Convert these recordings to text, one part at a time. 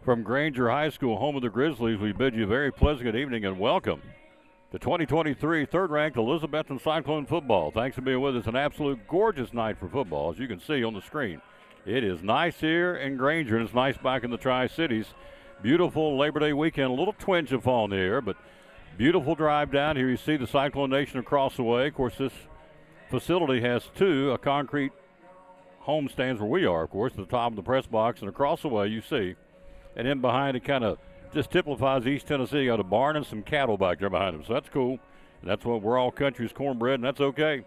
From Grainger High School, home of the Grizzlies, we bid you a very pleasant good evening and welcome to 2023 third-ranked Elizabethton Cyclone football. Thanks for being with us. An absolute gorgeous night for football, as you can see on the screen. It is nice here in Grainger, and it's nice back in the Tri-Cities. Beautiful Labor Day weekend, a little twinge of fall in the air, but beautiful drive down here. You see the Cyclone Nation across the way. Of course, this facility has two concrete home stands where we are, of course, at the top of the press box, and across the way you see. And in behind it kind of just typifies East Tennessee. You got a barn and some cattle back there behind them, so that's cool. And that's what we're all country's cornbread, and that's okay.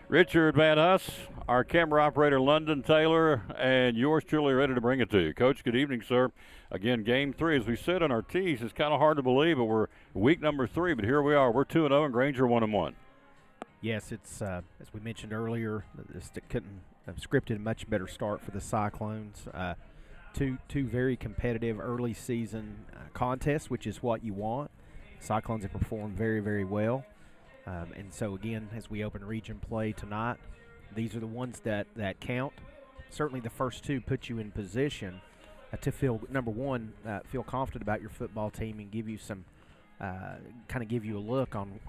Richard Van Huss, our camera operator, London Taylor, and yours truly ready to bring it to you. Coach, good evening, sir. Again, game 3, as we said on our tees, it's kind of hard to believe, but we're week number 3, but here we are. We're 2-0 and Grainger 1-1. Yes, it's, as we mentioned earlier, this couldn't have scripted a much better start for the Cyclones. Two very competitive early season contests, which is what you want. Cyclones have performed very, very well. And so, again, as we open region play tonight, these are the ones that count. Certainly the first two put you in position to feel, number one, feel confident about your football team and give you some kind of give you a look on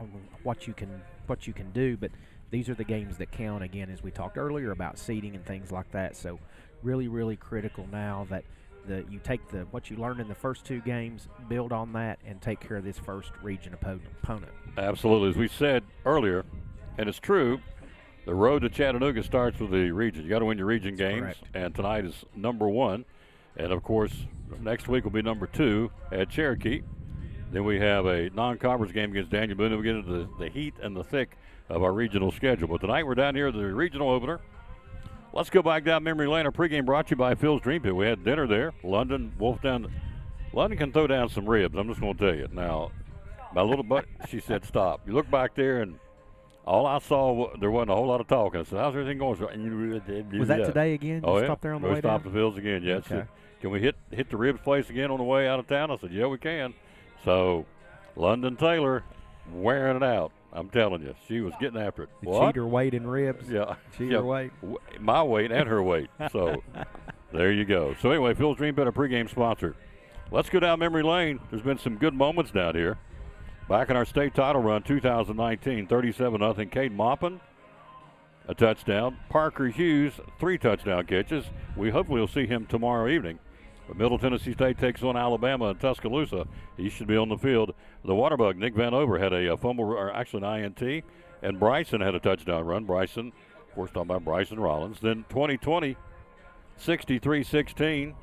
what you can do. But these are the games that count, again, as we talked earlier about seeding and things like that. So really, really critical now that you take what you learned in the first two games, build on that, and take care of this first region opponent. Absolutely. As we said earlier, and it's true, the road to Chattanooga starts with the region. You got to win your region games, correct. And tonight is number 1. And, of course, next week will be number 2 at Cherokee. Then we have a non-conference game against Daniel Boone. We get into the heat and the thick of our regional schedule. But tonight we're down here at the regional opener. Let's go back down memory lane. Our pregame brought to you by Phil's Dream Pit. We had dinner there. London can throw down some ribs. I'm just going to tell you. Now, my little butt, she said, stop. You look back there, and all I saw, there wasn't a whole lot of talking. I said, how's everything going? Was that today again? Oh, you yeah. Stopped there on the we way stopped down? at Phil's again, yes. Okay. Can we hit the ribs place again on the way out of town? I said, yeah, we can. So, London Taylor wearing it out. I'm telling you, she was getting after it. Cheat her weight in ribs. Yeah. Cheat her weight. My weight and her weight. So, there you go. So, anyway, Phil's Dream Pit, a pregame sponsor. Let's go down memory lane. There's been some good moments down here. Back in our state title run, 2019, 37-0. Cade Maupin, a touchdown. Parker Hughes, 3 touchdown catches. We hopefully will see him tomorrow evening. But Middle Tennessee State takes on Alabama in Tuscaloosa. He should be on the field. The Waterbug, Nick Van Over, had a fumble, or actually an INT, and Bryson had a touchdown run. Bryson, of course, talking about Bryson Rollins. Then 2020, 63-16,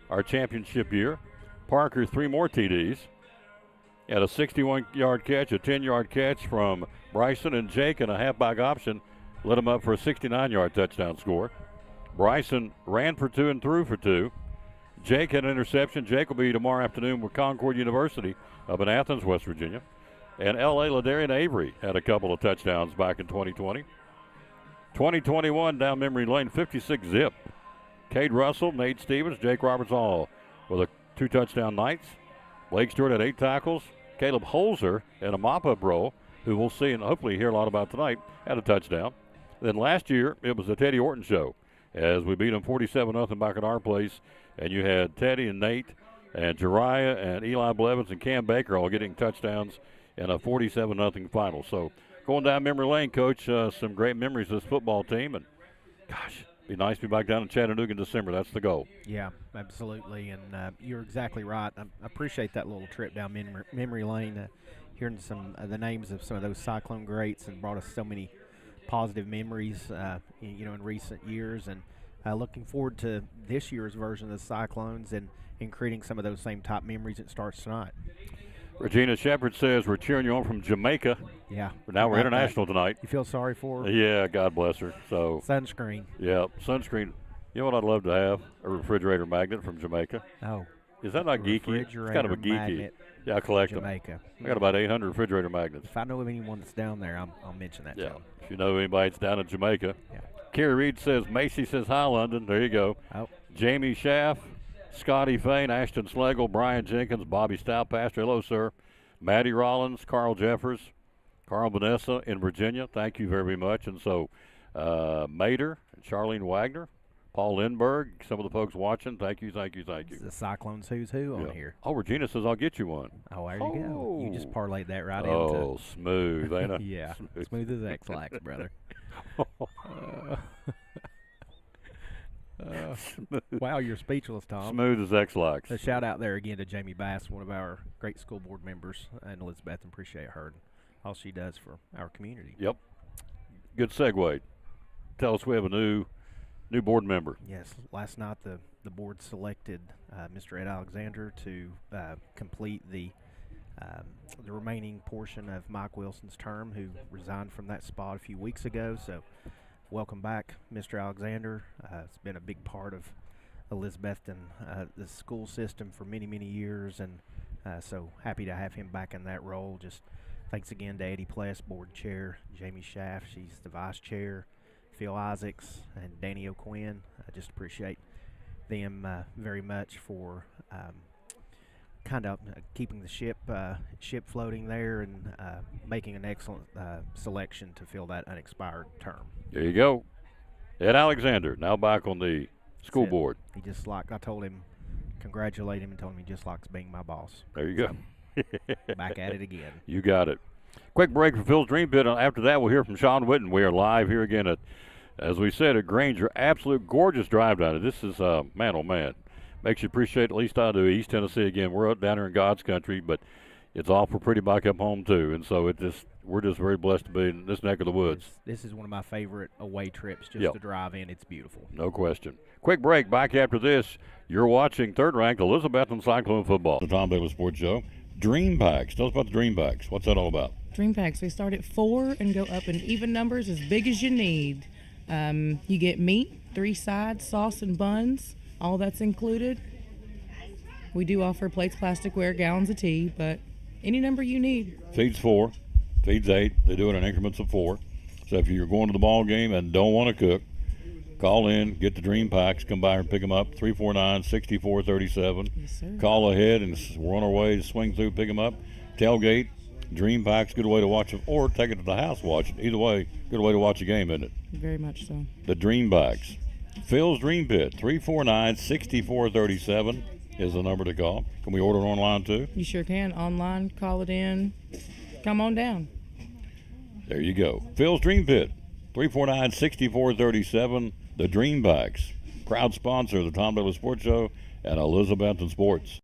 our championship year. Parker, 3 more TDs. Had a 61-yard catch, a 10-yard catch from Bryson, and Jake in a halfback option led him up for a 69-yard touchdown score. Bryson ran for 2 and threw for 2. Jake had an interception. Jake will be tomorrow afternoon with Concord University up in Athens, West Virginia. And L.A. Ladarian Avery had a couple of touchdowns back in 2020. 2021 down memory lane, 56-zip. Cade Russell, Nate Stevens, Jake Roberts all with 2 touchdown nights. Blake Stewart had 8 tackles. Caleb Holzer in a mop-up role, who we'll see and hopefully hear a lot about tonight, had a touchdown. Then last year, it was the Teddy Orton show as we beat them 47-0 back at our place. And you had Teddy and Nate and Jariah and Eli Blevins and Cam Baker all getting touchdowns in a 47-0 final. So going down memory lane, Coach, some great memories of this football team. And, gosh, be nice to be back down in Chattanooga in December. That's the goal. Yeah, absolutely. And you're exactly right. I appreciate that little trip down memory lane, hearing some of the names of some of those Cyclone greats, and brought us so many positive memories, in recent years. And looking forward to this year's version of the Cyclones and creating some of those same top memories that starts tonight. Regina Shepard says we're cheering you on from Jamaica. Yeah. Now we're international tonight. You feel sorry for her? Yeah, God bless her. So sunscreen. Yeah, sunscreen. You know what I'd love to have? A refrigerator magnet from Jamaica. Oh. Is that not geeky? It's kind of a geeky. Yeah, I collect Jamaica. them. I got about 800 refrigerator magnets. If I know of anyone that's down there, I'll mention that to them. If you know anybody that's down in Jamaica. Yeah. Kerry Reed says, Macy says, hi, London. There you go. Oh. Jamie Schaff, Scotty Fain, Ashton Schlegel, Brian Jenkins, Bobby Stout, Pastor. Hello, sir. Maddie Rollins, Carl Jeffers, Carl Vanessa in Virginia. Thank you very much. And so, Mater and Charlene Wagner, Paul Lindbergh, some of the folks watching, thank you. It's the Cyclones Who's Who on here. Oh, Regina says I'll get you one. Oh, there you go. You just parlayed that right into. Oh, smooth, ain't it? Yeah, smooth as X-Lax, brother. Wow, you're speechless, Tom. Smooth as X-Lax. A shout out there again to Jamie Bass, one of our great school board members, and Elizabeth, and appreciate her and all she does for our community. Yep. Good segue. Tell us we have a new board member. Yes, last night the board selected Mr. Ed Alexander to complete the remaining portion of Mike Wilson's term, who resigned from that spot a few weeks ago. So welcome back, Mr. Alexander. It's been a big part of Elizabethton, the school system for many, many years, and so happy to have him back in that role. Just thanks again to Eddie Pless, board chair, Jamie Schaff, she's the vice chair, Phil Isaacs, and Danny O'Quinn. I just appreciate them very much for kind of keeping the ship floating there and making an excellent selection to fill that unexpired term. There you go. Ed Alexander, now back on the school board. He just I told him, congratulate him and told him he just likes being my boss. There you go. Back at it again. You got it. Quick break for Phil's Dream Pit. After that, we'll hear from Sean Witten. We are live here again at, as we said, at Grainger. Absolute gorgeous drive down. This is, man, oh, man. Makes you appreciate, at least I do, East Tennessee again. We're up down here in God's country, but it's awful pretty back up home, too. And so we're just very blessed to be in this neck of the woods. This is one of my favorite away trips just to drive in. It's beautiful. No question. Quick break. Back after this, you're watching third-ranked Elizabethton Cyclone football. The Tom Davis Sports Show. Dream Packs. Tell us about the Dream Packs. What's that all about? Dream Packs. We start at 4 and go up in even numbers as big as you need. You get meat, 3 sides, sauce, and buns. All that's included. We do offer plates, plasticware, gallons of tea, but any number you need. Feeds 4, feeds 8. They do it in increments of 4. So if you're going to the ball game and don't want to cook, call in, get the Dream Packs, come by and pick them up, 349-6437. Yes, sir. Call ahead, and we're on our way to swing through, pick them up. Tailgate, Dream Packs, good way to watch them, or take it to the house, watch it. Either way, good way to watch a game, isn't it? Very much so. The Dream Packs. Phil's Dream Pit, 349-6437 is the number to call. Can we order it online, too? You sure can. Online, call it in. Come on down. There you go. Phil's Dream Pit, 349-6437. The Dream Packs, proud sponsor of the Tom Davis Sports Show and Elizabethton Sports.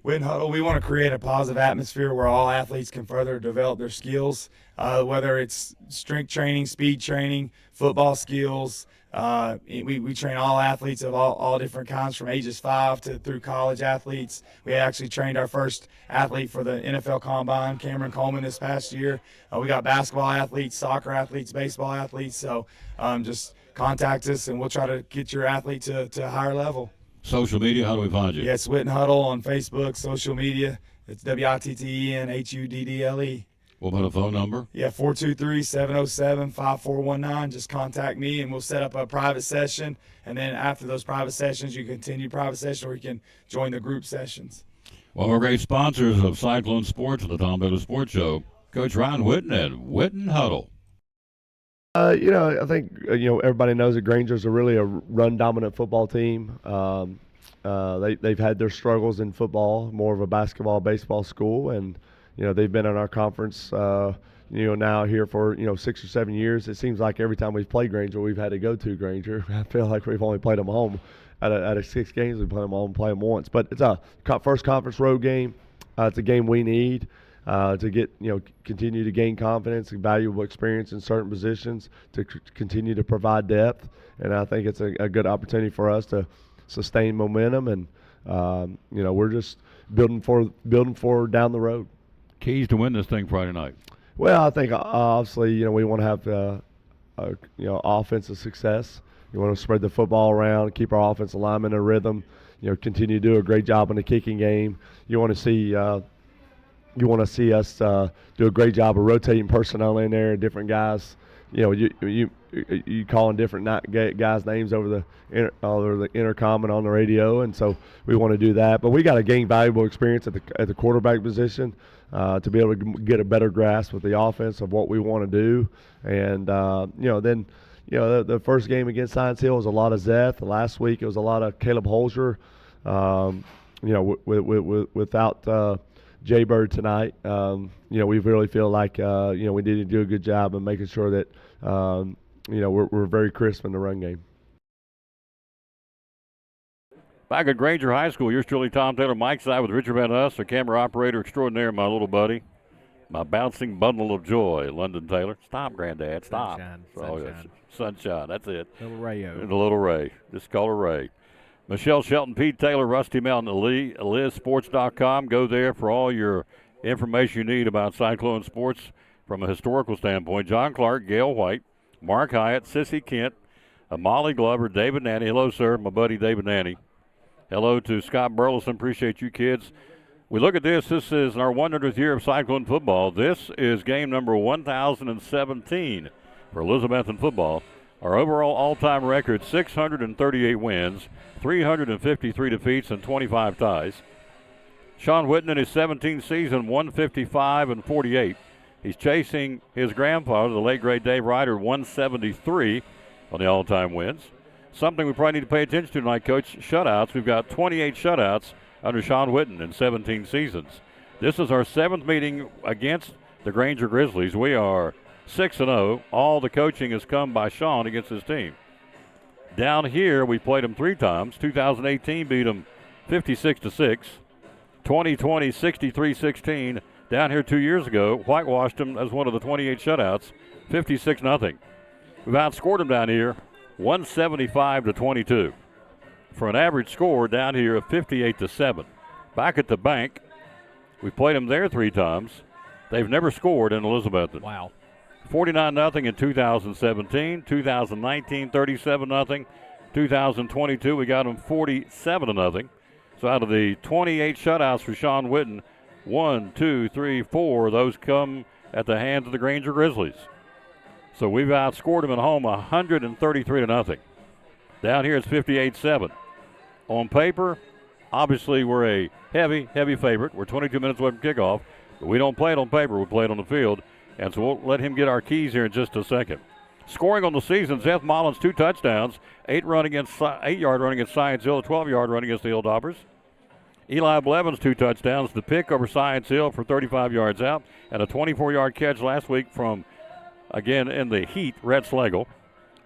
Win Huddle, we want to create a positive atmosphere where all athletes can further develop their skills, whether it's strength training, speed training, football skills. We train all athletes of all different kinds, from ages 5 to through college athletes. We actually trained our first athlete for the NFL Combine, Cameron Coleman, this past year. We got basketball athletes, soccer athletes, baseball athletes. So just contact us, and we'll try to get your athlete to a higher level. Social media, how do we find you? Yeah, it's Witten Huddle on Facebook, social media. It's WITTENHUDDLE. What about a phone number? Yeah, 423-707-5419. Just contact me, and we'll set up a private session. And then after those private sessions, you continue private session, or you can join the group sessions. Well, we're great sponsors of Cyclone Sports and the Tom Davis Sports Show. Coach Ryan Witten and Witten Huddle. I think, everybody knows that Grainger's really a run-dominant football team. They've had their struggles in football, more of a basketball, baseball school, and, they've been in our conference, now here for, 6 or 7 years. It seems like every time we've played Grainger, we've had to go to Grainger. I feel like we've only played them home. Out of 6 games, we play them home, play them once. But it's a first conference road game. It's a game we need. To get, continue to gain confidence and valuable experience in certain positions, to continue to provide depth. And I think it's a good opportunity for us to sustain momentum. And, we're just building for down the road. Keys to win this thing Friday night. Well, I think obviously, we want to have, offensive success. You want to spread the football around, keep our offensive linemen in a rhythm, continue to do a great job in the kicking game. You want to see us do a great job of rotating personnel in there, different guys. You calling different guys' names over the intercom and on the radio, and so we want to do that. But we got to gain valuable experience at the quarterback position to be able to get a better grasp with the offense of what we want to do, and then the first game against Science Hill was a lot of Zeth. Last week it was a lot of Caleb Holzer. Without Jay Bird tonight, we really feel like we need to do a good job of making sure that we're very crisp in the run game. Back at Grainger High School, yours truly, Tom Taylor, Mike Side with Richard Van Us, our camera operator extraordinaire, my little buddy, my bouncing bundle of joy, London Taylor. Stop, Granddad, stop. Sunshine. Sunshine, that's it. Little Rayo. The little Ray. Just call her Ray. Michelle Shelton, Pete Taylor, Rusty Mountain, ElizSports.com. Go there for all your information you need about Cyclone sports from a historical standpoint. John Clark, Gail White, Mark Hyatt, Sissy Kent, Molly Glover, David Nanny. Hello, sir, my buddy David Nanny. Hello to Scott Burleson. Appreciate you kids. We look at this. This is our 100th year of Cyclone football. This is game number 1017 for Elizabethton football. Our overall all-time record, 638 wins, 353 defeats, and 25 ties. Sean Whitten in his 17th season, 155-48. He's chasing his grandfather, the late great Dave Ryder, 173 on the all-time wins. Something we probably need to pay attention to tonight, Coach, shutouts. We've got 28 shutouts under Sean Whitten in 17 seasons. This is our 7th meeting against the Grainger Grizzlies. We are 6-0. All the coaching has come by Sean against his team. Down here, we played them 3 times. 2018 beat them 56-6. 2020, 63-16. Down here 2 years ago, whitewashed them as one of the 28 shutouts, 56-0. We've outscored them down here 175-22 for an average score down here of 58-7. Back at the bank, we played them there 3 times. They've never scored in Elizabethton. Wow. 49-0 in 2017, 2019 37-0, 2022 we got them 47-0. So out of the 28 shutouts for Sean Whitten, 1, 2, 3, 4 of those come at the hands of the Grainger Grizzlies. So we've outscored them at home 133-0. Down here it's 58-7. On paper, obviously we're a heavy favorite. We're 22 minutes away from kickoff, but we don't play it on paper. We play it on the field. And so we'll let him get our keys here in just a second. Scoring on the season, Seth Mullins, 2 touchdowns, 8-yard run against Science Hill, a 12-yard run against the Hilltoppers. Eli Blevins, 2 touchdowns, the pick over Science Hill for 35 yards out, and a 24-yard catch last week from, again, in the heat, Rhett Schlegel.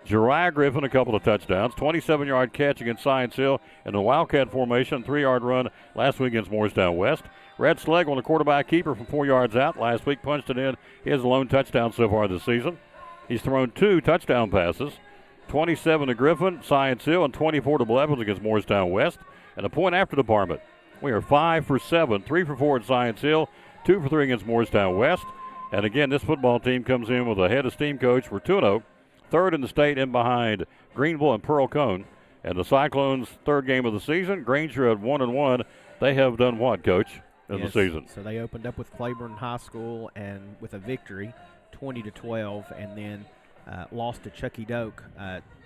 Jeriah Griffin, a couple of touchdowns, 27-yard catch against Science Hill in the Wildcat formation, 3-yard run last week against Morristown West. Rhett Schlegel, the quarterback keeper from 4 yards out last week, punched it in. He has a lone touchdown so far this season. He's thrown 2 touchdown passes, 27 to Griffin, Science Hill, and 24 to Blevins against Morristown West. And a point after department. We are 5 for 7, 3 for 4 at Science Hill, 2 for 3 against Morristown West. And again, this football team comes in with a head of steam coach. We're 2-0, 3rd in the state in behind Greenville and Pearl Cone. And the Cyclones' 3rd game of the season, Grainger at 1-1. They have done what, Coach? In the season. So they opened up with Claiborne High School and with a victory, 20-12, and then lost to Chucky Doak,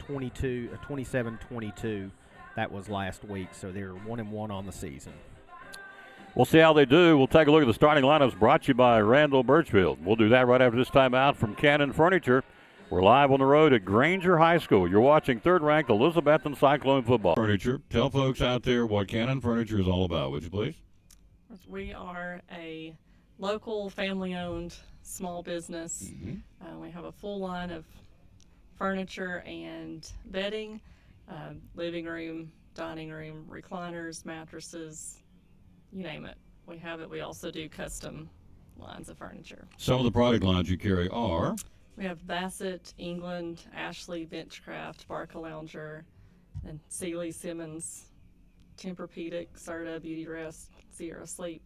27-22. That was last week. So they're 1-1 on the season. We'll see how they do. We'll take a look at the starting lineups brought to you by Randall Birchfield. We'll do that right after this timeout from Cannon Furniture. We're live on the road at Grainger High School. You're watching 3rd-ranked Elizabethton Cyclone football. Furniture. Tell folks out there what Cannon Furniture is all about, would you please? We are a local family-owned small business. Mm-hmm. We have a full line of furniture and bedding, living room, dining room, recliners, mattresses, you name it. We have it. We also do custom lines of furniture. Some of the product lines you carry are? We have Bassett, England, Ashley, Benchcraft, Barca Lounger, and Sealy, Simmons, Tempur-Pedic, Serta, Beauty Rest, Sierra Sleep.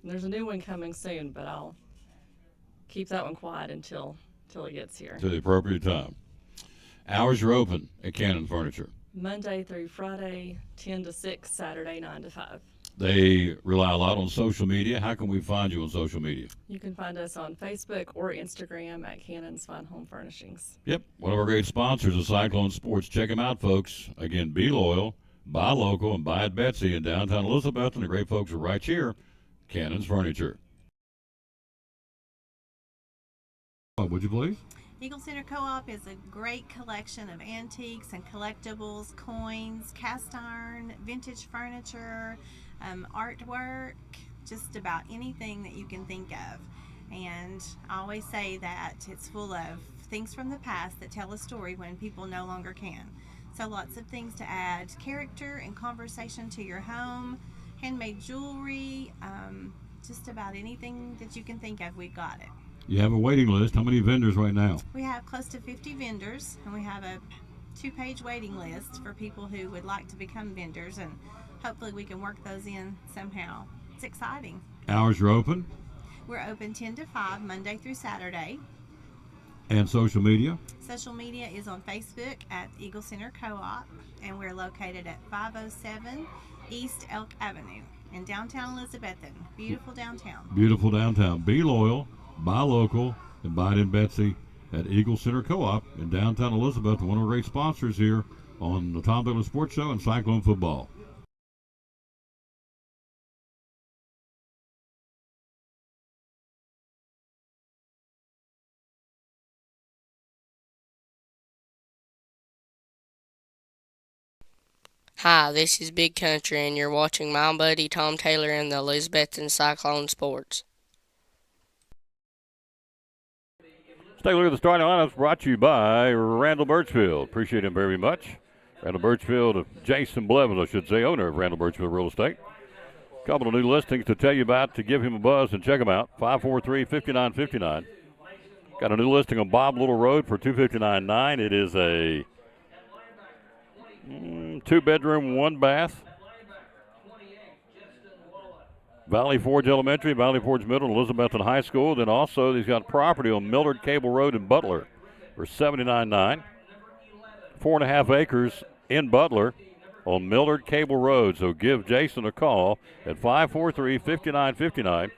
And there's a new one coming soon, but I'll keep that one quiet until it gets here. To the appropriate time. Hours are open at Cannon Furniture. Monday through Friday, 10 to 6, Saturday, 9 to 5. They rely a lot on social media. How can we find you on social media? You can find us on Facebook or Instagram at Cannon's Fine Home Furnishings. Yep, one of our great sponsors is Cyclone Sports. Check them out, folks. Again, be loyal, buy local, and buy at Betsy in downtown Elizabeth. And the great folks are right here, Cannon's Furniture. Would you please? Eagle Center Co-op is a great collection of antiques and collectibles, coins, cast iron, vintage furniture, artwork, just about anything that you can think of. And I always say that it's full of things from the past that tell a story when people no longer can. So lots of things to add character and conversation to your home, handmade jewelry, just about anything that you can think of, we've got it. You have a waiting list. How many vendors right now? We have close to 50 vendors, and we have a 2-page waiting list for people who would like to become vendors, and hopefully we can work those in somehow. It's exciting. Hours are open? We're open 10 to 5, Monday through Saturday. And social media? Social media is on Facebook at Eagle Center Co-op, and we're located at 507 East Elk Avenue in downtown Elizabethton. Beautiful downtown. Beautiful downtown. Be loyal, buy local, and buy it in Betsy at Eagle Center Co-op in downtown Elizabeth. One of our great sponsors here on the Tom Douglas Sports Show and Cyclone Football. Hi, this is Big Country, and you're watching my buddy Tom Taylor in the Elizabethton Cyclone Sports. Let's take a look at the starting lineups brought to you by Randall Birchfield. Appreciate him very much. Randall Birchfield, Jason Blevins, I should say, owner of Randall Birchfield Real Estate. A couple of new listings to tell you about to give him a buzz and check them out. 543-5959. Got a new listing on Bob Little Road for $259,900. It is a 2-bedroom, 1-bath. Valley Forge Elementary, Valley Forge Middle, and Elizabethton High School. Then also he's got property on Millard Cable Road in Butler for $79,900. 4.5 acres in Butler on Millard Cable Road. So give Jason a call at 543-5959.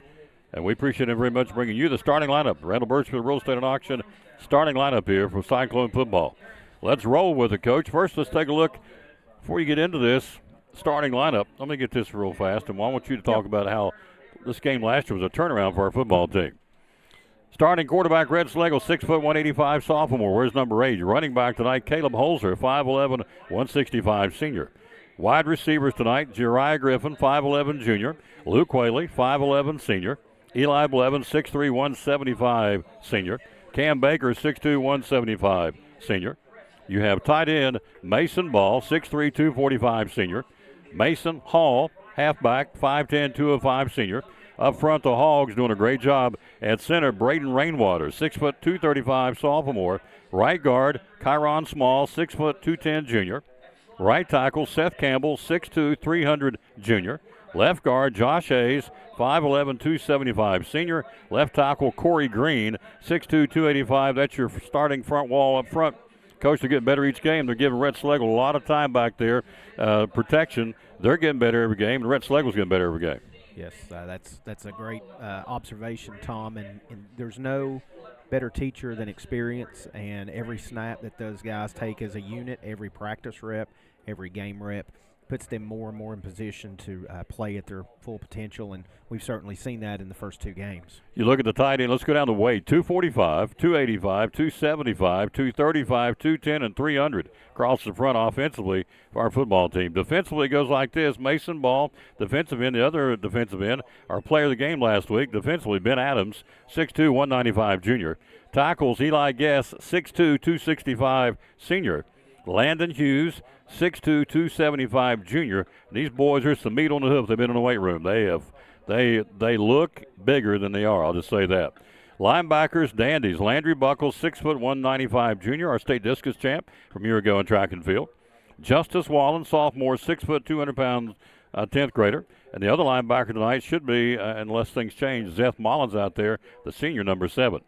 And we appreciate him very much bringing you the starting lineup. Randall Birchfield Real Estate and Auction starting lineup here for Cyclone Football. Let's roll with it, Coach. First, let's take a look, before you get into this starting lineup, let me get this real fast, and I want you to talk about how this game last year was a turnaround for our football team. Starting quarterback, Red Slegel, 6', 185, sophomore. Where's number 8? Running back tonight, Caleb Holzer, 5'11", 165, senior. Wide receivers tonight, Jeriah Griffin, 5'11", junior. Luke Whaley, 5'11", senior. Eli Blevins, 6'3", 175, senior. Cam Baker, 6'2", 175, senior. You have tight end Mason Ball, 6'3", 245, senior. Mason Hall, halfback, 5'10", 205, senior. Up front, the Hogs doing a great job. At center, Braden Rainwater, 6', 235, sophomore. Right guard, Kyron Small, 6', 210, junior. Right tackle, Seth Campbell, 6'2", 300, junior. Left guard, Josh Hayes, 5'11", 275, senior. Left tackle, Corey Green, 6'2", 285. That's your starting front wall up front. Coach, they're getting better each game. They're giving Red Slegel a lot of time back there, protection. They're getting better every game, and Red Slegel's getting better every game. Yes, that's a great observation, Tom. And there's no better teacher than experience. And every snap that those guys take as a unit, every practice rep, every game rep, puts them more and more in position to play at their full potential, and we've certainly seen that in the first 2 games. You look at the tight end, let's go down to weight, 245, 285, 275, 235, 210, and 300 across the front offensively for our football team. Defensively, it goes like this. Mason Ball, defensive end, the other defensive end, our player of the game last week, defensively, Ben Adams, 6'2", 195, junior. Tackles, Eli Guess, 6'2", 265, senior. Landon Hughes, 6'2", 275, junior. These boys are some meat on the hoof. They've been in the weight room. They look bigger than they are. I'll just say that. Linebackers, dandies. Landry Buckles, 6', 195, junior, our state discus champ from a year ago in track and field. Justice Wallen, sophomore, 6', 200 pounds, 10th grader. And the other linebacker tonight should be, unless things change, Zeth Mullins out there, the senior, number 7.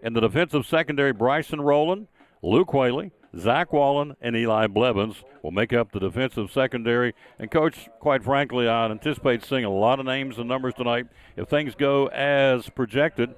In the defensive secondary, Bryson Rowland, Luke Whaley, Zach Wallen, and Eli Blevins will make up the defensive secondary. And, Coach, quite frankly, I anticipate seeing a lot of names and numbers tonight if things go as projected.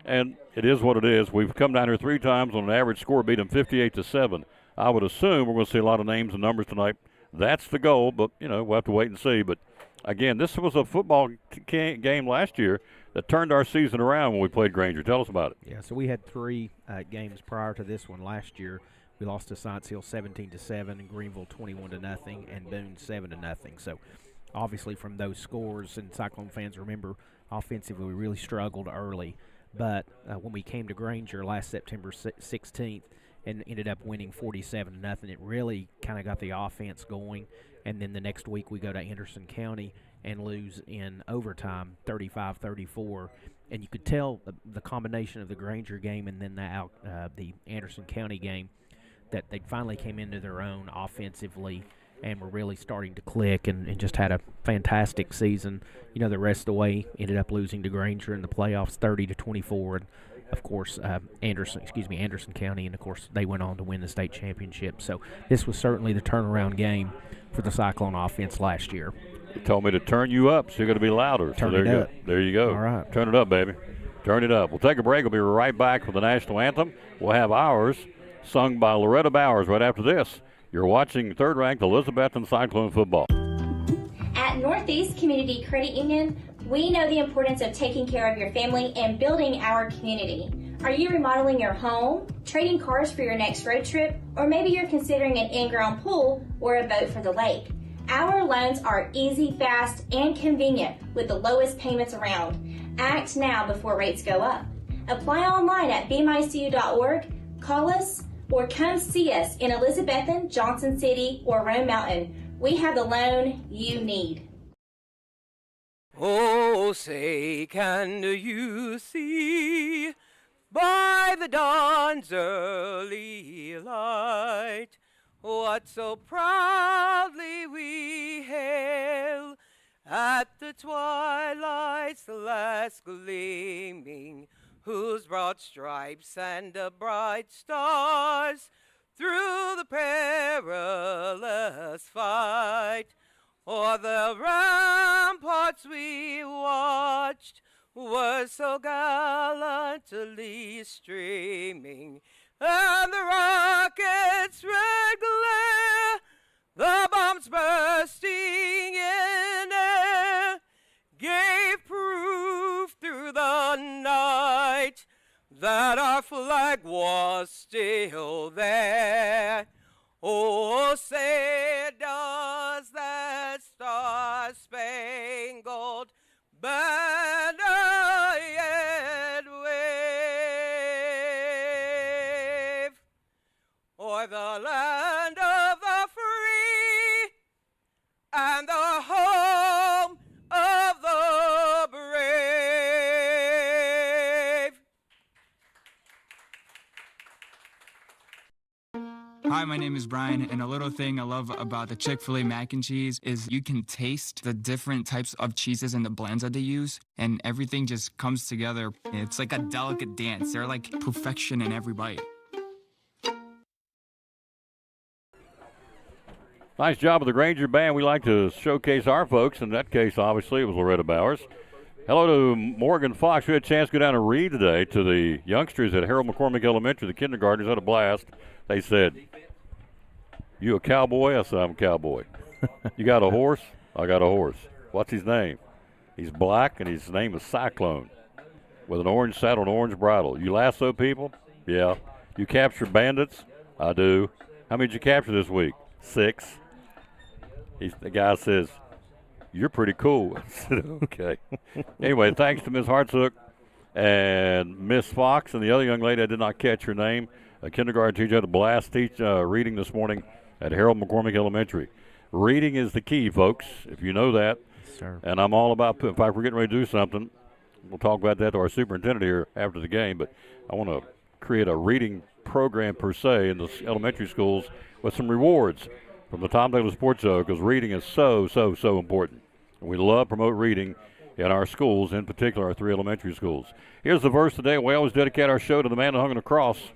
And it is what it is. We've come down here 3 times on an average score, beat them 58-7. I would assume we're going to see a lot of names and numbers tonight. That's the goal, but, we'll have to wait and see. But, again, this was a football game last year that turned our season around when we played Grainger. Tell us about it. Yeah, so we had 3 games prior to this one last year. We lost to Science Hill 17-7, and Greenville 21-0, and Boone 7-0. So obviously from those scores, and Cyclone fans remember, offensively we really struggled early. But when we came to Grainger last September 16th and ended up winning 47-0, it really kind of got the offense going. And then the next week we go to Anderson County and lose in overtime 35-34. And you could tell the combination of the Grainger game and then the Anderson County game that they finally came into their own offensively and were really starting to click and just had a fantastic season. You know, the rest of the way ended up losing to Grainger in the playoffs 30-24. And of course, Anderson County, and of course they went on to win the state championship. So this was certainly the turnaround game for the Cyclone offense last year. You told me to turn you up, so you're going to be louder. Turn so it up. There you go. All right. Turn it up, baby. Turn it up. We'll take a break. We'll be right back for the national anthem. We'll have ours sung by Loretta Bowers right after this. You're watching third-ranked Elizabethton Cyclone football. At Northeast Community Credit Union, we know the importance of taking care of your family and building our community. Are you remodeling your home, trading cars for your next road trip, or maybe you're considering an in-ground pool or a boat for the lake? Our loans are easy, fast, and convenient with the lowest payments around. Act now before rates go up. Apply online at bmycu.org, call us, or come see us in Elizabethton, Johnson City, or Rome Mountain. We have the loan you need. Oh, say, can you see by the dawn's early light what so proudly we hail at the twilight's last gleaming, whose broad stripes and the bright stars through the perilous fight o'er the ramparts we watched were so gallantly streaming, and the rocket's red glare, the bombs bursting in air, gave proof through the night that our flag was still there. Oh, say does that star-spangled banner yet wave o'er the land of the free and the home of the brave? Hi, my name is Brian, and a little thing I love about the Chick-fil-A mac and cheese is you can taste the different types of cheeses and the blends that they use, and everything just comes together. It's like a delicate dance. They're like perfection in every bite. Nice job of the Grainger band. We like to showcase our folks. In that case, obviously, it was Loretta Bowers. Hello to Morgan Fox. We had a chance to go down and read today to the youngsters at Harold McCormick Elementary. The kindergartners had a blast. They said, "You a cowboy?" I said, "I'm a cowboy." "You got a horse?" "I got a horse." "What's his name?" "He's black, and his name is Cyclone, with an orange saddle and orange bridle." "You lasso people?" "Yeah." "You capture bandits?" "I do." "How many did you capture this week?" 6. The guy says, "You're pretty cool." I said, "Okay." Anyway, thanks to Ms. Hartsook and Miss Fox and the other young lady. I did not catch her name. A kindergarten teacher had a blast reading this morning at Harold McCormick Elementary. Reading is the key, folks, if you know that. Sure. And I'm all about, in fact, we're getting ready to do something. We'll talk about that to our superintendent here after the game, but I want to create a reading program per se in the elementary schools with some rewards from the Tom Taylor Sports Show, because reading is so important. And we love promote reading in our schools, in particular our 3 elementary schools. Here's the verse today. We always dedicate our show to the man who hung on the cross.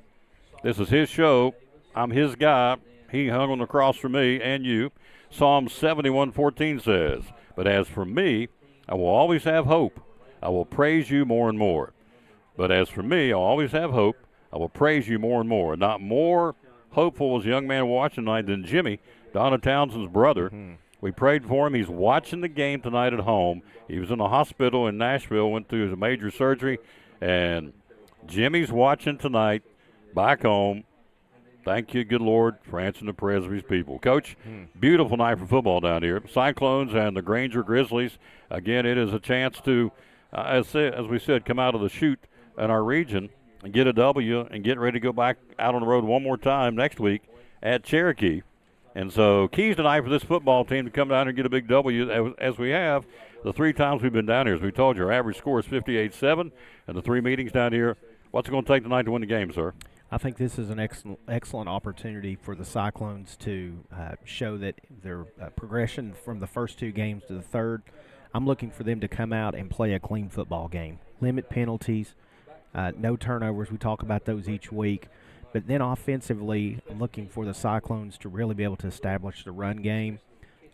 This is his show. I'm his guy. He hung on the cross for me and you. Psalm 71:14 says, "But as for me, I will always have hope. I will praise you more and more." But as for me, I'll always have hope. I will praise you more and more. Not more hopeful was a young man watching tonight than Jimmy, Donna Townsend's brother, We prayed for him. He's watching the game tonight at home. He was in the hospital in Nashville, went through his major surgery, and Jimmy's watching tonight back home. Thank you, good Lord, for answering the prayers of his people. Coach, beautiful night for football down here. Cyclones and the Grainger Grizzlies. Again, it is a chance to, as we said, come out of the chute in our region and get a W and get ready to go back out on the road one more time next week at Cherokee. And so keys tonight for this football team to come down and get a big W as we have the 3 times we've been down here. As we told you, our average score is 58-7, and the 3 meetings down here. What's it going to take tonight to win the game, sir? I think this is an excellent opportunity for the Cyclones to show that their progression from the first 2 games to the third. I'm looking for them to come out and play a clean football game. Limit penalties, no turnovers. We talk about those each week. But then offensively, I'm looking for the Cyclones to really be able to establish the run game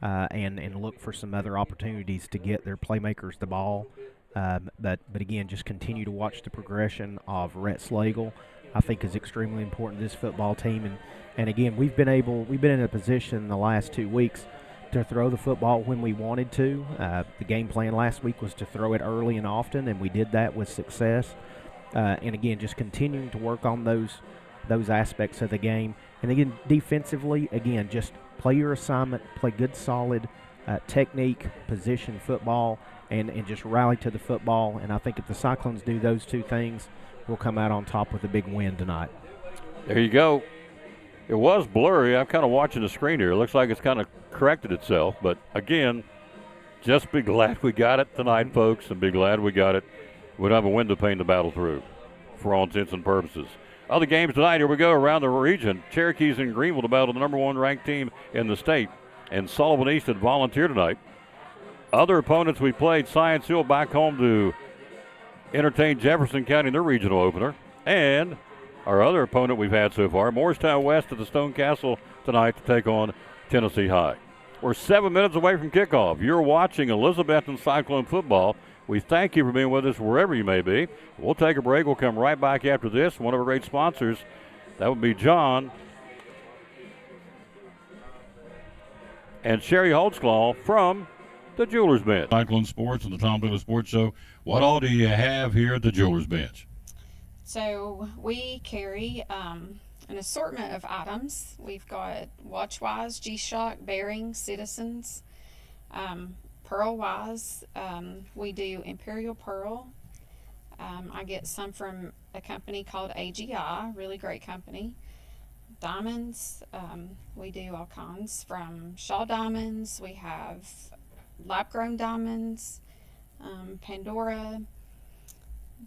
and look for some other opportunities to get their playmakers the ball. But again, just continue to watch the progression of Rhett Slagle. I think is extremely important to this football team. And again, we've been in a position in the last 2 weeks to throw the football when we wanted to. The game plan last week was to throw it early and often, and we did that with success. And again, just continuing to work on those aspects of the game. And again, defensively, again, just play your assignment, play good, solid technique, position football, and just rally to the football. And I think if the Cyclones do those 2 things, we'll come out on top with a big win tonight. There you go. It was blurry. I'm kind of watching the screen here. It looks like it's kind of corrected itself. But, again, just be glad we got it tonight, folks, and be glad we got it. We don't have a window pane to battle through for all intents and purposes. Other games tonight, here we go around the region. Cherokee's in Greenville to battle the number 1 ranked team in the state. And Sullivan East had volunteered tonight. Other opponents we played, Science Hill back home to entertain Jefferson County in their regional opener. And our other opponent we've had so far, Morristown West at the Stone Castle tonight to take on Tennessee High. We're 7 minutes away from kickoff. You're watching Elizabethton Cyclone football. We thank you for being with us wherever you may be. We'll take a break. We'll come right back after this. One of our great sponsors, that would be John and Sherry Holtzclaw from the Jewelers Bench. Cyclone Sports and the Tom Taylor Sports Show. What all do you have here at the Jewelers Bench? So we carry an assortment of items. We've got Watchwise, G-Shock, Bearings, Citizens, Pearl-wise. We do Imperial Pearl. I get some from a company called AGI, really great company. Diamonds, we do all kinds from Shaw Diamonds. We have lab-grown diamonds, Pandora.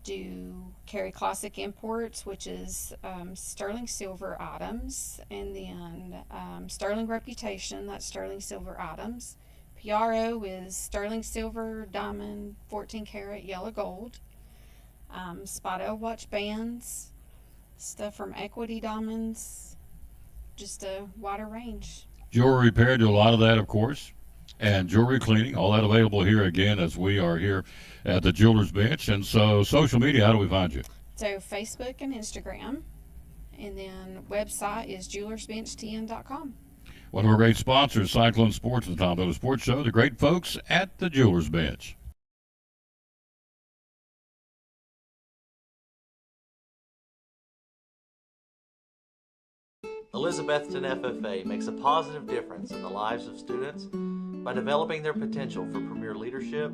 Do carry Classic Imports, which is sterling silver items, and then Sterling Reputation, that's sterling silver items. PRO is sterling silver, diamond, 14 karat yellow gold. Spotto watch bands, stuff from Equity Diamonds, just a wider range. Jewelry repair, do a lot of that, of course. And jewelry cleaning, all that available here again as we are here at the Jewelers Bench. And so social media, how do we find you? So Facebook and Instagram, and then website is jewelersbenchtn.com. One of our great sponsors, Cyclone Sports and the Tom Taylor Sports Show, the great folks at the Jewelers Bench. Elizabethton FFA makes a positive difference in the lives of students by developing their potential for premier leadership,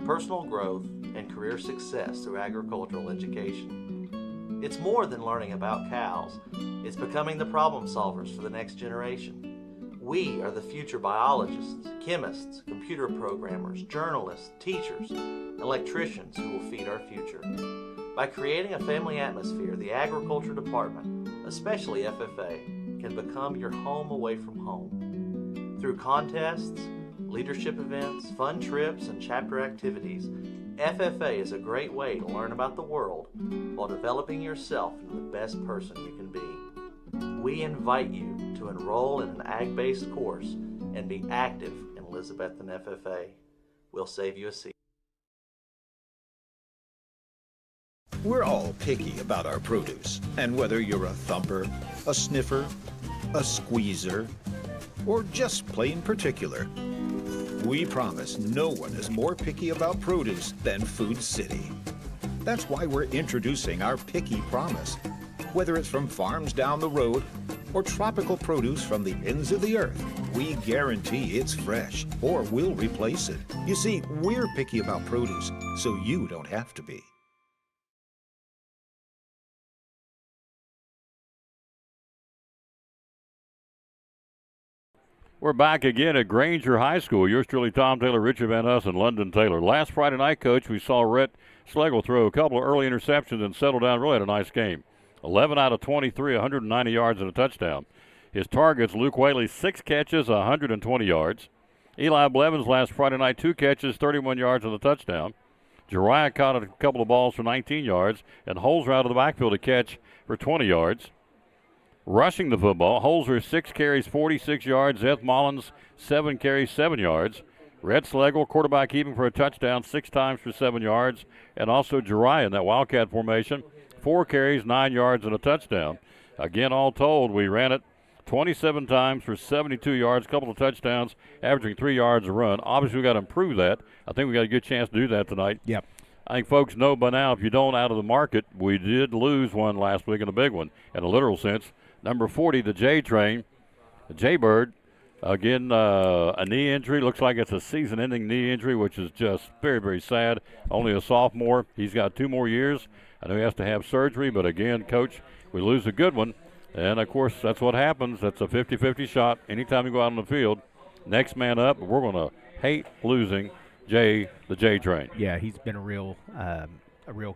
personal growth, and career success through agricultural education. It's more than learning about cows. It's becoming the problem solvers for the next generation. We are the future biologists, chemists, computer programmers, journalists, teachers, electricians who will feed our future. By creating a family atmosphere, the agriculture department, especially FFA, can become your home away from home. Through contests, leadership events, fun trips, and chapter activities, FFA is a great way to learn about the world while developing yourself into the best person you can be. We invite you to enroll in an ag-based course and be active in Elizabethton FFA. We'll save you a seat. We're all picky about our produce, and whether you're a thumper, a sniffer, a squeezer, or just plain particular, We promise no one is more picky about produce than Food City. That's why we're introducing our Picky Promise. Whether it's from farms down the road or tropical produce from the ends of the earth, we guarantee it's fresh or we'll replace it. You see, we're picky about produce, so you don't have to be. We're back again at Grainger High School. Yours truly, Tom Taylor, Richard Van Us, and London Taylor. Last Friday night, Coach, we saw Rhett Schlegel throw a couple of early interceptions and settle down. Really had a nice game. 11 out of 23, 190 yards and a touchdown. His targets, Luke Whaley, 6 catches, 120 yards. Eli Blevins last Friday night, 2 catches, 31 yards and a touchdown. Jariah caught a couple of balls for 19 yards, and Holzer out of the backfield to catch for 20 yards. Rushing the football, Holzer 6 carries, 46 yards. Eth Mullins 7 carries, 7 yards. Rhett Schlegel, quarterback keeping for a touchdown 6 times for 7 yards. And also Jariah in that Wildcat formation, 4 carries, 9 yards, and a touchdown. Again, all told, we ran it 27 times for 72 yards, a couple of touchdowns, averaging 3 yards a run. Obviously, we've got to improve that. I think we got a good chance to do that tonight. Yep. I think folks know by now, if you don't out of the market, we did lose one last week, and a big one in a literal sense. Number 40, the J Train, the Jaybird. Again, a knee injury. Looks like it's a season-ending knee injury, which is just very, very sad. Only a sophomore. He's got 2 more years. I know he has to have surgery, but again, Coach, we lose a good one. And, of course, that's what happens. That's a 50-50 shot anytime you go out on the field. Next man up, we're going to hate losing the J Train. Yeah, he's been a real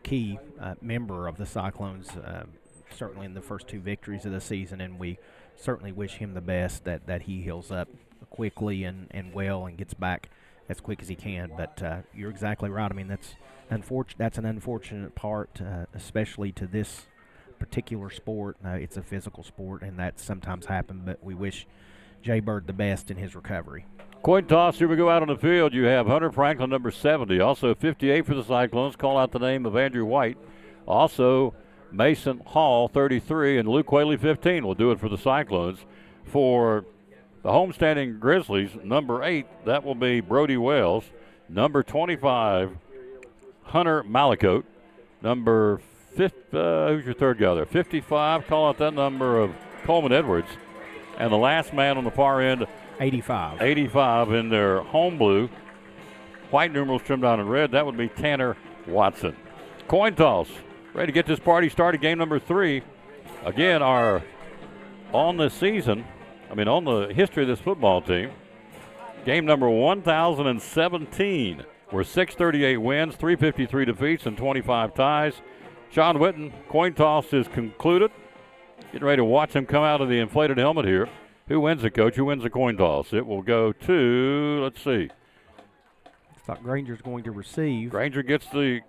key member of the Cyclones, certainly in the first 2 victories of the season, and we certainly wish him the best, that he heals up quickly and well and gets back as quick as he can. But you're exactly right. I mean, that's an unfortunate part, especially to this particular sport. It's a physical sport, and that sometimes happens, but we wish Jaybird the best in his recovery. Coin toss, here we go out on the field. You have Hunter Franklin, number 70. Also 58 for the Cyclones. Call out the name of Andrew White. Also Mason Hall, 33, and Luke Whaley, 15, will do it for the Cyclones. For the homestanding Grizzlies, number 8, that will be Brody Wells. Number 25, Hunter Malacote. Number 50, who's your third guy there? 55, call out that number of Coleman Edwards. And the last man on the far end, 85. 85 in their home blue. White numerals trimmed down in red. That would be Tanner Watson. Coin toss. Ready to get this party started. Game number 3. Again, on the history of this football team, game number 1017, where 638 wins, 353 defeats, and 25 ties. Sean Witten, coin toss is concluded. Getting ready to watch him come out of the inflated helmet here. Who wins it, Coach? Who wins the coin toss? It will go to, let's see. I thought Grainger's going to receive. Grainger gets the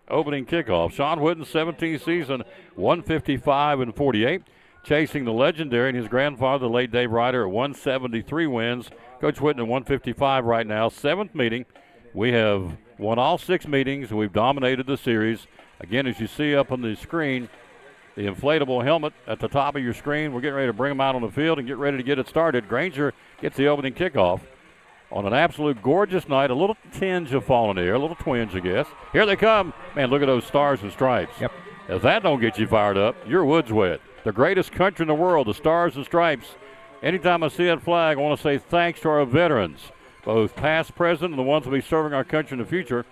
opening kickoff. Sean Witten, 17th season, 155 and 48. Chasing the legendary and his grandfather, the late Dave Ryder, at 173 wins. Coach Witten at 155 right now. 7th meeting. We have won all 6 meetings. We've dominated the series. Again, as you see up on the screen, the inflatable helmet at the top of your screen. We're getting ready to bring them out on the field and get ready to get it started. Grainger gets the opening kickoff on an absolute gorgeous night. A little tinge of fall in the air, a little twinge, I guess. Here they come. Man, look at those stars and stripes. Yep. If that don't get you fired up, your wood's wet. The greatest country in the world, the Stars and Stripes. Anytime I see that flag, I want to say thanks to our veterans, both past, present, and the ones that will be serving our country in the future,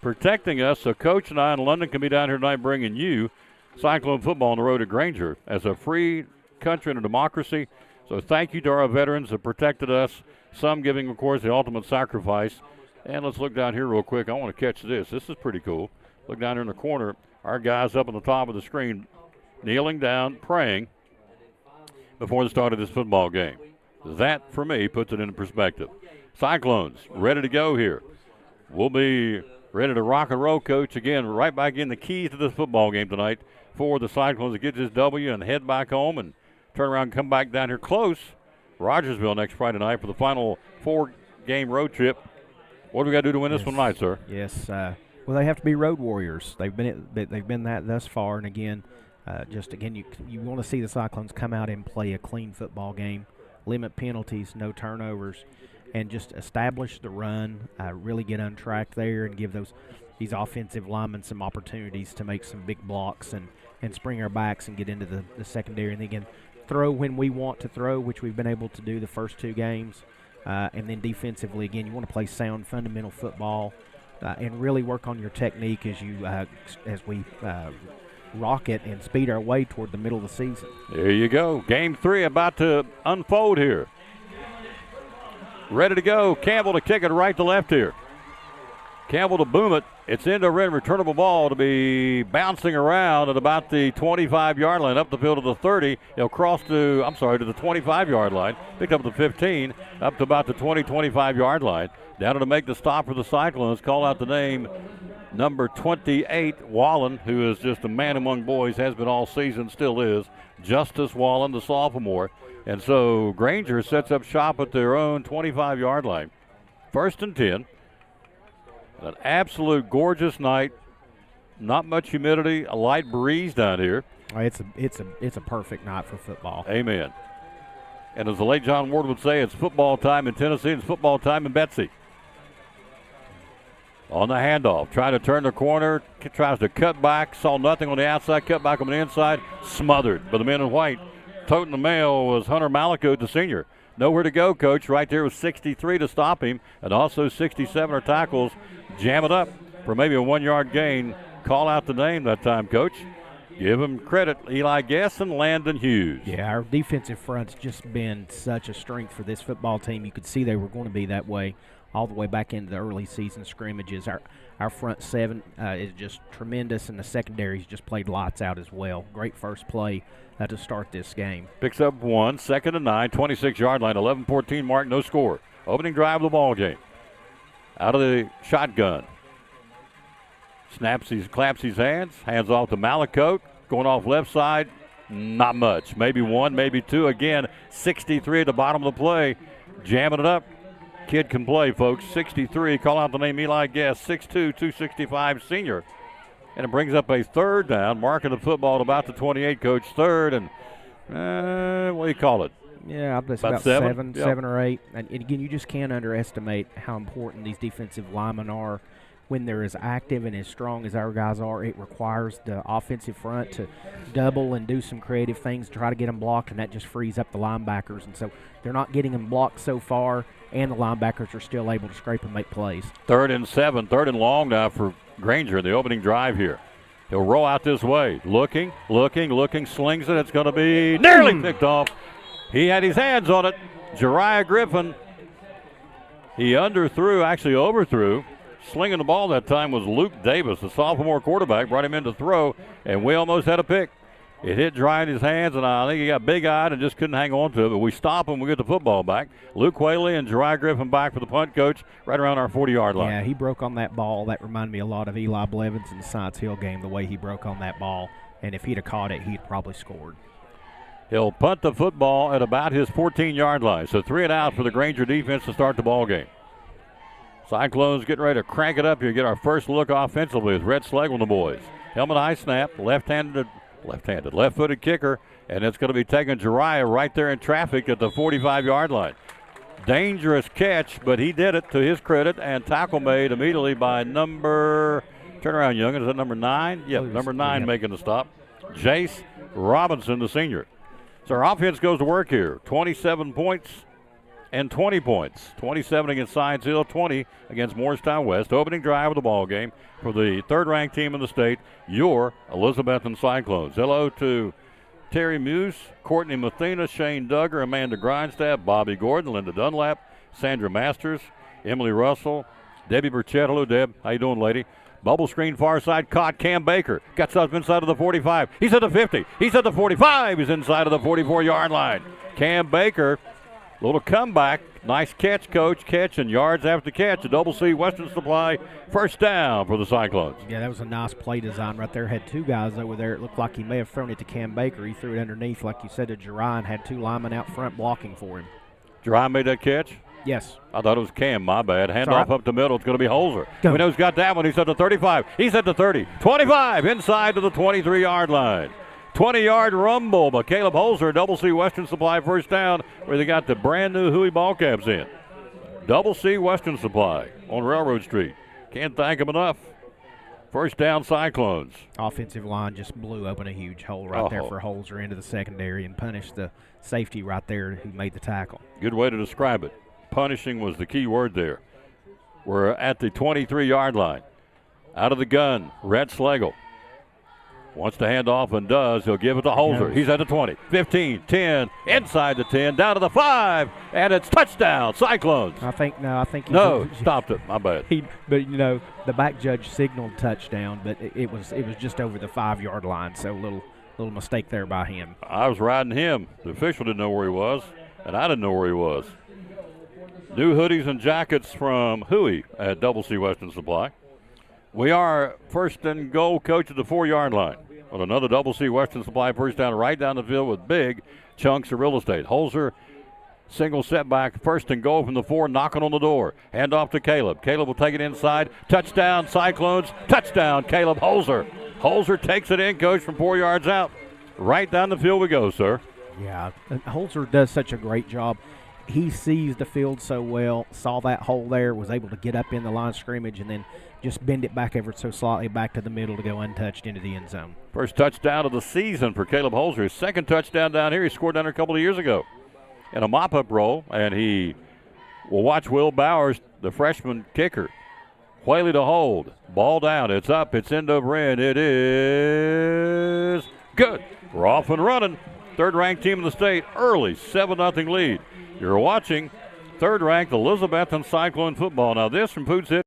protecting us so Coach and I in London can be down here tonight bringing you Cyclone football on the road to Grainger as a free country and a democracy. So thank you to our veterans that protected us, some giving, of course, the ultimate sacrifice. And let's look down here real quick. I want to catch this. This is pretty cool. Look down here in the corner. Our guys up on the top of the screen kneeling down, praying before the start of this football game. That, for me, puts it into perspective. Cyclones ready to go here. We'll be ready to rock and roll, Coach. Again, right back in the keys to this football game tonight for the Cyclones to get this W and head back home and turn around and come back down here close. Rogersville next Friday night for the final 4-game road trip. What do we got to do to win this one tonight, sir? Yes. Well, they have to be road warriors. They've been that thus far, and again, you want to see the Cyclones come out and play a clean football game, limit penalties, no turnovers, and just establish the run, really get untracked there and give these offensive linemen some opportunities to make some big blocks and spring our backs and get into the secondary. And again, throw when we want to throw, which we've been able to do the first 2 games. And then defensively, again, you want to play sound, fundamental football and really work on your technique as we rocket and speed our way toward the middle of the season. There you go. Game 3 about to unfold here. Ready to go. Campbell to kick it right to left here. Campbell to boom it. It's into a returnable ball to be bouncing around at about the 25-yard line, up the field to the 30. He'll cross to the 25-yard line. Picked up the 15, up to about the 25-yard line. Down to make the stop for the Cyclones. Call out the name, number 28, Wallen, who is just a man among boys, has been all season, still is. Justice Wallen, the sophomore. And so Grainger sets up shop at their own 25-yard line. 1st and 10. An absolute gorgeous night. Not much humidity, a light breeze down here. It's a perfect night for football. Amen. And as the late John Ward would say, it's football time in Tennessee. It's football time in Betsy. On the handoff, trying to turn the corner, tries to cut back, saw nothing on the outside, cut back on the inside, smothered by the men in white. Toting the mail was Hunter Malaco, the senior. Nowhere to go, Coach. Right there was 63 to stop him, and also 67 are tackles. Jam it up for maybe a 1-yard gain. Call out the name that time, Coach. Give him credit, Eli Guess and Landon Hughes. Yeah, our defensive front's just been such a strength for this football team. You could see they were going to be that way all the way back into the early season scrimmages. Our front 7 is just tremendous, and the secondary's just played lights out as well. Great first play to start this game. Picks up 1, 2nd and 9, 26-yard line, 11-14 mark, no score. Opening drive of the ball game. Out of the shotgun. Claps his hands off to Malacote. Going off left side, not much. Maybe 1, maybe 2. Again, 63 at the bottom of the play. Jamming it up. Kid can play, folks. 63. Call out the name Eli Guess, 6'2", 265 senior. And it brings up a 3rd down. Marking the football at about the 28, Coach. 3rd and, what do you call it? Yeah, it's about 7 or 8. And again, you just can't underestimate how important these defensive linemen are. When they're as active and as strong as our guys are, it requires the offensive front to double and do some creative things to try to get them blocked, and that just frees up the linebackers. And so they're not getting them blocked so far, and the linebackers are still able to scrape and make plays. 3rd and 7, 3rd and long now for Grainger, the opening drive here. He'll roll out this way. Looking, slings it. It's going to be nearly picked off. He had his hands on it. Jariah Griffin, he overthrew. Slinging the ball that time was Luke Davis, the sophomore quarterback, brought him in to throw, and we almost had a pick. It hit dry in his hands, and I think he got big-eyed and just couldn't hang on to it. But we stop him, we get the football back. Luke Whaley and Jariah Griffin back for the punt, Coach, right around our 40-yard line. Yeah, he broke on that ball. That reminded me a lot of Eli Blevins in the Science Hill game, the way he broke on that ball. And if he'd have caught it, he'd probably scored. He'll punt the football at about his 14-yard line. So 3 and out for the Grainger defense to start the ball game. Cyclones getting ready to crank it up here. Get our first look offensively with Red Schlegel and the boys. Helmet high snap, left-footed kicker, and it's going to be taking Jariah right there in traffic at the 45-yard line. Dangerous catch, but he did it to his credit, and tackle made immediately by turn around, young, is that number 9? Yep, number 9 making the stop. Jace Robinson, the senior. So our offense goes to work here. 27 points. And 20 points. 27 against Science Hill, 20 against Morristown West. Opening drive of the ball game for the 3rd-ranked team in the state, your Elizabethton Cyclones. Hello to Terry Muse, Courtney Mathena, Shane Duggar, Amanda Grindstaff, Bobby Gordon, Linda Dunlap, Sandra Masters, Emily Russell, Debbie Burchett. Hello, Deb. How you doing, lady? Bubble screen far side, caught Cam Baker. Got stuff inside of the 45. He's at the 50. He's at the 45. He's inside of the 44-yard line. Cam Baker. Little comeback. Nice catch, Coach. Catch and yards after catch. A Double C Western Supply. 1st down for the Cyclones. Yeah, that was a nice play design right there. Had 2 guys over there. It looked like he may have thrown it to Cam Baker. He threw it underneath, like you said, to Jariah, and had 2 linemen out front blocking for him. Jariah made that catch? Yes. I thought it was Cam. My bad. Handoff up the middle. It's going to be Holzer. We know he's got that one. He's at the 35. He's at the 30. 25 inside to the 23-yard line. 20-yard rumble by Caleb Holzer, Double C Western Supply 1st down, where they got the brand new Huey ball caps in. Double C Western Supply on Railroad Street. Can't thank them enough. First down, Cyclones. Offensive line just blew open a huge hole right there for Holzer into the secondary and punished the safety right there who made the tackle. Good way to describe it. Punishing was the key word there. We're at the 23-yard line. Out of the gun, Rhett Schlegel. Wants to hand off and does. He'll give it to Holzer. He's at the 20, 15, 10, inside the 10, down to the 5, and it's touchdown, Cyclones. I think stopped it. My bad. The back judge signaled touchdown, but it was just over the 5-yard line, so a little mistake there by him. I was riding him. The official didn't know where he was, and I didn't know where he was. New hoodies and jackets from Huey at Double C Western Supply. We are first and goal, coach, at the 4-yard line on another Double C Western Supply first down right down the field with big chunks of real estate. Holzer, single setback, first and goal from the 4, knocking on the door. Hand off to Caleb. Caleb will take it inside. Touchdown, Cyclones. Touchdown, Caleb Holzer. Holzer takes it in, coach, from 4 yards out. Right down the field we go, sir. Yeah, Holzer does such a great job. He sees the field so well, saw that hole there, was able to get up in the line of scrimmage, and then just bend it back ever so slightly back to the middle to go untouched into the end zone. First touchdown of the season for Caleb Holzer. His second touchdown down here. He scored down here a couple of years ago in a mop-up roll, and he will watch Will Bowers, the freshman kicker. Whaley to hold. Ball down. It's up. It's end over end. It is good. We're off and running. Third-ranked team in the state. Early 7-0 lead. You're watching third-ranked Elizabethton Cyclone football. Now this from Food City.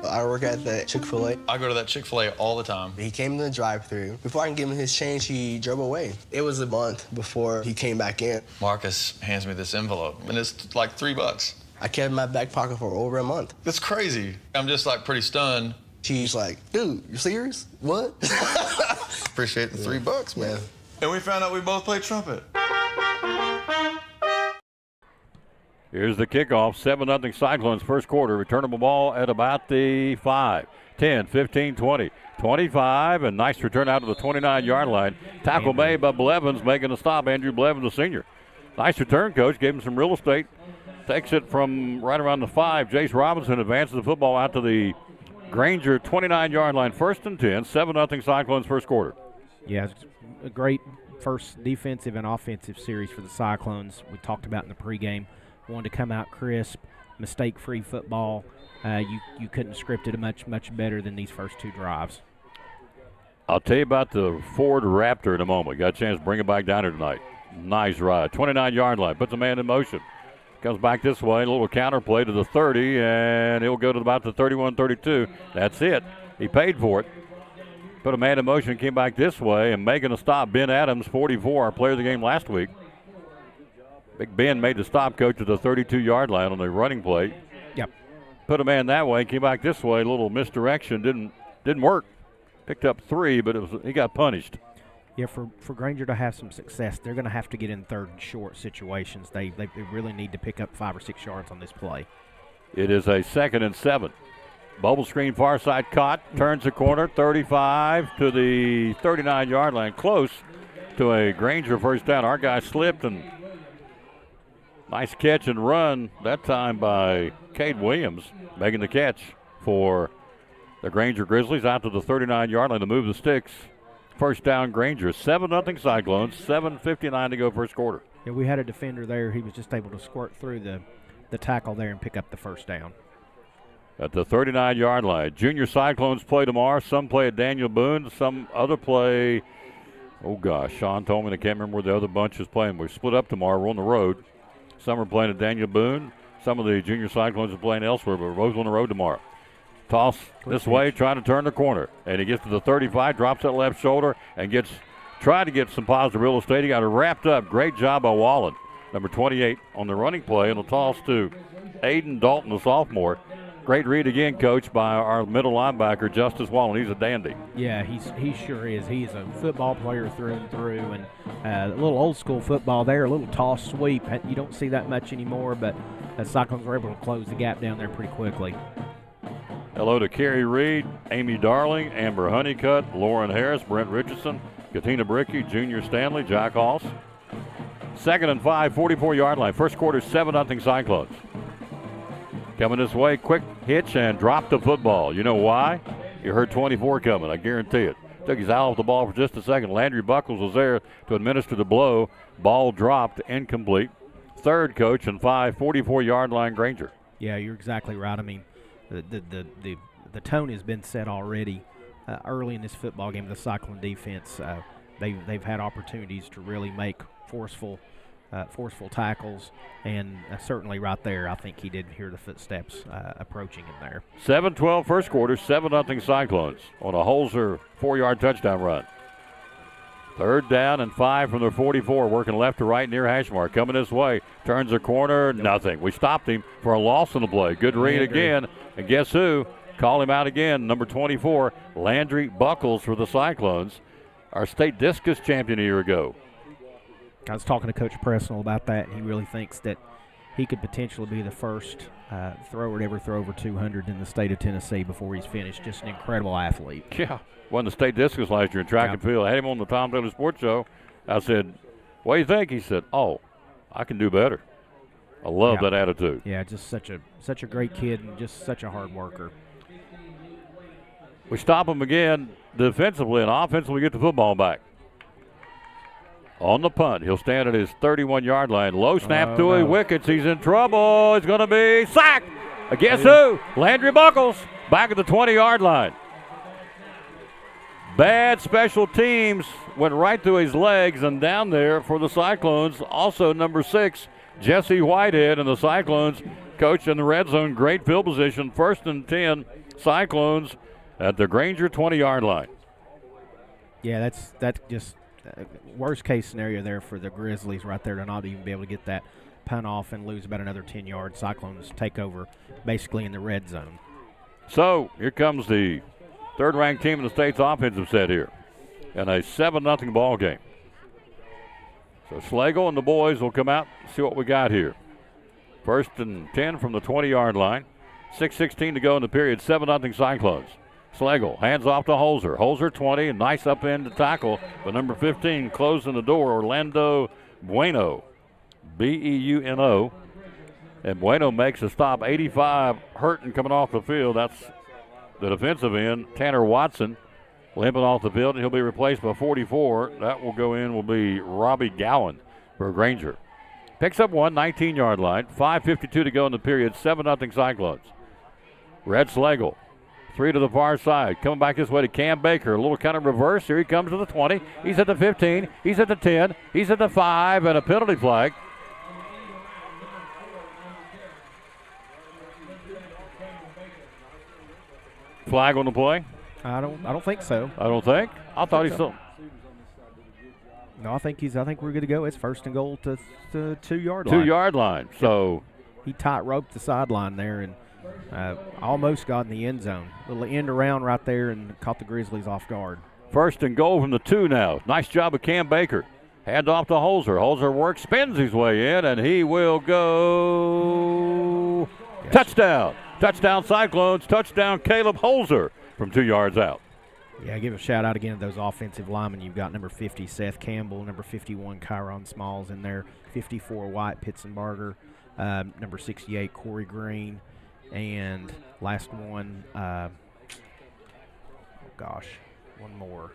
I work at the Chick-fil-A. I go to that Chick-fil-A all the time. He came to the drive-thru. Before I can give him his change, he drove away. It was a month before he came back in. Marcus hands me this envelope, and it's like $3. I kept it in my back pocket for over a month. That's crazy. I'm just like pretty stunned. She's like, dude, you serious? What? Appreciate the $3, man. Yeah. And we found out we both play trumpet. Here's the kickoff, 7-0 Cyclones first quarter. Returnable ball at about the 5, 10, 15, 20, 25, and nice return out to the 29-yard line. Tackle made by Blevins, making a stop. Andrew Blevins, the senior. Nice return, coach. Gave him some real estate. Takes it from right around the 5. Jace Robinson advances the football out to the Grainger 29-yard line. First and 10, 7-0 Cyclones first quarter. Yeah, it's a great first defensive and offensive series for the Cyclones. We talked about in the pregame. Wanted to come out crisp, mistake-free football. You couldn't script it much better than these first 2 drives. I'll tell you about the Ford Raptor in a moment. Got a chance to bring it back down here tonight. Nice ride. 29-yard line. Puts a man in motion. Comes back this way. A little counter play to the 30, and he'll go to about the 31-32. That's it. He paid for it. Put a man in motion, came back this way, and making a stop, Ben Adams, 44, our player of the game last week. Big Ben made the stop, coach, at the 32-yard line on the running play. Yep. Put a man that way, came back this way. A little misdirection, didn't work. Picked up 3, but he got punished. Yeah, for Grainger to have some success, they're going to have to get in third and short situations. They really need to pick up 5 or 6 yards on this play. It is a 2nd and 7. Bubble screen far side caught, turns the corner, 35 to the 39-yard line. Close to a Grainger first down. Our guy slipped, and nice catch and run that time by Cade Williams, making the catch for the Grainger Grizzlies out to the 39-yard line to move the sticks. First down, Grainger. 7-0 Cyclones. 7:59 to go first quarter. Yeah, we had a defender there. He was just able to squirt through the tackle there and pick up the first down. At the 39-yard line. Junior Cyclones play tomorrow. Some play at Daniel Boone. Some other play, oh gosh, Sean told me, I can't remember where the other bunch is playing. We're split up tomorrow. We're on the road. Some are playing at Daniel Boone. Some of the junior Cyclones are playing elsewhere, but we're both on the road tomorrow. Toss this way, trying to turn the corner. And he gets to the 35, drops that left shoulder, and try to get some positive real estate. He got it wrapped up. Great job by Wallen. Number 28 on the running play, and the toss to Aiden Dalton, the sophomore. Great read again, Coach, by our middle linebacker, Justice Wallen. He's a dandy. Yeah, he sure is. He's a football player through and through, and a little old-school football there, a little toss sweep. You don't see that much anymore, but the Cyclones were able to close the gap down there pretty quickly. Hello to Carrie Reed, Amy Darling, Amber Honeycutt, Lauren Harris, Brent Richardson, Katina Bricky, Junior Stanley, Jack Hoss. 2nd and 5, 44-yard line. First quarter, 7-0 Cyclones. Coming this way, quick hitch and drop the football. You know why? You heard 24 coming, I guarantee it. Took his eye off the ball for just a second. Landry Buckles was there to administer the blow. Ball dropped, incomplete. Third, Coach, and 5, 44-yard line Grainger. Yeah, you're exactly right. I mean, the tone has been set already early in this football game. The Cyclone defense, they've had opportunities to really make forceful tackles, and certainly right there, I think he did hear the footsteps approaching him there. 7-12 first quarter, 7-0 Cyclones on a Holzer 4-yard touchdown run. 3rd down and 5 from their 44, working left to right near hash mark. Coming this way, turns the corner, nothing. We stopped him for a loss in the play. Good read again, and guess who? Call him out again, number 24, Landry Buckles for the Cyclones, our state discus champion a year ago. I was talking to Coach Presnell about that, and he really thinks that he could potentially be the first thrower to ever throw over 200 in the state of Tennessee before he's finished. Just an incredible athlete. Yeah, won the state discus last year in track and field. I had him on the Tom Taylor Sports Show. I said, what do you think? He said, oh, I can do better. I love that attitude. Yeah, just such a great kid and just such a hard worker. We stop him again defensively, and offensively get the football back. On the punt, he'll stand at his 31-yard line. Low snap to a wickets. He's in trouble. He's going to be sacked. Guess who? Landry Buckles back at the 20-yard line. Bad special teams went right through his legs and down there for the Cyclones. Also number 6, Jesse Whitehead, and the Cyclones coach in the red zone. Great field position. 1st and 10 Cyclones at the Grainger 20-yard line. Yeah, that's just worst case scenario there for the Grizzlies right there to not even be able to get that punt off and lose about another 10 yards. Cyclones take over basically in the red zone. So here comes the 3rd-ranked team in the state's offensive set here in a 7-0 ball game. So Slagle and the boys will come out and see what we got here. 1st and 10 from the 20-yard line. 6:16 to go in the period. 7-0 Cyclones. Slagle hands off to Holzer. Holzer 20, nice up end to tackle. But number 15 closing the door, Orlando Bueno, Beuno. And Bueno makes a stop. 85 hurting coming off the field. That's the defensive end. Tanner Watson limping off the field, and he'll be replaced by 44. That will go in, will be Robbie Gowan for Grainger. Picks up one, 19-yard line. 5:52 to go in the period. 7-0 Cyclones. Red Slagle. 3 to the far side. Coming back this way to Cam Baker. A little kind of reverse. Here he comes to the 20. He's at the 15. He's at the 10. He's at the 5, and a penalty flag. Flag on the play? I don't think so. I don't think. I thought he still. No, I think we're good to go. It's 1st and goal to the 2-yard line. 2-yard line. So he tight roped the sideline there and almost got in the end zone. Little end around right there and caught the Grizzlies off guard. 1st and goal from the 2 now. Nice job of Cam Baker. Hand off to Holzer. Holzer works, spins his way in, and he will go. Yes. Touchdown. Touchdown Cyclones. Touchdown Caleb Holzer from 2 yards out. Yeah, give a shout out again to those offensive linemen. You've got number 50 Seth Campbell, number 51 Kyron Smalls in there, 54 White Pitzenbarger, number 68 Corey Green, and last one, one more.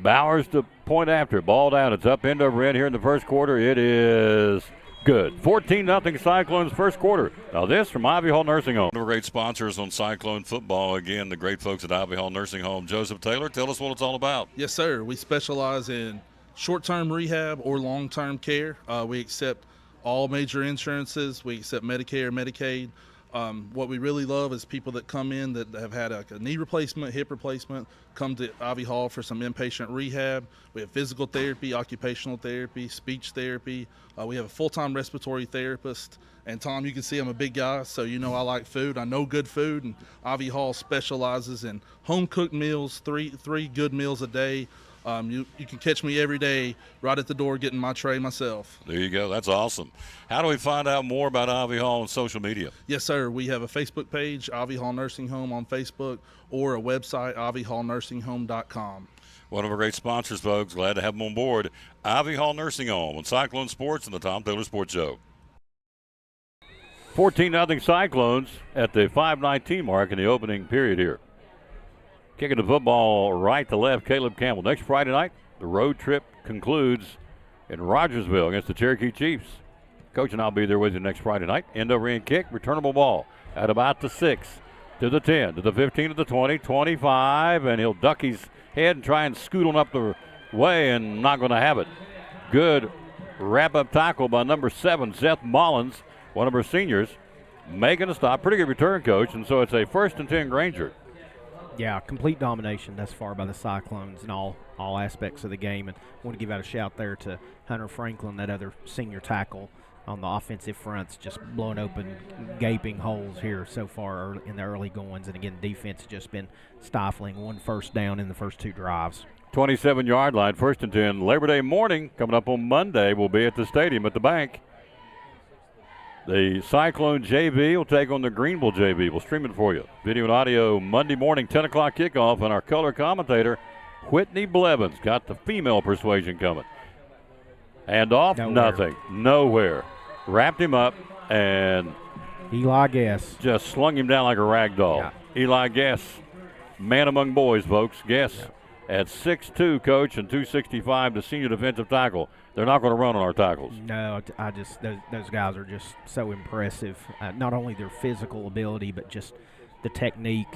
Bowers to point after. Ball down. It's up end over end here in the first quarter. It is good. 14-0 Cyclones first quarter. Now this from Ivy Hall Nursing Home. One of our great sponsors on Cyclone football. Again, the great folks at Ivy Hall Nursing Home. Joseph Taylor, tell us what it's all about. Yes, sir. We specialize in short-term rehab or long-term care. We accept all major insurances. We accept Medicare, Medicaid. What we really love is people that come in that have had a knee replacement, hip replacement, come to Ivy Hall for some inpatient rehab. We have physical therapy, occupational therapy, speech therapy. We have a full-time respiratory therapist. And Tom, you can see I'm a big guy, so you know I like food. I know good food, and Ivy Hall specializes in home-cooked meals, three good meals a day. You can catch me every day right at the door getting my tray myself. There you go. That's awesome. How do we find out more about Ivy Hall on social media? Yes, sir. We have a Facebook page, Ivy Hall Nursing Home on Facebook, or a website, ivyhallnursing.com. One of our great sponsors, folks. Glad to have them on board. Ivy Hall Nursing Home on Cyclone Sports and the Tom Taylor Sports Show. 14-0 Cyclones at the 5:19 mark in the opening period here. Kicking the football right to left, Caleb Campbell. Next Friday night, the road trip concludes in Rogersville against the Cherokee Chiefs. Coach and I'll be there with you next Friday night. End over end kick, returnable ball at about the 6, to the 10, to the 15, to the 20, 25, and he'll duck his head and try and scoot on up the way and not going to have it. Good wrap-up tackle by number 7, Seth Mullins, one of our seniors, making a stop. Pretty good return, Coach, and so it's a 1st and 10 Grainger. Yeah, complete domination thus far by the Cyclones in all aspects of the game. And I want to give out a shout there to Hunter Franklin, that other senior tackle on the offensive fronts, just blowing open gaping holes here so far in the early goings. And again, defense has just been stifling. 1 first down in the first 2 drives. 27-yard line, 1st and 10. Labor Day morning coming up on Monday. We'll be at the stadium at the bank. The Cyclone JV will take on the Greenville JV. We'll stream it for you. Video and audio Monday morning, 10 o'clock kickoff, and our color commentator, Whitney Blevins, got the female persuasion coming. And off, nothing, nowhere. Wrapped him up, and Eli Guess just slung him down like a rag doll. Yeah. Eli Guess, man among boys, folks. Guess at 6'2", Coach, and 265, the senior defensive tackle. They're not going to run on our tackles. No, I just those guys are just so impressive. Not only their physical ability, but just the technique.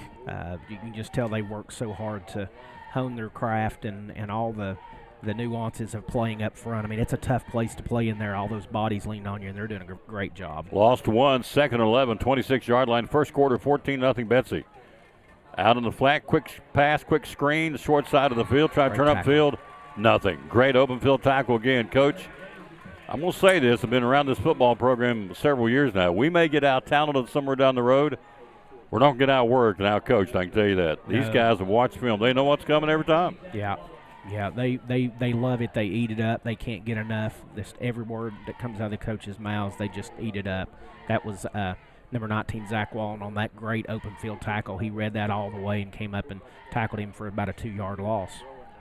You can just tell they work so hard to hone their craft and all the nuances of playing up front. I mean, it's a tough place to play in there. All those bodies lean on you, and they're doing a great job. Lost 1, 2nd and 11, 26-yard line. First quarter, 14-0 Betsy. Out on the flat, quick pass, quick screen, the short side of the field. Try to turn upfield. Nothing. Great open field tackle again, Coach. I'm going to say this. I've been around this football program several years now. We may get out-talented somewhere down the road. We're not going to get out-worked and out-coached, I can tell you that. These guys have watched film. They know what's coming every time. Yeah, they love it. They eat it up. They can't get enough. Just every word that comes out of the coach's mouths, they just eat it up. That was number 19, Zach Wallen, on that great open field tackle. He read that all the way and came up and tackled him for about a 2-yard loss.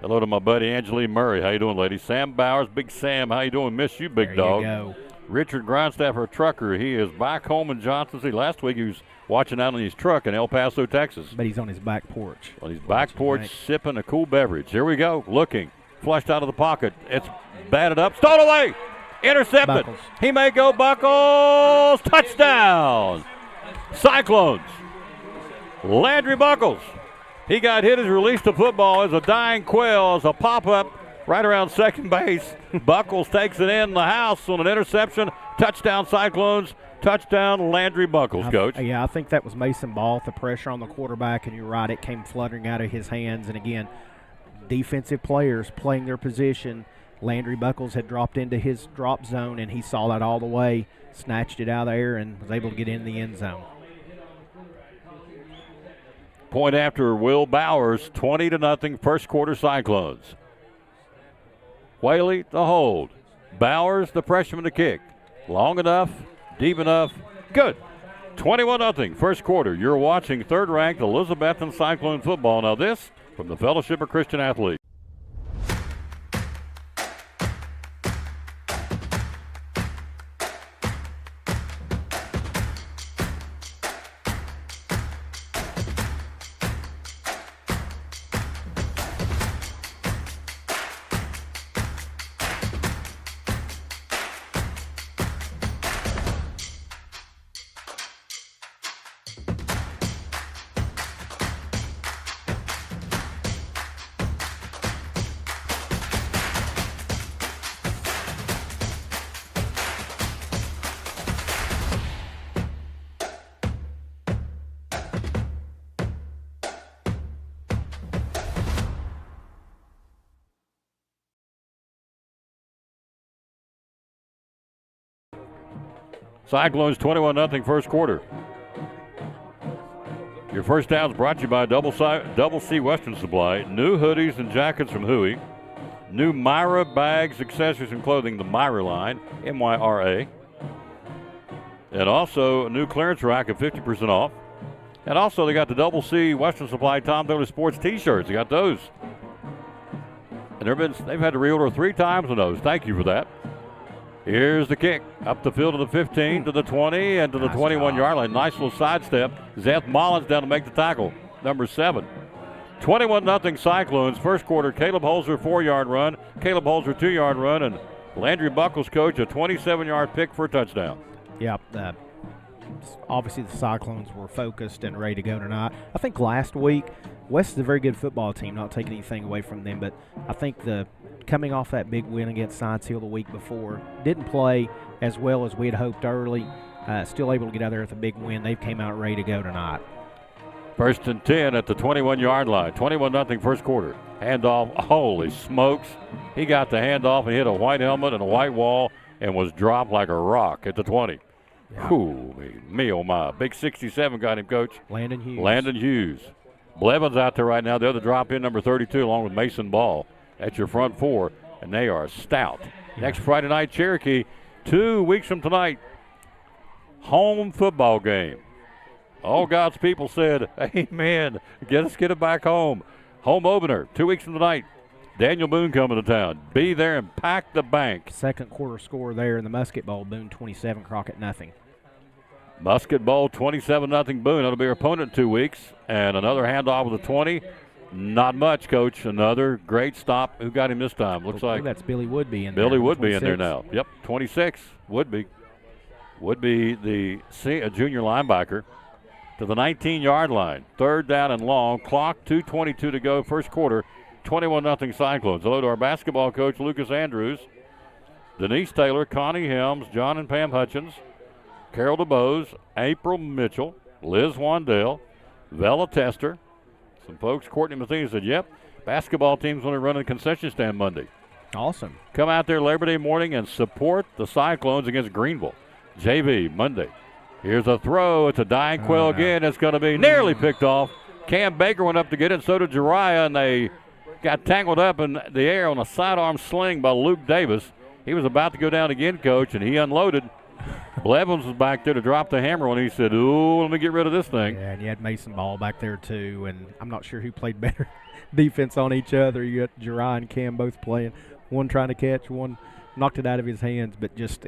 Hello to my buddy Angeline Murray. How you doing, lady? Sam Bowers, Big Sam. How you doing? Miss you, big dog. There you go. Richard Grindstaffer, trucker. He is back home in Johnson City. Last week he was watching out on his truck in El Paso, Texas. But he's on his back porch. On his back porch, sipping a cool beverage. Here we go. Looking. Flushed out of the pocket. It's batted up. Stole away. Intercepted. Buckles. He may go. Buckles. Touchdown. Cyclones. Landry Buckles. He got hit as released the football as a dying quail, as a pop-up right around second base. Buckles takes it in the house on an interception. Touchdown Cyclones. Touchdown Landry Buckles, Coach. Yeah, I think that was Mason Ball, the pressure on the quarterback, and you're right, it came fluttering out of his hands. And again, defensive players playing their position. Landry Buckles had dropped into his drop zone, and he saw that all the way, snatched it out of there, and was able to get in the end zone. Point after Will Bowers, 20-0, first quarter Cyclones. Whaley the hold. Bowers the freshman to kick. Long enough, deep enough, good. 21-0, first quarter. You're watching third-ranked Elizabethton Cyclone football. Now this from the Fellowship of Christian Athletes. Cyclones 21-0 first quarter. Your first down is brought to you by Double C Western Supply. New hoodies and jackets from Huey. New Myra bags, accessories, and clothing, the Myra line, M-Y-R-A. And also a new clearance rack at 50% off. And also they got the Double C Western Supply Tom Taylor Sports T-shirts. They got those. And they've had to reorder 3 times on those. Thank you for that. Here's the kick. Up the field to the 15, to the 20, and to the 21-yard line. Nice little sidestep. Zeth Mullins down to make the tackle. Number 7. 21-0 Cyclones. First quarter, Caleb Holzer 4-yard run. Caleb Holzer 2-yard run. And Landry Buckles, coach, a 27-yard pick for a touchdown. Yep. Obviously, the Cyclones were focused and ready to go tonight. I think last week, West is a very good football team, not taking anything away from them, but I think coming off that big win against Science Hill the week before, didn't play as well as we had hoped early. Still able to get out there with a big win. They came out ready to go tonight. First and 10 at the 21-yard line. 21-0 first quarter. Handoff. Holy smokes. He got the handoff and hit a white helmet and a white wall and was dropped like a rock at the 20. Yeah. Ooh, me oh my. Big 67 got him, coach. Landon Hughes. Blevins out there right now. They're the drop in number 32 along with Mason Ball. That's your front 4, and they are stout. Yeah. Next Friday night, Cherokee, 2 weeks from tonight, home football game. All God's people said, amen, get it back home. Home opener, 2 weeks from tonight. Daniel Boone coming to town. Be there and pack the bank. Second quarter score there in the Musket Bowl, Boone 27, Crockett nothing. Musket Bowl 27-0 Boone. That'll be our opponent in 2 weeks. And another handoff with the 20. Not much, Coach. Another great stop. Who got him this time? Looks like that's Billy Woodby in there. Billy Woodby in there now. Yep, 26. Woodby the junior linebacker to the 19-yard line. Third down and long. Clock 2:22 to go. First quarter. 21-0 Cyclones. Hello to our basketball coach, Lucas Andrews, Denise Taylor, Connie Helms, John and Pam Hutchins, Carol DeBose, April Mitchell, Liz Wandell, Vella Tester. Some folks, Courtney Matheny said, yep, basketball team's going to run a concession stand Monday. Awesome. Come out there Labor Day morning and support the Cyclones against Greenville. JV, Monday. Here's a throw. It's a dying quail again. It's going to be nearly picked off. Cam Baker went up to get it, and so did Jariah, and they got tangled up in the air on a sidearm sling by Luke Davis. He was about to go down again, Coach, and he unloaded. Blevins was back there to drop the hammer when he said, ooh, let me get rid of this thing. Yeah, and you had Mason Ball back there too, and I'm not sure who played better defense on each other. You got Jariah and Cam both playing. One trying to catch, one knocked it out of his hands, but just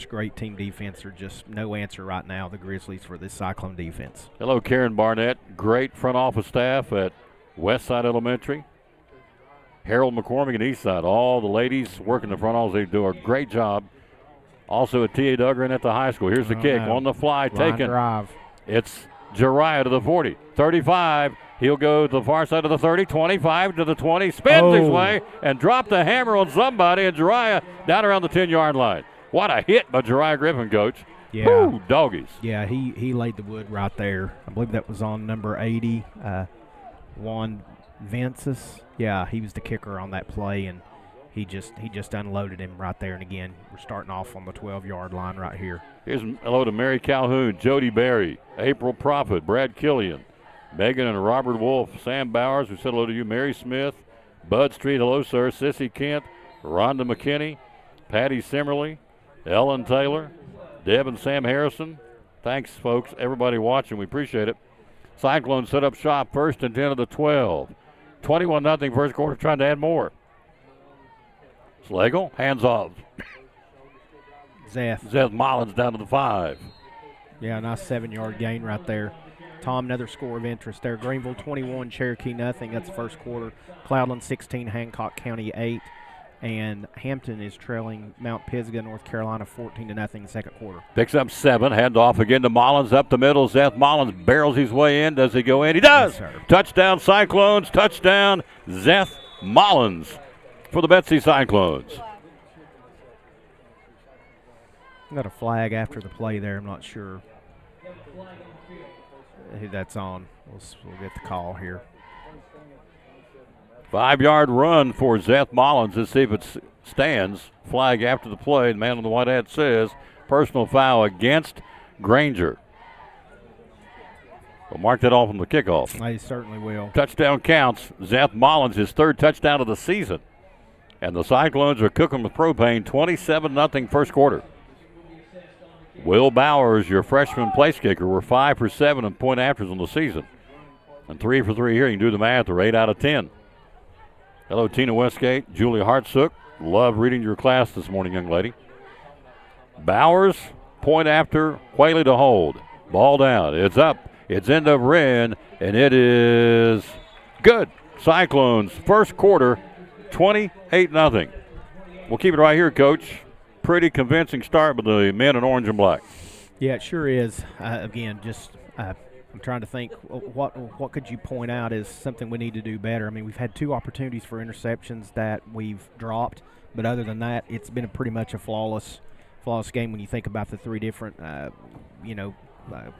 great team defense. Or just no answer right now, the Grizzlies, for this Cyclone defense. Hello, Karen Barnett. Great front office staff at Westside Elementary. Harold McCormick and Eastside. All the ladies working the front office, they do a great job. Also at T.A. Duggan at the high school. Here's the kick on the fly, taken. Drive. It's Jariah to the 40, 35. He'll go to the far side of the 30, 25 to the 20, spins his way and dropped the hammer on somebody, and Jariah down around the 10-yard line. What a hit by Jariah Griffin, Coach. Yeah. Woo, doggies. Yeah, he laid the wood right there. I believe that was on number 80, Juan Vences. Yeah, he was the kicker on that play, and he just unloaded him right there. And again, we're starting off on the 12-yard line right here. Here's hello to Mary Calhoun, Jody Berry, April Prophet, Brad Killian, Megan and Robert Wolf, Sam Bowers, who said hello to you, Mary Smith, Bud Street, hello, sir, Sissy Kent, Rhonda McKinney, Patty Simmerly, Ellen Taylor, Deb and Sam Harrison. Thanks, folks, everybody watching. We appreciate it. Cyclones set up shop, first and 10 of the 12. 21-0 first quarter, trying to add more. Slagle, hands off. Zeth Mullins down to the 5. Yeah, nice 7-yard gain right there. Tom, another score of interest there. Greenville 21, Cherokee nothing. That's the first quarter. Cloudland 16, Hancock County 8. And Hampton is trailing Mount Pisgah, North Carolina 14-0 second quarter. Picks up 7, hand off again to Mullins up the middle. Zeth Mullins barrels his way in. Does he go in? He does. Yes, touchdown Cyclones, touchdown Zeth Mullins for the Betsy Cyclones. Got a flag after the play there. I'm not sure who that's on. We'll get the call here. 5-yard run for Zeth Mullins. Let's see if it stands. Flag after the play. The man on the white hat says personal foul against Grainger. We'll mark that off on the kickoff. I certainly will. Touchdown counts. Zeth Mullins, his third touchdown of the season. And the Cyclones are cooking with propane, 27-0 first quarter. Will Bowers, your freshman place kicker, were 5 for 7 in point afters on the season. And 3 for 3 here. You can do the math. They're 8 out of 10. Hello, Tina Westgate, Julia Hartsook. Love reading your class this morning, young lady. Bowers, point after, Whaley to hold. Ball down. It's up. It's end over end, and it is good. Cyclones, first quarter, 28-0. We'll keep it right here, Coach. Pretty convincing start by the men in orange and black. Yeah, it sure is. Again, just I'm trying to think what could you point out as something we need to do better. I mean, we've had 2 opportunities for interceptions that we've dropped, but other than that, it's been pretty much a flawless game when you think about the 3 different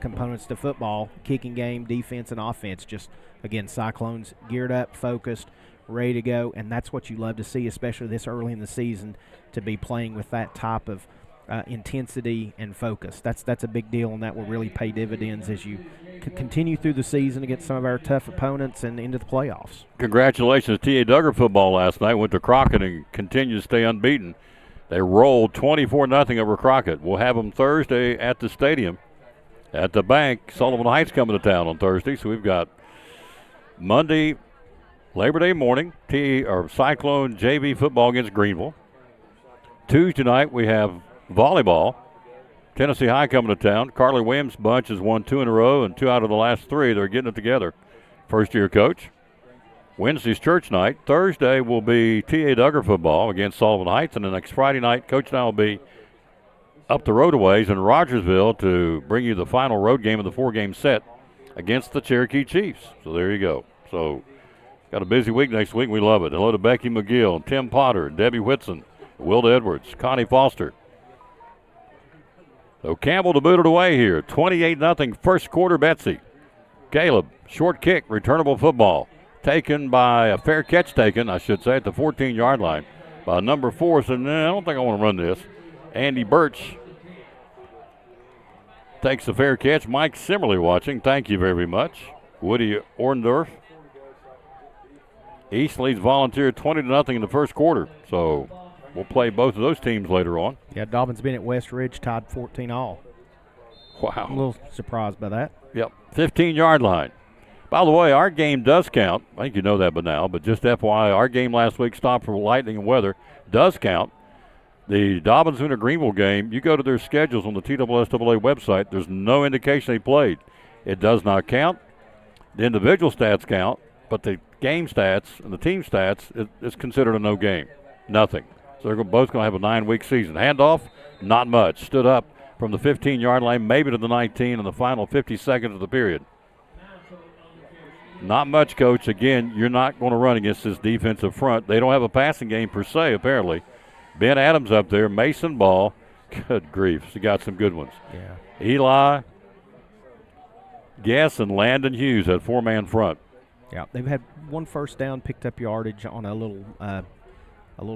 components to football: kicking game, defense, and offense. Just, again, Cyclones geared up, focused, ready to go, and that's what you love to see, especially this early in the season, to be playing with that type of intensity and focus. That's a big deal, and that will really pay dividends as you continue through the season against some of our tough opponents and into the playoffs. Congratulations, T.A. Duggar football last night. Went to Crockett and continues to stay unbeaten. They rolled 24-0 over Crockett. We'll have them Thursday at the stadium. At the bank, Sullivan Heights coming to town on Thursday. So we've got Monday, Labor Day morning, Cyclone JV football against Greenville. Tuesday night we have volleyball. Tennessee High coming to town. Carly Williams' bunch has won 2 in a row, and 2 out of the last 3. They're getting it together. First-year coach. Wednesday's church night. Thursday will be T.A. Duggar football against Sullivan Heights, and the next Friday night, Coach and I will be up the road a ways in Rogersville to bring you the final road game of the 4-game set against the Cherokee Chiefs. So there you go. So got a busy week next week. We love it. Hello to Becky McGill, Tim Potter, Debbie Whitson, Wilda Edwards, Connie Foster. So Campbell to boot it away here. 28-0 first quarter Betsy. Caleb, short kick, returnable football. Taken by a fair catch taken, I should say, at the 14-yard line by number 4. So, I don't think I want to run this. Andy Birch takes the fair catch. Mike Simmerly watching. Thank you very much. Woody Orndorff. East leads Volunteer 20-0 in the first quarter. So we'll play both of those teams later on. Yeah, Dobbins been at West Ridge tied 14-all. Wow. I'm a little surprised by that. Yep, 15-yard line. By the way, our game does count. I think you know that by now, but just FYI, our game last week stopped for lightning and weather. Does count. The Dobbins-Una Greenville game, you go to their schedules on the TSSAA website, there's no indication they played. It does not count. The individual stats count, but the game stats and the team stats is considered a no game. Nothing. So they're both going to have a 9-week season. Handoff, not much. Stood up from the 15-yard line, maybe to the 19 in the final 50 seconds of the period. Not much, Coach. Again, you're not going to run against this defensive front. They don't have a passing game per se, apparently. Ben Adams up there, Mason Ball. Good grief, he got some good ones. Yeah. Eli Guess and Landon Hughes, that 4-man front. Yeah, they've had 1 first down, picked up yardage on a little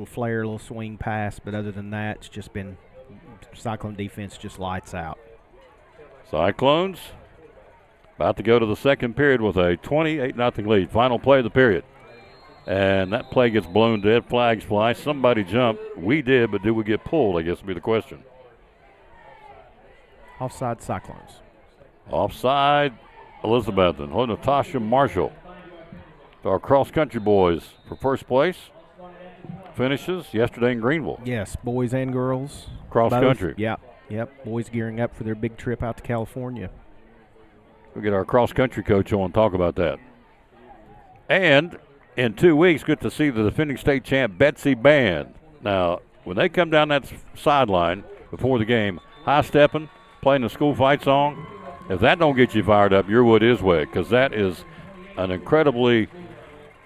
flare, a little swing pass, but other than that, it's just been Cyclone defense just lights out. Cyclones about to go to the second period with a 28-0 lead. Final play of the period. And that play gets blown dead. Flags fly. Somebody jumped. We did, but did we get pulled, I guess would be the question. Offside Cyclones. Offside Elizabethton. Hello, Natasha Marshall. To our cross-country boys for first place. Finishes yesterday in Greenville. Yes, boys and girls. Cross-country. Yep. Boys gearing up for their big trip out to California. We'll get our cross-country coach on and talk about that. And in 2 weeks, good to see the defending state champ Betsy Band. Now, when they come down that sideline before the game, high-stepping, playing the school fight song, if that don't get you fired up, your wood is wet, because that is an incredibly,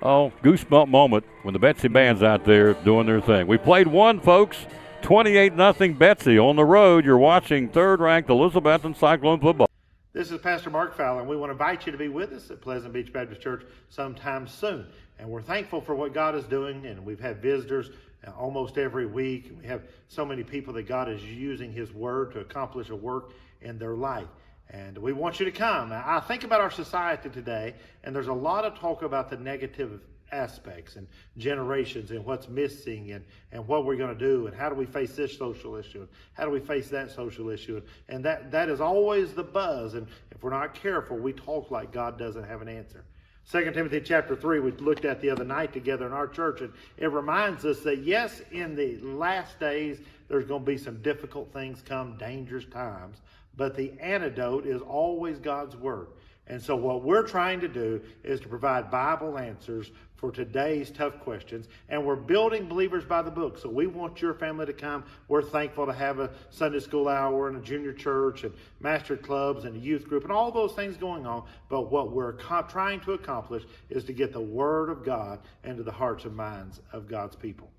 goosebump moment when the Betsy Band's out there doing their thing. We played one, folks. 28-0 Betsy on the road. You're watching third-ranked Elizabethton Cyclone football. This is Pastor Mark Fowler, and we want to invite you to be with us at Pleasant Beach Baptist Church sometime soon. And we're thankful for what God is doing, and we've had visitors almost every week. We have so many people that God is using His Word to accomplish a work in their life. And we want you to come. I think about our society today, and there's a lot of talk about the negative aspects and generations and what's missing and what we're going to do and how do we face this social issue and how do we face that social issue. And that is always the buzz. And if we're not careful, we talk like God doesn't have an answer. 2 Timothy chapter 3 we looked at the other night together in our church, and it reminds us that yes, in the last days there's going to be some difficult things come, dangerous times, but the antidote is always God's Word. And so what we're trying to do is to provide Bible answers for today's tough questions. And we're building believers by the book. So we want your family to come. We're thankful to have a Sunday school hour and a junior church and master clubs and a youth group and all those things going on. But what we're trying to accomplish is to get the Word of God into the hearts and minds of God's people.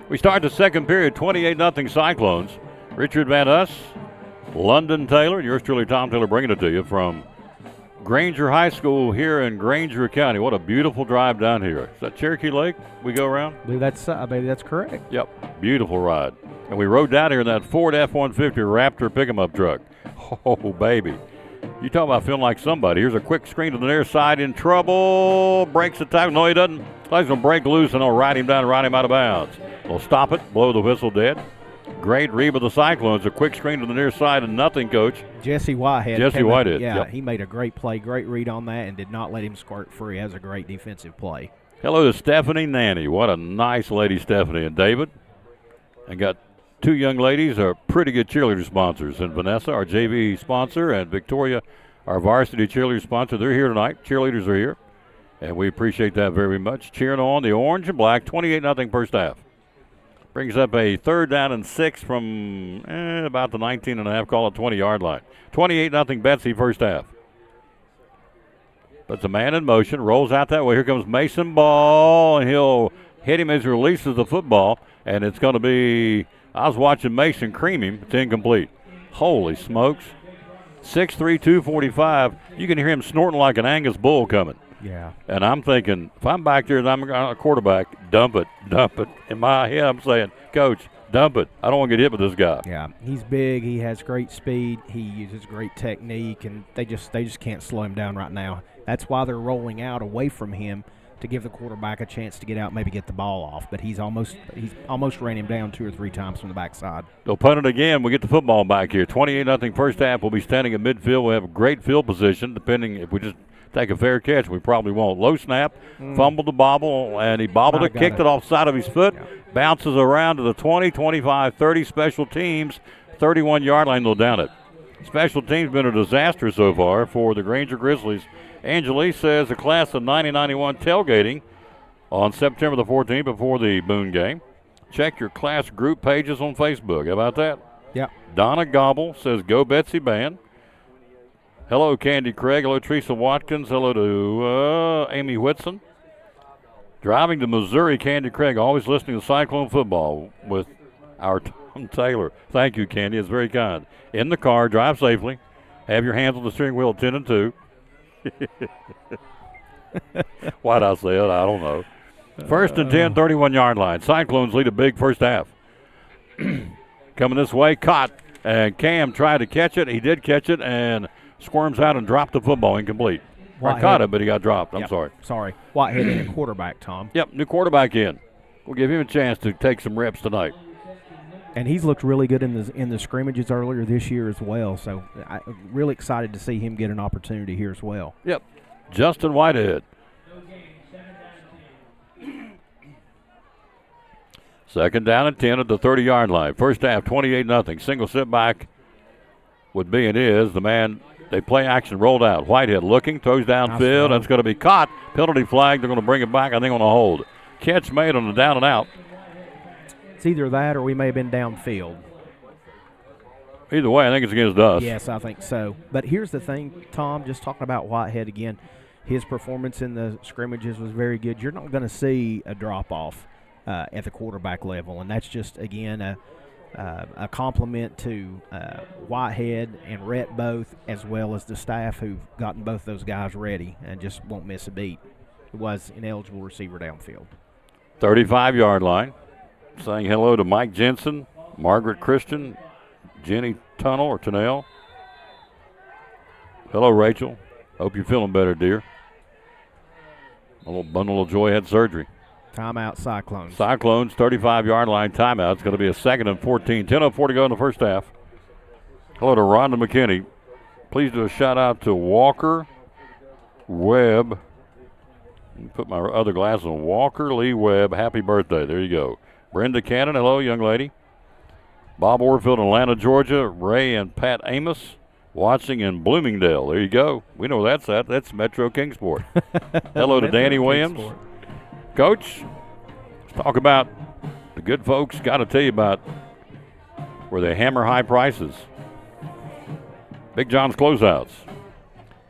We start the second period, 28-0 Cyclones. Richard Van Us, London Taylor, and yours truly, Tom Taylor, bringing it to you from Grainger High School here in Grainger County. What a beautiful drive down here. Is that Cherokee Lake we go around? I believe that's correct. Yep, beautiful ride. And we rode down here in that Ford F-150 Raptor pick-em-up truck. Oh, baby. You talk about feeling like somebody. Here's a quick screen to the near side, in trouble. Breaks the tackle. No, he doesn't. He's going to break loose and they'll ride him down and ride him out of bounds. They'll stop it, blow the whistle dead. Great read of the Cyclones. A quick screen to the near side and nothing, Coach. Jesse Whitehead. Yeah, yep. He made a great play, great read on that, and did not let him squirt free. Has a great defensive play. Hello to Stephanie Nanny. What a nice lady, Stephanie and David. And got two young ladies, are pretty good cheerleader sponsors. And Vanessa, our JV sponsor, and Victoria, our varsity cheerleader sponsor. They're here tonight. Cheerleaders are here. And we appreciate that very much. Cheering on the orange and black, 28-0 first half. Brings up a 3rd down and 6 from about the 19.5, call it 20-yard line. 28-0 Betsy first half. Puts a man in motion, rolls out that way. Here comes Mason Ball, and he'll hit him as he releases the football. And it's going to be, I was watching Mason cream him. It's incomplete. Holy smokes. 6'3", 245. You can hear him snorting like an Angus bull coming. Yeah. And I'm thinking, if I'm back there and I'm a quarterback, dump it. In my head, I'm saying, Coach, dump it. I don't want to get hit with this guy. Yeah, he's big. He has great speed. He uses great technique, and they just can't slow him down right now. That's why they're rolling out away from him to give the quarterback a chance to get out, maybe get the ball off. But he's almost ran him down 2 or 3 times from the backside. They'll punt it again. We get the football back here. 28-0 first half. We'll be standing in midfield. We'll have a great field position, depending if we just take a fair catch. We probably won't. Low snap, fumbled the bobble, and he bobbled it, kicked it off the side of his foot, bounces around to the 20, 25, 30, special teams, 31-yard line, they'll down it. Special teams been a disaster so far for the Grainger Grizzlies. Angelique says the class of 90-91 tailgating on September the 14th before the Boone game. Check your class group pages on Facebook. How about that? Yeah. Donna Gobble says, go Betsy Band. Hello, Candy Craig. Hello, Teresa Watkins. Hello to Amy Whitson. Driving to Missouri, Candy Craig, always listening to Cyclone football with our Tom Taylor. Thank you, Candy. It's very kind. In the car, drive safely. Have your hands on the steering wheel at 10 and 2. Why'd I say it? I don't know. 1st and 10, 31-yard line. Cyclones lead a big first half. Coming this way, caught. And Cam tried to catch it. He did catch it and squirms out and dropped the football incomplete. I caught it, but he got dropped. I'm sorry. Whitehead in a quarterback, Tom. Yep, new quarterback in. We'll give him a chance to take some reps tonight. And he's looked really good in the scrimmages earlier this year as well. So I'm really excited to see him get an opportunity here as well. Yep, Justin Whitehead. 2nd down and 10 at the 30-yard line. First half, 28-0. Single setback would be and is the man. They play action, rolled out. Whitehead looking, throws downfield, and it's going to be caught. Penalty flag. They're going to bring it back. I think on a hold. Catch made on the down and out. It's either that or we may have been downfield. Either way, I think it's against us. Yes, I think so. But here's the thing, Tom, just talking about Whitehead again. His performance in the scrimmages was very good. You're not going to see a drop-off at the quarterback level, and that's just, again, a compliment to Whitehead and Rhett both, as well as the staff who've gotten both those guys ready and just won't miss a beat. It was ineligible receiver downfield. 35-yard line. Saying hello to Mike Jensen, Margaret Christian, Jenny Tunnell or Tunnell. Hello, Rachel. Hope you're feeling better, dear. A little bundle of joy had surgery. Timeout, Cyclones. Cyclones, 35-yard line timeout. It's going to be a 2nd and 14. 10:04 to go in the first half. Hello to Rhonda McKinney. Please do a shout-out to Walker Webb. Let me put my other glasses on. Walker Lee Webb, happy birthday. There you go. Brenda Cannon, hello, young lady. Bob Orfield in Atlanta, Georgia. Ray and Pat Amos watching in Bloomingdale. There you go. We know that's at. That's Metro Kingsport. Hello to Danny Williams. Coach, let's talk about the good folks. Got to tell you about where they hammer high prices. Big John's Closeouts.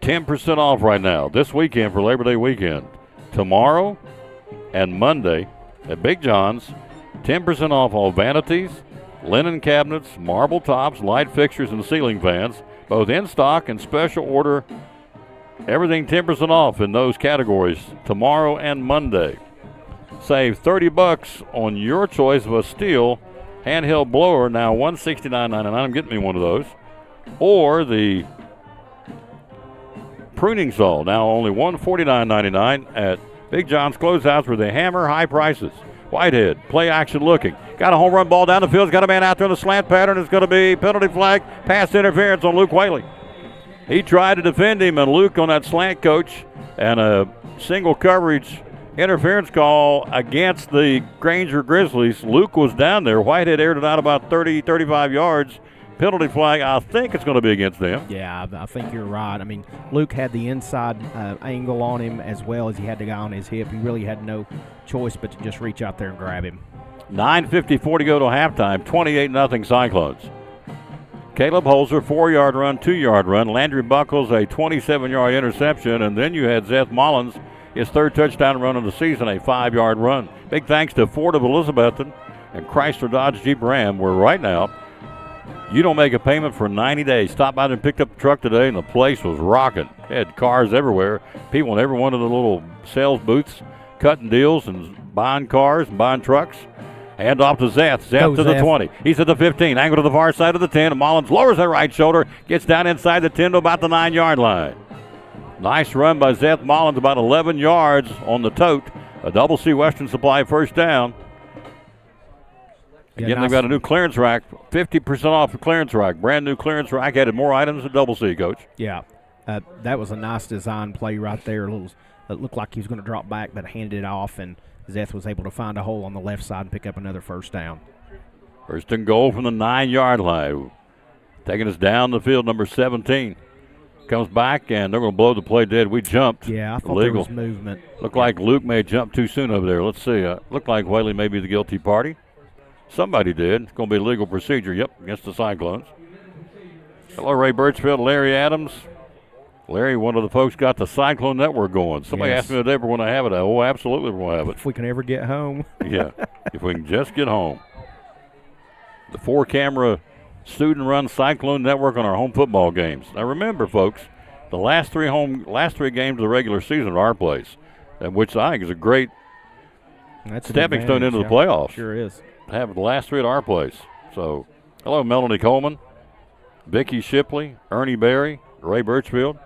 10% off right now this weekend for Labor Day weekend. Tomorrow and Monday at Big John's, 10% off all vanities, linen cabinets, marble tops, light fixtures, and ceiling fans, both in stock and special order. Everything 10% off in those categories tomorrow and Monday. Save $30 on your choice of a Stihl handheld blower, now $169.99. I'm getting me one of those. Or the pruning saw, now only $149.99 at Big John's Closeouts, where they hammer high prices. Whitehead, play action looking. Got a home run ball down the field. Got a man out there in the slant pattern. It's going to be penalty flag, pass interference on Luke Whaley. He tried to defend him, and Luke on that slant, coach, and a single coverage interference call against the Grainger Grizzlies. Luke was down there. Whitehead aired it out about 30, 35 yards. Penalty flag, I think it's going to be against them. Yeah, I think you're right. I mean, Luke had the inside angle on him as well as he had the guy on his hip. He really had no choice but to just reach out there and grab him. 9:54 to go to halftime, 28-0 Cyclones. Caleb Holzer, 4-yard run, 2-yard run. Landry Buckles, a 27-yard interception. And then you had Seth Mullins, his 3rd touchdown run of the season, a 5-yard run. Big thanks to Ford of Elizabethton and Chrysler Dodge Jeep Ram, where right now you don't make a payment for 90 days. Stopped by and picked up the truck today, and the place was rocking. Had cars everywhere. People in every one of the little sales booths cutting deals and buying cars and buying trucks. Hand off to Zeth. Zeth to the 20. He's at the 15. Angle to the far side of the 10. Mullins lowers that right shoulder. Gets down inside the 10 to about the 9-yard line. Nice run by Zeth Mullins, about 11 yards on the tote. A Double C Western Supply first down. Again, they've got a new clearance rack, 50% off the clearance rack. Brand new clearance rack, added more items than Double C, Coach. Yeah, that was a nice design play right there. It looked like he was going to drop back, but handed it off, and Zeth was able to find a hole on the left side and pick up another first down. First and goal from the 9-yard line. Taking us down the field, number 17. Comes back, and they're going to blow the play dead. We jumped. Yeah, I thought there was movement. Looked like Luke may have jumped too soon over there. Let's see. Looked like Whaley may be the guilty party. Somebody did. It's going to be a legal procedure, against the Cyclones. Hello, Ray Birchfield, Larry Adams. Larry, one of the folks got the Cyclone Network going. Somebody asked me today if we're going to have it. Oh, absolutely we're going to have it. If we can ever get home. Yeah, if we can just get home. The 4-camera student-run Cyclone Network on our home football games. Now remember, folks, the last three games of the regular season are our place, which I think is a great stepping stone into the playoffs. Sure is. Have the last 3 at our place. So, hello, Melanie Coleman, Vicki Shipley, Ernie Berry, Ray Birchfield.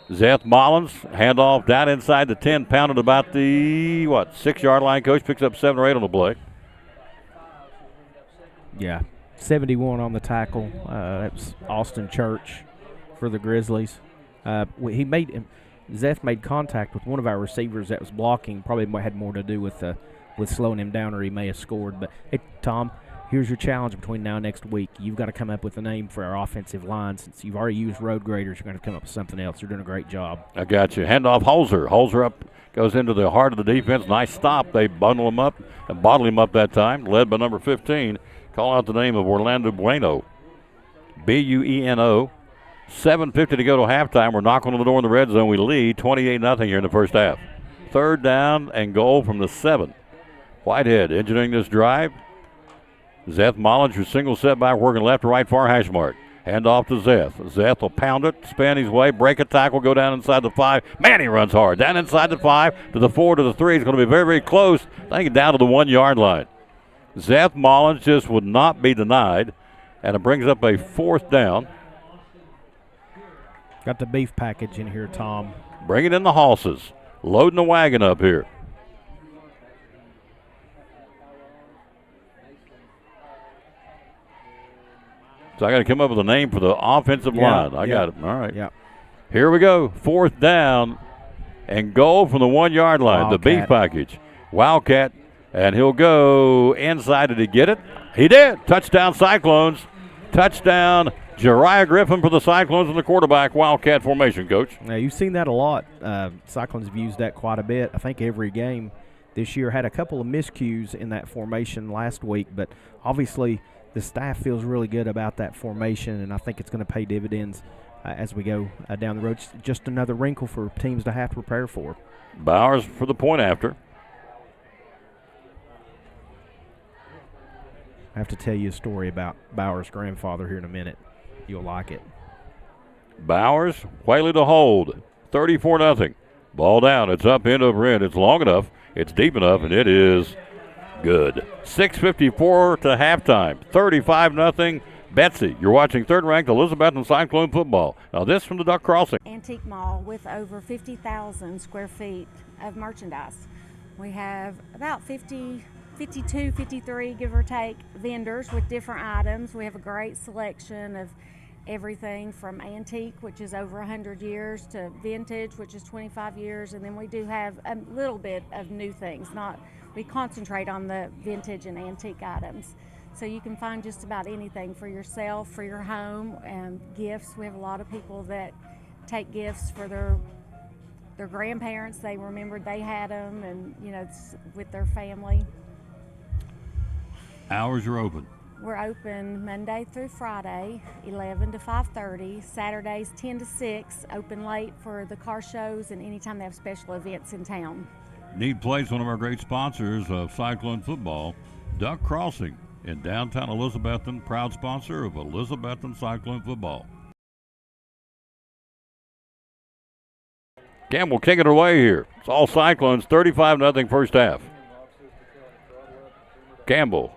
Zeth Mullins, handoff down inside the 10, pounded about the, 6-yard line. Coach picks up 7 or 8 on the play. Yeah, 71 on the tackle. That was Austin Church for the Grizzlies. Zeth made contact with one of our receivers that was blocking. Probably had more to do with slowing him down, or he may have scored. But, hey, Tom, here's your challenge between now and next week. You've got to come up with a name for our offensive line. Since you've already used road graders, you're going to come up with something else. You're doing a great job. I got you. Hand off Holzer. Holzer up, goes into the heart of the defense. Nice stop. They bundle him up and bottle him up that time, led by number 15. Call out the name of Orlando Bueno. Bueno. 7:50 to go to halftime. We're knocking on the door in the red zone. We lead 28-0 here in the first half. 3rd down and goal from the 7. Whitehead engineering this drive. Zeth Mullins, your single setback, working left to right far hash mark. Hand off to Zeth. Zeth will pound it, spin his way, break a tackle, go down inside the 5. Man, he runs hard. Down inside the 5 to the 4 to the 3. He's going to be very, very close. I think down to the 1 yard line. Zeth Mullins just would not be denied, and it brings up a 4th down. Got the beef package in here, Tom. Bringing in the horses. Loading the wagon up here. So I got to come up with a name for the offensive line. I got it. All right. Yeah. Here we go. 4th down and goal from the 1 yard line. Wildcat. The beef package. Wildcat. And he'll go inside. Did he get it? He did. Touchdown Cyclones. Touchdown Jariah Griffin for the Cyclones and the quarterback. Wildcat formation, Coach. Now, you've seen that a lot. Cyclones have used that quite a bit. I think every game this year had a couple of miscues in that formation last week, but obviously the staff feels really good about that formation, and I think it's going to pay dividends as we go down the road. It's just another wrinkle for teams to have to prepare for. Bowers for the point after. I have to tell you a story about Bowers' grandfather here in a minute. You'll like it. Bowers, Whaley to hold. 34-0. Ball down. It's up end over end. It's long enough. It's deep enough, and it is good. 6:54 to halftime. 35-0. Betsy, you're watching third-ranked Elizabethton Cyclone football. Now this from the Duck Crossing. Antique mall with over 50,000 square feet of merchandise. We have about 52, 53, give or take, vendors with different items. We have a great selection of everything from antique, which is over 100 years, to vintage, which is 25 years, and then we do have a little bit of new things. We concentrate on the vintage and antique items. So you can find just about anything for yourself, for your home, and gifts. We have a lot of people that take gifts for their grandparents. They remembered they had them, and it's with their family. Hours are open. We're open Monday through Friday, 11 to 5:30. Saturdays, 10 to 6. Open late for the car shows and anytime they have special events in town. Need Place, one of our great sponsors of Cyclone football. Duck Crossing in downtown Elizabethton, proud sponsor of Elizabethton Cyclone football. Campbell kicking it away here. It's all Cyclones, 35-0 first half. Campbell.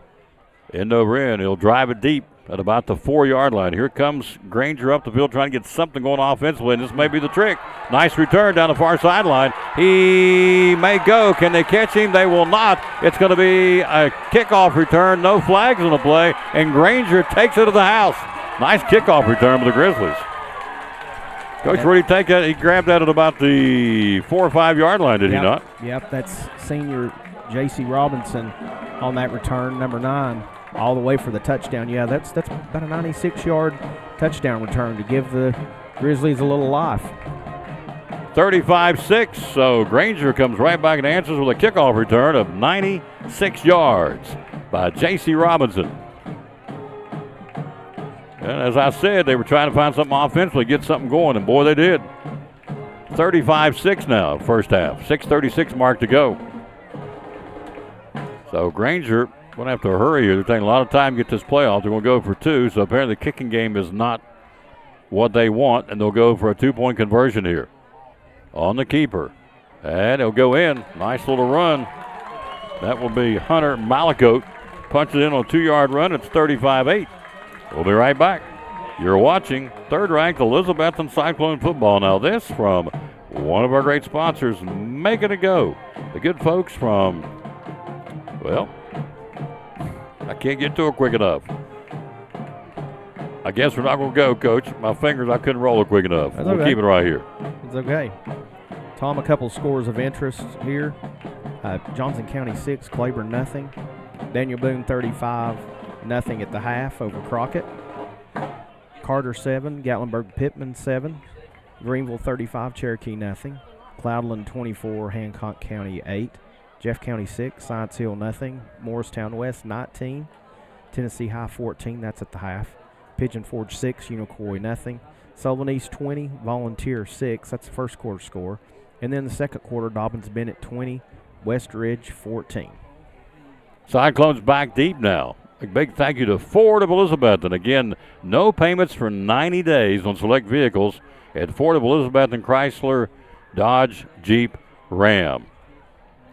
End over end. He'll drive it deep at about the 4 yard line. Here comes Grainger up the field trying to get something going offensively, and this may be the trick. Nice return down the far sideline. He may go. Can they catch him? They will not. It's going to be a kickoff return. No flags on the play, and Grainger takes it to the house. Nice kickoff return for the Grizzlies. Coach, where did he take that? He grabbed that at about the 4 or 5 yard line, did he not? Yep, that's senior J.C. Robinson on that return, number 9. All the way for the touchdown. Yeah, that's about a 96-yard touchdown return to give the Grizzlies a little life. 35-6, so Grainger comes right back and answers with a kickoff return of 96 yards by J.C. Robinson. And as I said, they were trying to find something offensively, get something going, and boy, they did. 35-6 now, first half. 6:36 mark to go. So Grainger going to have to hurry here. They're taking a lot of time to get this play off. They're going to go for 2, so apparently the kicking game is not what they want, and they'll go for a 2-point conversion here. On the keeper. And he'll go in. Nice little run. That will be Hunter Malakote. Punch it in on a 2-yard run. It's 35-8. We'll be right back. You're watching third-ranked Elizabethton Cyclone football. Now this from one of our great sponsors, making it go. The good folks from, well, I can't get to it quick enough. I guess we're not going to go, Coach. My fingers, I couldn't roll it quick enough. That's We'll okay. keep it right here. It's okay. Tom, a couple scores of interest here. Johnson County 6, Claiborne nothing. Daniel Boone 35-0 at the half over Crockett. Carter 7, Gatlinburg Pittman 7. Greenville 35, Cherokee nothing. Cloudland 24, Hancock County 8. Jeff County 6, Science Hill nothing. Morristown West 19. Tennessee High 14, that's at the half. Pigeon Forge 6, Unicoi nothing. Sullivan East 20, Volunteer 6, that's the first quarter score. And then the second quarter, Dobbins Bennett 20, West Ridge 14. Cyclones back deep now. A big thank you to Ford of Elizabethton. Again, no payments for 90 days on select vehicles at Ford of Elizabethton, Chrysler, Dodge, Jeep, Ram.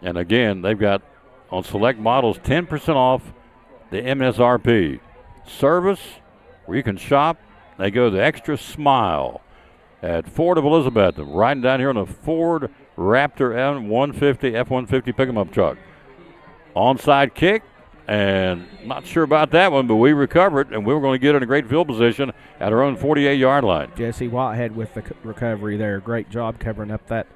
And again, they've got on select models 10% off the MSRP. Service where you can shop. They go the extra smile at Ford of Elizabethton. Riding down here on a Ford Raptor F-150 pick-em-up truck. Onside kick, and not sure about that one, but we recovered, and we were going to get in a great field position at our own 48-yard line. Jesse Whitehead with the recovery there. Great job covering up that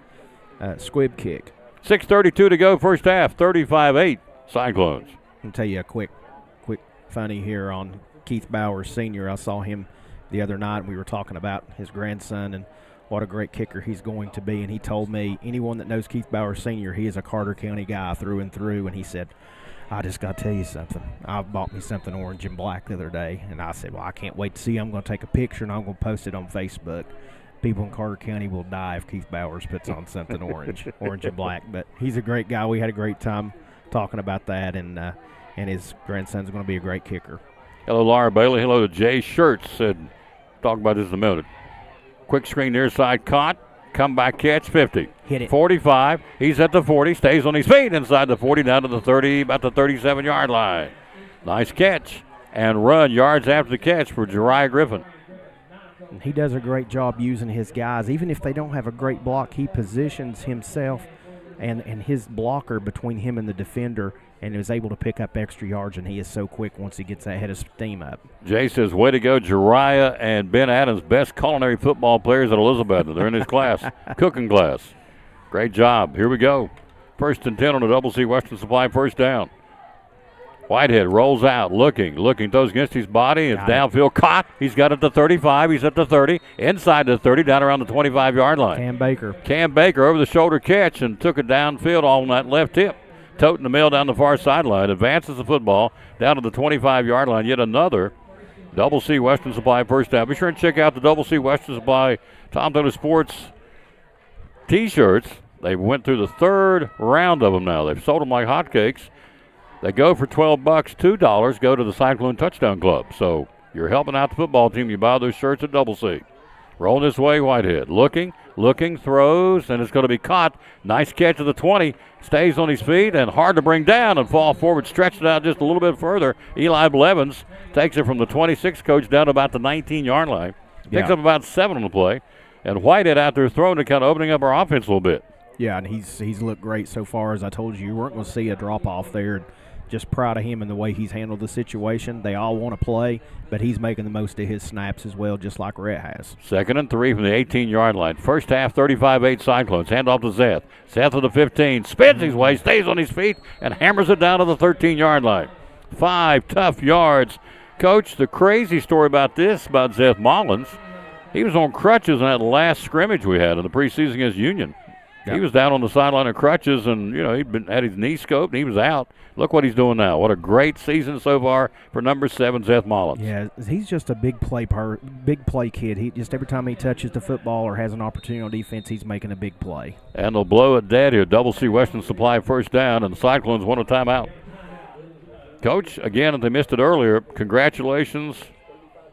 squib kick. 6:32 to go first half, 35-8 Cyclones. I'll tell you a quick funny here on Keith Bowers Sr. I saw him the other night, and we were talking about his grandson and what a great kicker he's going to be. And he told me, anyone that knows Keith Bowers Sr., he is a Carter County guy through and through. And he said, I just got to tell you something. I bought me something orange and black the other day. And I said, well, I can't wait to see. I'm going to take a picture, and I'm going to post it on Facebook. People in Carter County will die if Keith Bowers puts on something orange and black. But he's a great guy. We had a great time talking about that, and his grandson's going to be a great kicker. Hello, Laura Bailey. Hello to Jay Schertz. Said, talk about this in a minute. Quick screen near side, caught. Comeback catch, 50. Hit it. 45. He's at the 40. Stays on his feet inside the 40, down to the 30, about the 37-yard line. Nice catch and run yards after the catch for Jariah Griffin. And he does a great job using his guys. Even if they don't have a great block, he positions himself and his blocker between him and the defender, and is able to pick up extra yards, and he is so quick once he gets that head of steam up. Jay says, way to go, Jariah and Ben Adams, best culinary football players at Elizabeth. They're in his class, cooking class. Great job. Here we go. 1st and 10 on the Double C Western Supply first down. Whitehead rolls out, looking, throws against his body. It's downfield, caught. He's got it to 35. He's at the 30, inside the 30, down around the 25-yard line. Cam Baker over the shoulder catch and took it downfield on that left hip. Toting the mill down the far sideline, advances the football down to the 25-yard line. Yet another Double C Western Supply first down. Be sure and check out the Double C Western Supply Tom Taylor Sports T-shirts. They went through the 3rd round of them now. They've sold them like hotcakes. They go for $12. $2 go to the Cyclone Touchdown Club. So you're helping out the football team. You buy those shirts at Double C. Rolling this way, Whitehead. Looking, throws, and it's going to be caught. Nice catch at the 20. Stays on his feet and hard to bring down and fall forward. Stretched it out just a little bit further. Eli Blevins takes it from the 26 coach down to about the 19-yard line. Picks up about 7 on the play. And Whitehead out there throwing it, kind of opening up our offense a little bit. Yeah, and he's looked great so far. As I told you, you weren't going to see a drop-off there. Just proud of him and the way he's handled the situation. They all want to play, but he's making the most of his snaps as well, just like Rhett has. 2nd and 3 from the 18-yard line. First half, 35-8 Cyclones. Hand off to Zeth. Zeth to the 15. Spins his way, stays on his feet, and hammers it down to the 13-yard line. 5 tough yards. Coach, the crazy story about Zeth Mullins, he was on crutches in that last scrimmage we had in the preseason against Union. Yep. He was down on the sideline of crutches, and he'd had his knee scoped, and he was out. Look what he's doing now. What a great season so far for number 7, Zeth Mullins. Yeah, he's just a big play kid. He just every time he touches the football or has an opportunity on defense, he's making a big play. And they'll blow it dead here. Double C Western Supply first down, and the Cyclones want a timeout. Coach, again, if they missed it earlier, congratulations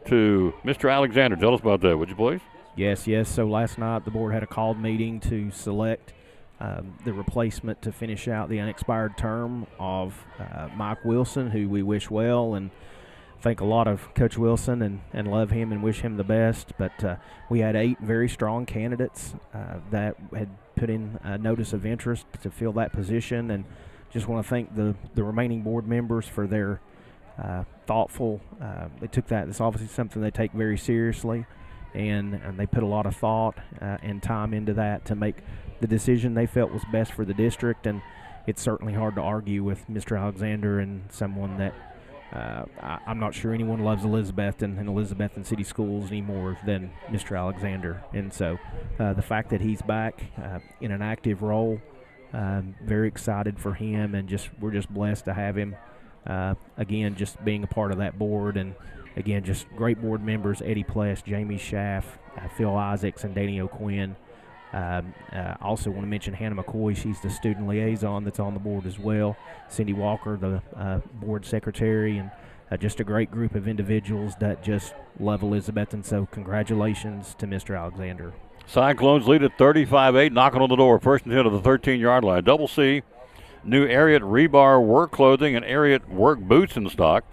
to Mr. Alexander. Tell us about that, would you please? Yes. So last night the board had a called meeting to select the replacement to finish out the unexpired term of Mike Wilson, who we wish well and think a lot of Coach Wilson and love him and wish him the best. But we had 8 very strong candidates that had put in a notice of interest to fill that position, and just want to thank the remaining board members for their thoughtful. They took that. It's obviously something they take very seriously. And they put a lot of thought and time into that to make the decision they felt was best for the district. And it's certainly hard to argue with Mr. Alexander and someone that I'm not sure anyone loves Elizabethton and Elizabethton City Schools any more than Mr. Alexander. And so the fact that he's back in an active role, very excited for him, and we're just blessed to have him again, just being a part of that board. And again, just great board members, Eddie Pless, Jamie Schaff, Phil Isaacs, and Danny O'Quinn. Also want to mention Hannah McCoy. She's the student liaison that's on the board as well. Cindy Walker, the board secretary, and just a great group of individuals that just love Elizabethton. So congratulations to Mr. Alexander. Cyclones lead at 35-8, knocking on the door. First and 10 to the 13-yard line. Double C, new Ariat rebar work clothing and Ariat work boots in stock.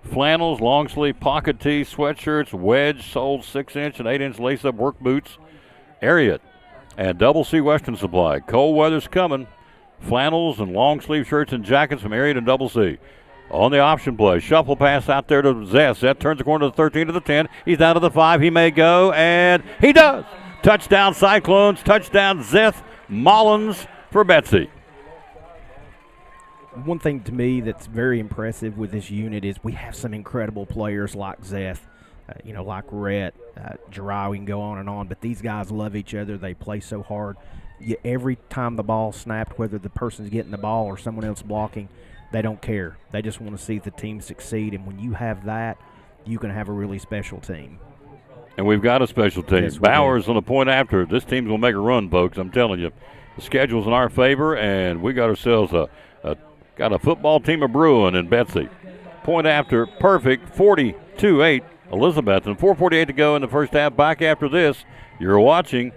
Flannels, long sleeve pocket tees, sweatshirts, wedge, soled 6-inch and 8-inch lace-up work boots. Ariat and Double C Western Supply. Cold weather's coming. Flannels and long sleeve shirts and jackets from Ariat and Double C. On the option play, shuffle pass out there to Zeth. Zeth turns the corner to the 13 to the 10. He's down to the 5. He may go, and he does. Touchdown Cyclones. Touchdown Zeth Mullins for Betsy. One thing to me that's very impressive with this unit is we have some incredible players like Zeth, like Rhett, Jirai. We can go on and on, but these guys love each other. They play so hard. Every time the ball snapped, whether the person's getting the ball or someone else blocking, they don't care. They just want to see the team succeed, and when you have that, you can have a really special team. And we've got a special team. Yes, Bowers on the point after. This team's going to make a run, folks. I'm telling you. The schedule's in our favor, and we got ourselves got a football team of brewing in Betsy. Point after, perfect, 42-8, Elizabethton. 4:48 to go in the first half. Back after this, you're watching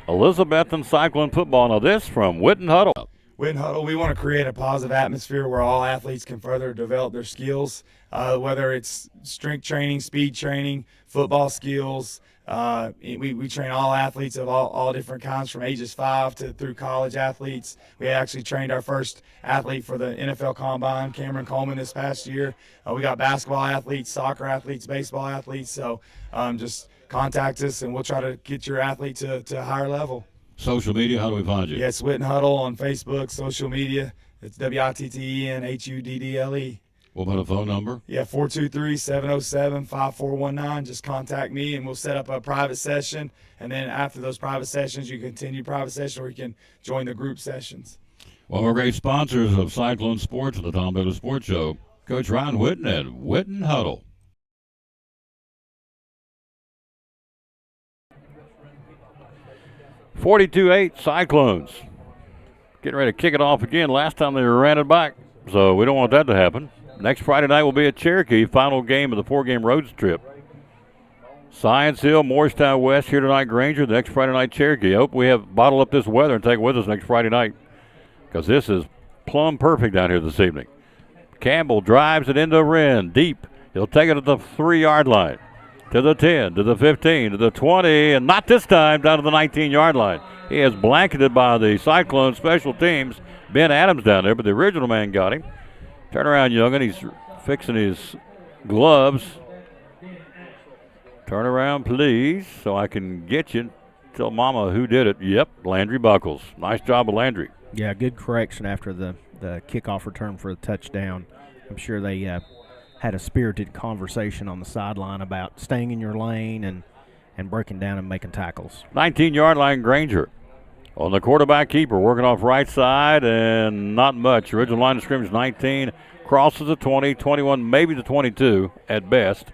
Elizabethton Cyclone football. Now this from Witten Huddle. Witten Huddle, we want to create a positive atmosphere where all athletes can further develop their skills, whether it's strength training, speed training, football skills. We train all athletes of all different kinds from ages 5 through college athletes. We actually trained our first athlete for the NFL Combine, Cameron Coleman, this past year. We got basketball athletes, soccer athletes, baseball athletes. So just contact us, and we'll try to get your athlete to a higher level. Social media, how do we find you? Yeah, it's Witten Huddle on Facebook, social media. It's WITTENHUDDLE. What about a phone number? Yeah, 423-707-5419. Just contact me, and we'll set up a private session. And then after those private sessions, you continue private session, or you can join the group sessions. Well, we're great sponsors of Cyclone Sports and the Tom Baylor Sports Show. Coach Ryan Witten at Witten Huddle. (42-8) Cyclones. Getting ready to kick it off again. Last time they ran it back, so we don't want that to happen. Next Friday night will be at Cherokee, final game of the 4-game road trip. Science Hill, Morristown West here tonight, Grainger. The next Friday night, Cherokee. I hope we have bottle up this weather and take it with us next Friday night, because this is plumb perfect down here this evening. Campbell drives it into Wren, deep. He'll take it at the 3-yard line, to the 10, to the 15, to the 20, and not this time, down to the 19-yard line. He is blanketed by the Cyclone special teams. Ben Adams down there, but the original man got him. Turn around, young'un. He's fixing his gloves. Turn around, please, so I can get you. Tell Mama who did it. Yep, Landry Buckles. Nice job of Landry. Yeah, good correction after the kickoff return for the touchdown. I'm sure they had a spirited conversation on the sideline about staying in your lane and breaking down and making tackles. 19-yard line, Grainger. On the quarterback keeper, working off right side, and not much. Original line of scrimmage, 19. Crosses the 20, 21, maybe the 22 at best.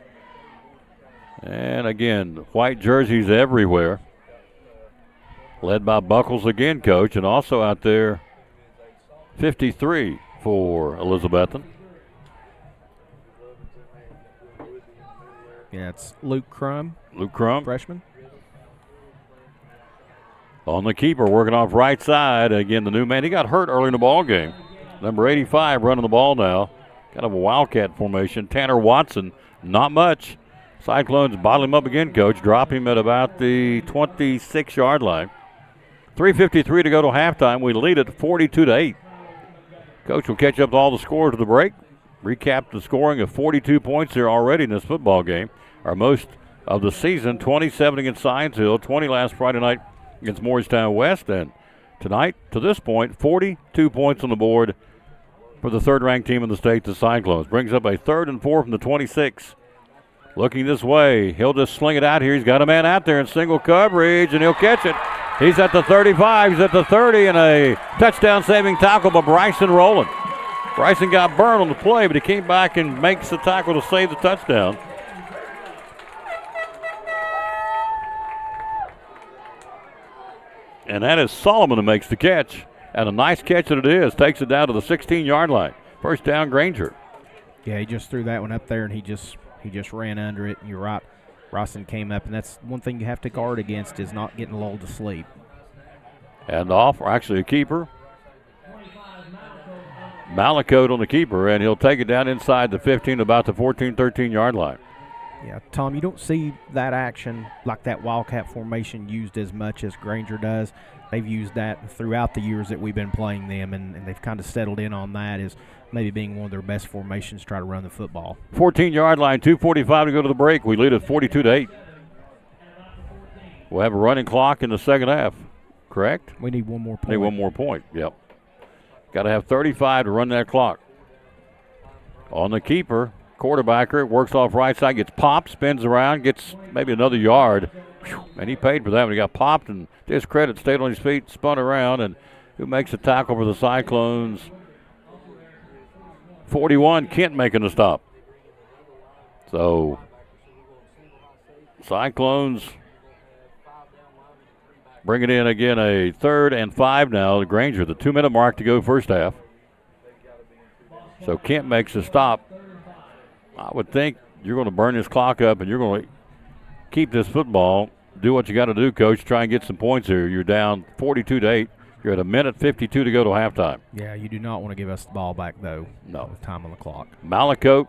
And again, white jerseys everywhere. Led by Buckles again, coach, and also out there, 53 for Elizabethton. Yeah, it's Luke Crum. Luke Crum. Freshman. On the keeper, working off right side. Again, the new man. He got hurt early in the ball game. Number 85 running the ball now. Kind of a wildcat formation. Tanner Watson, not much. Cyclones bottle him up again, coach. Drop him at about the 26-yard line. 3:53 to go to halftime. We lead it 42-8. Coach will catch up to all the scores of the break. Recap the scoring of 42 points here already in this football game. Our most of the season, 27 against Science Hill, 20 last Friday night against Morristown West, and tonight, to this point, 42 points on the board for the third-ranked team in the state, the Cyclones. Brings up a 3rd and 4 from the 26. Looking this way, he'll just sling it out here. He's got a man out there in single coverage, and he'll catch it. He's at the 35, he's at the 30, and a touchdown-saving tackle by Bryson Rowland. Bryson got burned on the play, but he came back and makes the tackle to save the touchdown. and that is Solomon who makes the catch. And a nice catch that it is. Takes it down to the 16-yard line. First down, Grainger. Yeah, he just threw that one up there, and he just ran under it. And you're right. Rosson came up, and that's one thing you have to guard against is not getting lulled to sleep. And off, or actually a keeper. Malakote on the keeper, and he'll take it down inside the 15, about the 14, 13-yard line. Yeah, Tom, you don't see that action like that Wildcat formation used as much as Grainger does. They've used that throughout the years that we've been playing them, and they've kind of settled in on that as maybe being one of their best formations to try to run the football. 14-yard line, 2:45 to go to the break. We lead at 42-8. We'll have a running clock in the second half, correct? We need one more point. Need one more point, yep. Got to have 35 to run that clock. On the keeper, quarterbacker, works off right side, gets popped, spins around, gets maybe another yard. Whew, and he paid for that when he got popped, and to his credit, stayed on his feet, spun around, and who makes a tackle for the Cyclones? 41, Kent making the stop. So, Cyclones bring it in again, a 3rd and 5 now. The Grainger, the 2-minute mark to go first half. So Kent makes a stop. I would think you're going to burn this clock up and you're going to keep this football. Do what you got to do, Coach. Try and get some points here. You're down 42-8. You're at a minute 52 to go to halftime. Yeah, you do not want to give us the ball back, though. No. With time on the clock. Malakote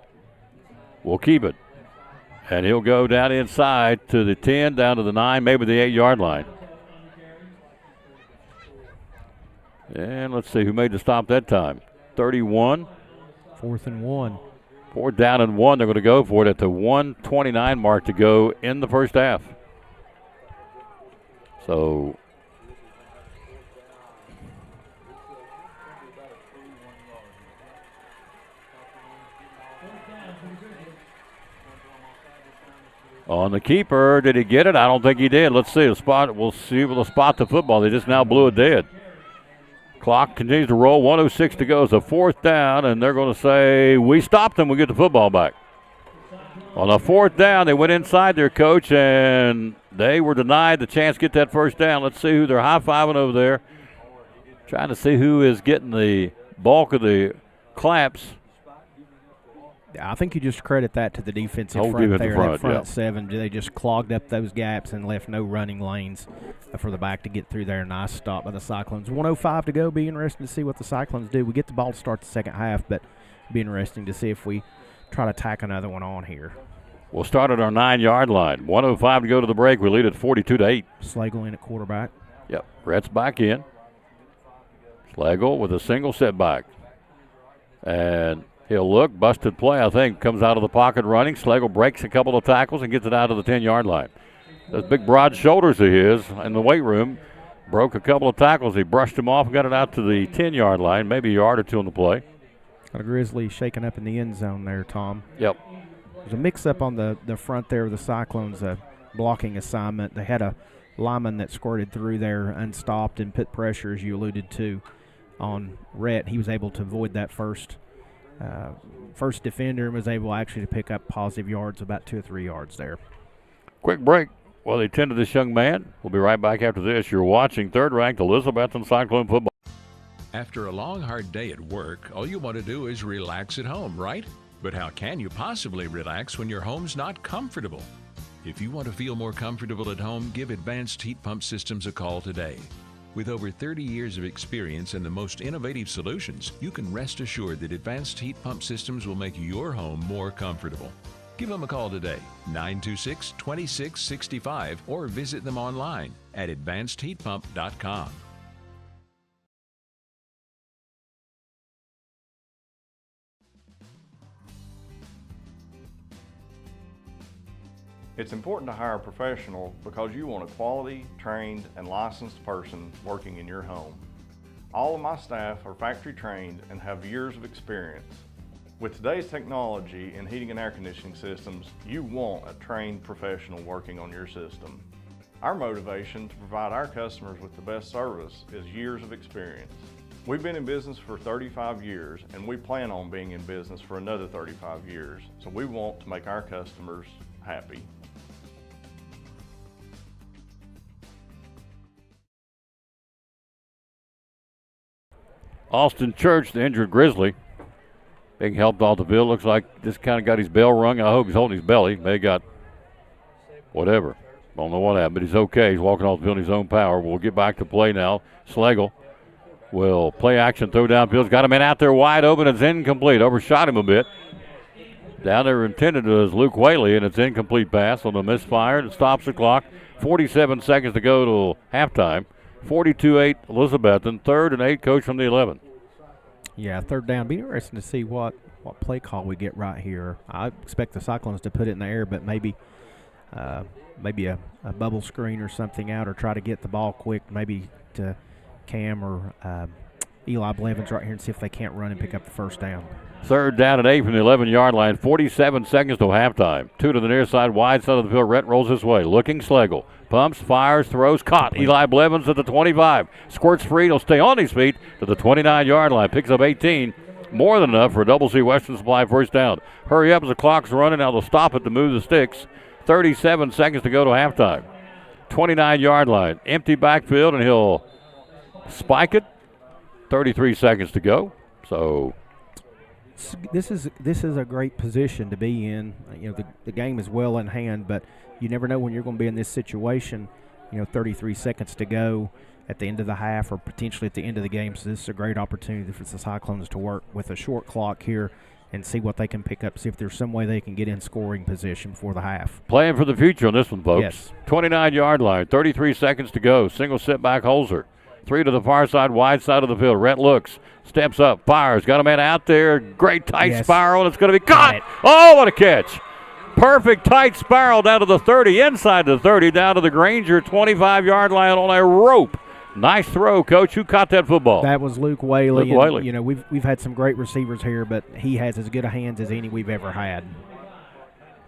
will keep it. And he'll go down inside to the 10, down to the 9, maybe the 8-yard line. And let's see who made the stop that time. 31. 4th and 1. 4th down and 1. They're going to go for it at the 1:29 mark to go in the first half. So on the keeper, did he get it? I don't think he did. Let's see the spot. We'll see if they'll spot the football. They just now blew it dead. Clock continues to roll. 1:06 to go. It's a 4th down, and they're going to say, we stopped them. We get the football back. On a 4th down, they went inside their coach, and they were denied the chance to get that first down. Let's see who they're high-fiving over there. Trying to see who is getting the bulk of the claps. I think you just credit that to the defensive front there, that front 7. They just clogged up those gaps and left no running lanes for the back to get through there. Nice stop by the Cyclones. 1:05 to go. Be interesting to see what the Cyclones do. We get the ball to start the second half, but be interesting to see if we try to tack another one on here. We'll start at our 9-yard line. 1:05 to go to the break. We lead at 42-8. Slagle in at quarterback. Yep. Rhett's back in. Slagle with a single setback. And he'll look. Busted play, I think. Comes out of the pocket running. Slagle breaks a couple of tackles and gets it out to the 10-yard line. Those big broad shoulders of his in the weight room broke a couple of tackles. He brushed them off and got it out to the 10-yard line, maybe a yard or two on the play. Got a Grizzly shaking up in the end zone there, Tom. Yep. There's a mix-up on the front there of the Cyclones, blocking assignment. They had a lineman that squirted through there unstopped and put pressure, as you alluded to, on Rhett. He was able to avoid that first defender and was able actually to pick up positive yards, about 2 or 3 yards there. Quick break while they tend to this young man. We'll be right back after this. You're watching third-ranked Elizabethton Cyclone football. After a long, hard day at work, all you want to do is relax at home, right? But how can you possibly relax when your home's not comfortable? If you want to feel more comfortable at home, give Advanced Heat Pump Systems a call today. With over 30 years of experience and the most innovative solutions, you can rest assured that Advanced Heat Pump Systems will make your home more comfortable. Give them a call today, 926-2665, or visit them online at advancedheatpump.com. It's important to hire a professional because you want a quality, trained, and licensed person working in your home. All of my staff are factory trained and have years of experience. With today's technology in heating and air conditioning systems, you want a trained professional working on your system. Our motivation to provide our customers with the best service is years of experience. We've been in business for 35 years and we plan on being in business for another 35 years, so we want to make our customers happy. Austin Church, the injured Grizzly, being helped off the field. Looks like this kind of got his bell rung. I hope he's holding his belly. May have got whatever. Don't know what happened, but he's okay. He's walking off the field in his own power. We'll get back to play now. Schlegel will play action, throw downfield. He's got a man out there wide open. It's incomplete. Overshot him a bit. Down there intended as Luke Whaley, and it's incomplete pass on a misfire. It stops the clock. 47 seconds to go to halftime. 42-8 Elizabethton. 3rd and 8, coach from the 11. Yeah, 3rd down. Be interesting to see what play call we get right here. I expect the Cyclones to put it in the air, but maybe a bubble screen or something out, or try to get the ball quick, maybe to Cam or Eli Blevins right here and see if they can't run and pick up the 1st down. 3rd down and 8 from the 11-yard line. 47 seconds till halftime. 2 to the near side, wide side of the field. Rhett rolls his way. Looking Schlegel. Pumps, fires, throws, caught. Eli Blevins at the 25. Squirts free. He'll stay on his feet to the 29-yard line. Picks up 18. More than enough for a Double C Western Supply 1st down. Hurry up as the clock's running. Now they'll stop it to move the sticks. 37 seconds to go to halftime. 29-yard line. Empty backfield, and he'll spike it. 33 seconds to go. So this is a great position to be in. You know, the game is well in hand, but you never know when you're going to be in this situation. 33 seconds to go at the end of the half, or potentially at the end of the game. So this is a great opportunity for the Cyclones to work with a short clock here and see what they can pick up, see if there's some way they can get in scoring position before the half. Playing for the future on this one, folks. Yes. 29-yard line, 33 seconds to go. Single sit back Holzer. 3 to the far side, wide side of the field. Rhett looks, steps up, fires. Got a man out there. Great tight spiral, and it's going to be caught. Oh, what a catch. Perfect tight spiral down to the 30, inside the 30, down to the Grainger 25-yard line on a rope. Nice throw, Coach. Who caught that football? That was Luke Whaley. Luke Whaley. We've had some great receivers here, but he has as good a hands as any we've ever had.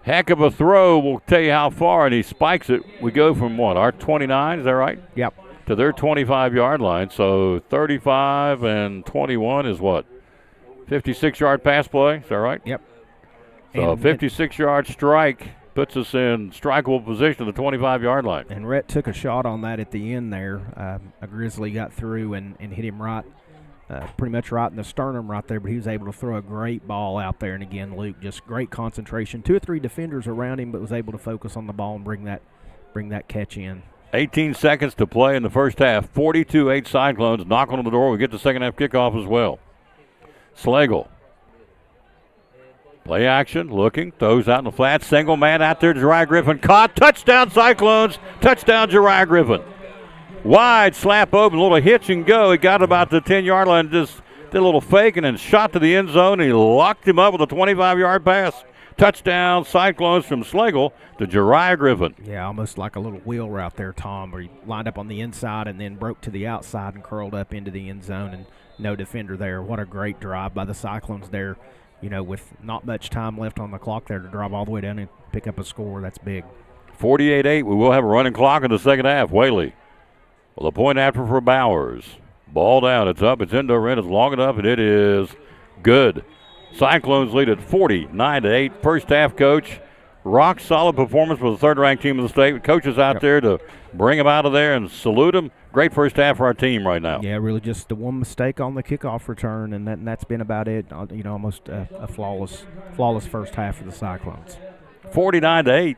Heck of a throw. We'll tell you how far, and he spikes it. We go from what, our 29, is that right? Yep. To their 25-yard line. So 35 and 21 is what? 56-yard pass play. Is that right? Yep. So a 56-yard strike puts us in strikeable position at the 25-yard line. And Rhett took a shot on that at the end there. A Grizzly got through and hit him right, pretty much right in the sternum right there, but he was able to throw a great ball out there. And again, Luke, just great concentration. 2 or 3 defenders around him, but was able to focus on the ball and bring that catch in. 18 seconds to play in the first half. 42-8 Cyclones. Knock on the door. We get the second half kickoff as well. Schlegel. Play action, looking, throws out in the flat. Single man out there, Jariah Griffin caught. Touchdown Cyclones. Touchdown Jariah Griffin. Wide slap open, a little hitch and go. He got about the 10-yard line, just did a little fake and then shot to the end zone. He locked him up with a 25-yard pass. Touchdown Cyclones from Schlegel to Jariah Griffin. Yeah, almost like a little wheel route there, Tom, where he lined up on the inside and then broke to the outside and curled up into the end zone, and no defender there. What a great drive by the Cyclones there. With not much time left on the clock there to drive all the way down and pick up a score. That's big. 48-8. We will have a running clock in the second half. Whaley. Well, the point after for Bowers. Ball down. It's up. It's indoor in. It's long enough, and it is good. Cyclones lead at 49-8. First half, Coach. Rock solid performance for the third-ranked team in the state. Coaches out there to bring them out of there and salute them. Great first half for our team right now. Yeah, really just the one mistake on the kickoff return, and that's been about it. Almost a flawless first half for the Cyclones. 49-8.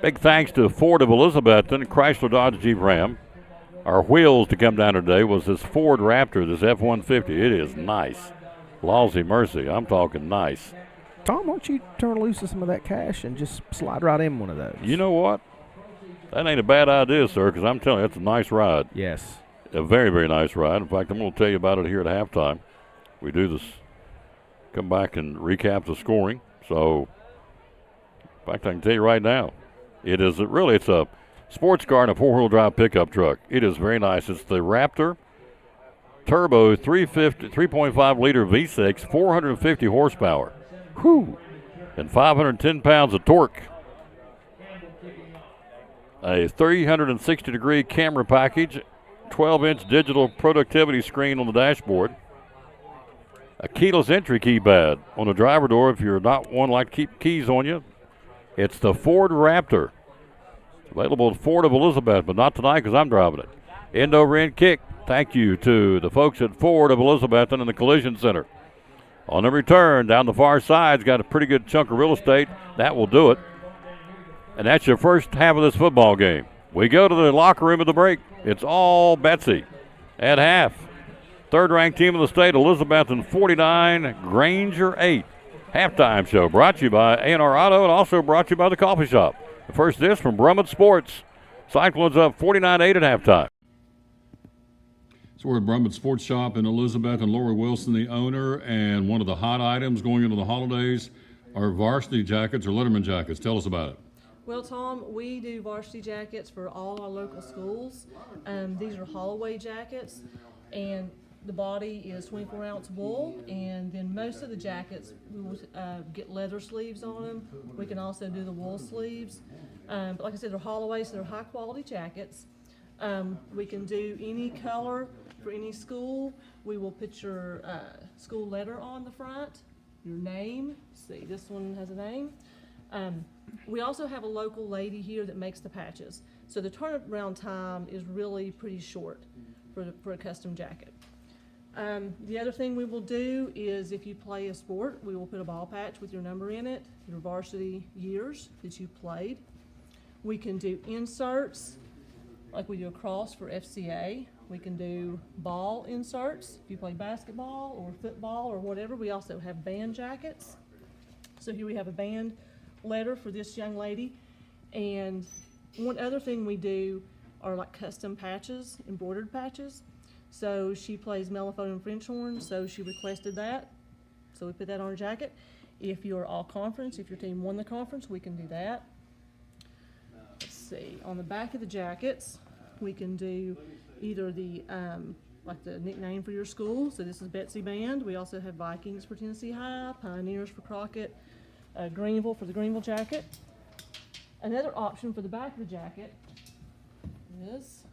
Big thanks to Ford of Elizabethton, Chrysler Dodge Jeep Ram. Our wheels to come down today was this Ford Raptor, this F-150. It is nice. Lawsy mercy, I'm talking nice. Tom, why don't you turn loose of some of that cash and just slide right in one of those? You know what? That ain't a bad idea, sir, because I'm telling you, that's a nice ride. Yes. A very, very nice ride. In fact, I'm going to tell you about it here at halftime. We do this, come back and recap the scoring. So, in fact, I can tell you right now, it's a sports car and a four-wheel drive pickup truck. It is very nice. It's the Raptor Turbo 3.5-liter V6, 450 horsepower. Whew. And 510 pounds of torque. A 360-degree camera package, 12-inch digital productivity screen on the dashboard, a keyless entry keypad on the driver door if you're not one like to keep keys on you. It's the Ford Raptor. Available at Ford of Elizabeth, but not tonight because I'm driving it. End-over-end kick. Thank you to the folks at Ford of Elizabethton and the Collision Center. On the return, down the far side's got a pretty good chunk of real estate. That will do it. And that's your first half of this football game. We go to the locker room at the break. It's all Betsy at half. Third-ranked team in the state, Elizabethton 49, Grainger 8. Halftime show brought to you by A&R Auto and also brought to you by the Coffee Shop. The first this from Brummett Sports. Cyclones up 49-8 at halftime. So we're at Brummett Sports Shop in Elizabeth, and Lori Wilson, the owner, and one of the hot items going into the holidays are varsity jackets or Letterman jackets. Tell us about it. Well, Tom, we do varsity jackets for all our local schools. These are Holloway jackets, and the body is 24-ounce wool, and then most of the jackets we will get leather sleeves on them. We can also do the wool sleeves. But like I said, they're Holloway, so they're high-quality jackets. We can do any color for any school. We will put your school letter on the front, your name. See, this one has a name. We also have a local lady here that makes the patches. So the turnaround time is really pretty short for a custom jacket. The other thing we will do is if you play a sport, we will put a ball patch with your number in it, your varsity years that you played. We can do inserts, like we do a cross for FCA. We can do ball inserts if you play basketball or football or whatever. We also have band jackets. So here we have a band letter for this young lady. And one other thing we do are like custom patches, embroidered patches. So she plays mellophone and French horn, so she requested that. So we put that on her jacket. If you're all conference, if your team won the conference, we can do that. Let's see, on the back of the jackets, we can do either the, like the nickname for your school. So this is Betsy Band. We also have Vikings for Tennessee High, Pioneers for Crockett, Greenville for the Greenville jacket. Another option for the back of the jacket is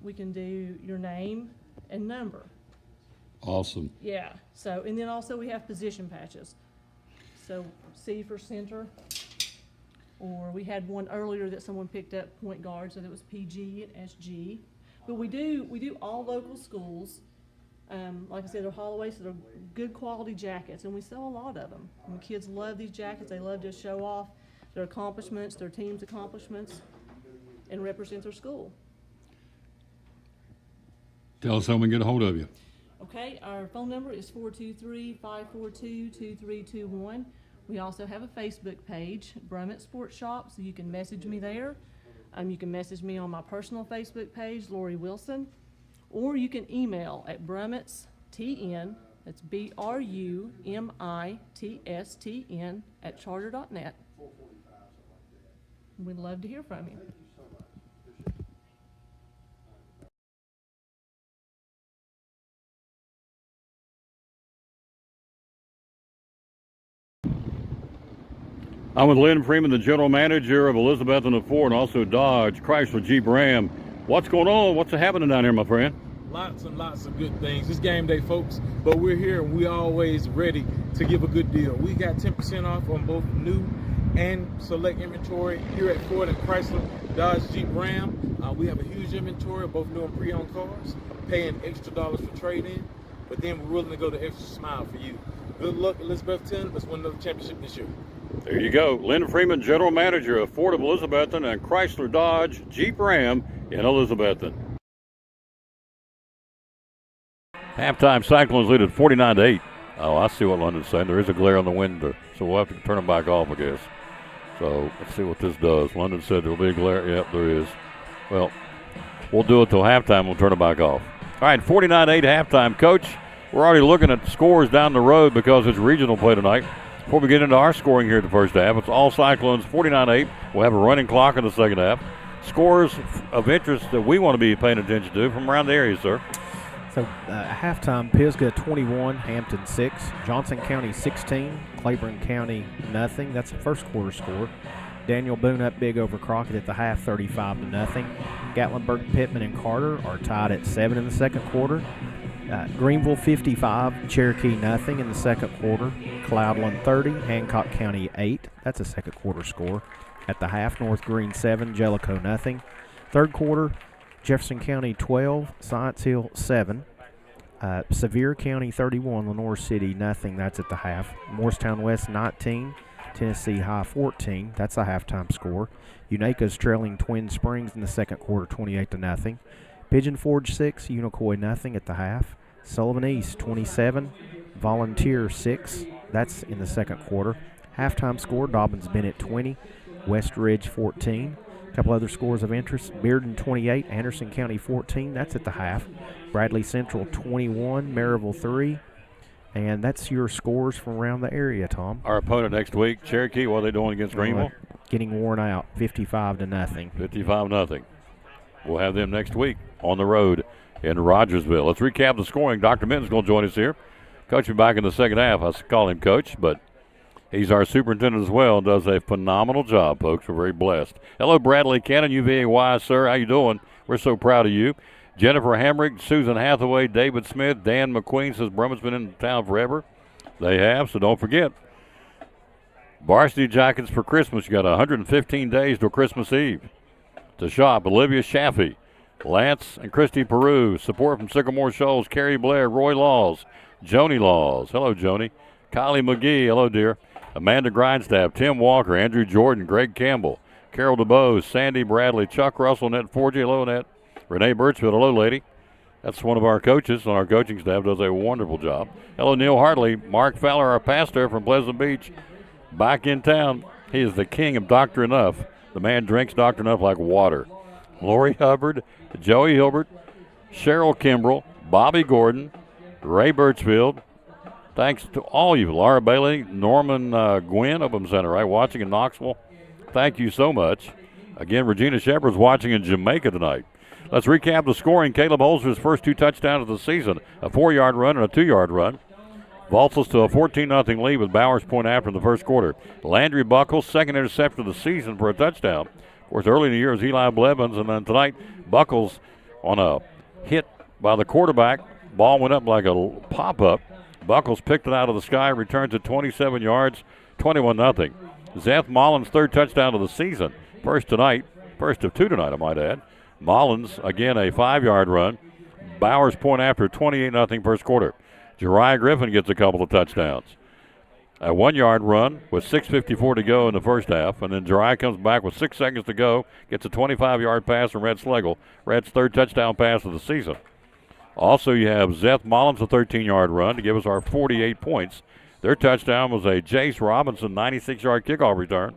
we can do your name and number. Awesome. Yeah, so, and then also we have position patches. So C for center, or we had one earlier that someone picked up, point guard, so that was PG and SG. But we do all local schools. Like I said, they're Holloway, so they're good quality jackets, and we sell a lot of them. And the kids love these jackets. They love to show off their accomplishments, their team's accomplishments, and represent their school. Tell us how we can get a hold of you. Okay, our phone number is 423-542-2321. We also have a Facebook page, Brummett Sports Shop, so you can message me there. You can message me on my personal Facebook page, Lori Wilson, or you can email at brummittstn, that's BRUMITSTN @charter.net. We'd love to hear from you. I'm with Lynn Freeman, the general manager of Elizabethton and Ford, and also Dodge, Chrysler, Jeep, Ram. What's going on? What's happening down here, my friend? Lots and lots of good things. It's game day, folks, but we're here and we're always ready to give a good deal. We got 10% off on both new and select inventory here at Ford and Chrysler, Dodge, Jeep, Ram. We have a huge inventory of both new and pre-owned cars, paying extra dollars for trade-in, but then we're willing to go the extra mile for you. Good luck, Elizabethton. Let's win another championship this year. There you go. Lynn Freeman, general manager of Ford of Elizabethton and Chrysler, Dodge, Jeep, Ram in Elizabethton. Halftime, Cyclones lead at 49-8. Oh, I see what London's saying. There is a glare on the window, so we'll have to turn them back off, I guess. So let's see what this does. London said there'll be a glare. Yep, there is. Well, we'll do it till halftime. We'll turn it back off. All right, 49-8 halftime. Coach, we're already looking at scores down the road because it's regional play tonight. Before we get into our scoring here in the first half, it's all Cyclones 49-8. We'll have a running clock in the second half. Scores of interest that we want to be paying attention to from around the area, sir. So halftime, Pisgah 21, Hampton 6, Johnson County 16, Claiborne County nothing. That's the first quarter score. Daniel Boone up big over Crockett at the half, 35-0. Gatlinburg, Pittman, and Carter are tied at 7 in the second quarter. Greenville 55, Cherokee nothing in the second quarter. Cloudland 30, Hancock County 8. That's a second quarter score. At the half, North Green 7, Jellicoe nothing. Third quarter, Jefferson County 12, Science Hill 7. Sevier County 31, Lenore City nothing. That's at the half. Morristown West 19, Tennessee High 14. That's a halftime score. Unaca's trailing Twin Springs in the second quarter 28-0. Pigeon Forge 6, Unicoi nothing at the half. Sullivan East 27, Volunteer 6. That's in the second quarter. Halftime score, Dobbins Bennett 20, West Ridge 14. A couple other scores of interest. Bearden 28, Anderson County 14. That's at the half. Bradley Central 21, Maryville 3. And that's your scores from around the area, Tom. Our opponent next week, Cherokee, what are they doing against Greenville? Getting worn out, 55-0. 55-0. We'll have them next week on the road in Rogersville. Let's recap the scoring. Dr. Minton's going to join us here. Coach will be back in the second half. I call him Coach, but he's our superintendent as well and does a phenomenal job, folks. We're very blessed. Hello, Bradley Cannon, UVA-Y, sir. How you doing? We're so proud of you. Jennifer Hamrick, Susan Hathaway, David Smith, Dan McQueen says Brumman's been in town forever. They have, so don't forget. Varsity Jackets for Christmas. You got 115 days till Christmas Eve to shop. Olivia Shaffey, Lance and Christy Peru. Support from Sycamore Shoals, Carrie Blair, Roy Laws, Joni Laws. Hello, Joni. Kylie McGee. Hello, dear. Amanda Grindstaff, Tim Walker, Andrew Jordan, Greg Campbell, Carol DeBose, Sandy Bradley, Chuck Russell, Ned Forgy. Hello, Ned. Renee Birchfield. Hello, lady. That's one of our coaches on our coaching staff. Does a wonderful job. Hello, Neil Hartley. Mark Fowler, our pastor from Pleasant Beach, back in town. He is the king of Dr. Enough. The man drinks Dr. Enough like water. Lori Hubbard, Joey Hilbert, Cheryl Kimbrell, Bobby Gordon, Ray Birchfield. Thanks to all you. Laura Bailey, Norman Gwynn, Open Center, right, watching in Knoxville. Thank you so much. Again, Regina Shepard's watching in Jamaica tonight. Let's recap the scoring. Caleb Holzer's first 2 touchdowns of the season, a 4-yard run and a 2-yard run. Vaults us to a 14-0 lead with Bowers point after in the first quarter. Landry Buckles, second interception of the season for a touchdown. Of course, early in the year was Eli Blevins, and then tonight, Buckles on a hit by the quarterback. Ball went up like a pop-up. Buckles picked it out of the sky, returns it 27 yards, 21-0. Zeth Mullins' third touchdown of the season. First of 2 tonight, I might add. Mullins, again, a 5-yard run. Bowers point after 28-0 first quarter. Jariah Griffin gets a couple of touchdowns. A 1-yard run with 6:54 to go in the first half, and then Jariah comes back with 6 seconds to go, gets a 25-yard pass from Red Schlegel. Red's third touchdown pass of the season. Also, you have Zeth Mullins, a 13-yard run to give us our 48 points. Their touchdown was a Jace Robinson 96-yard kickoff return.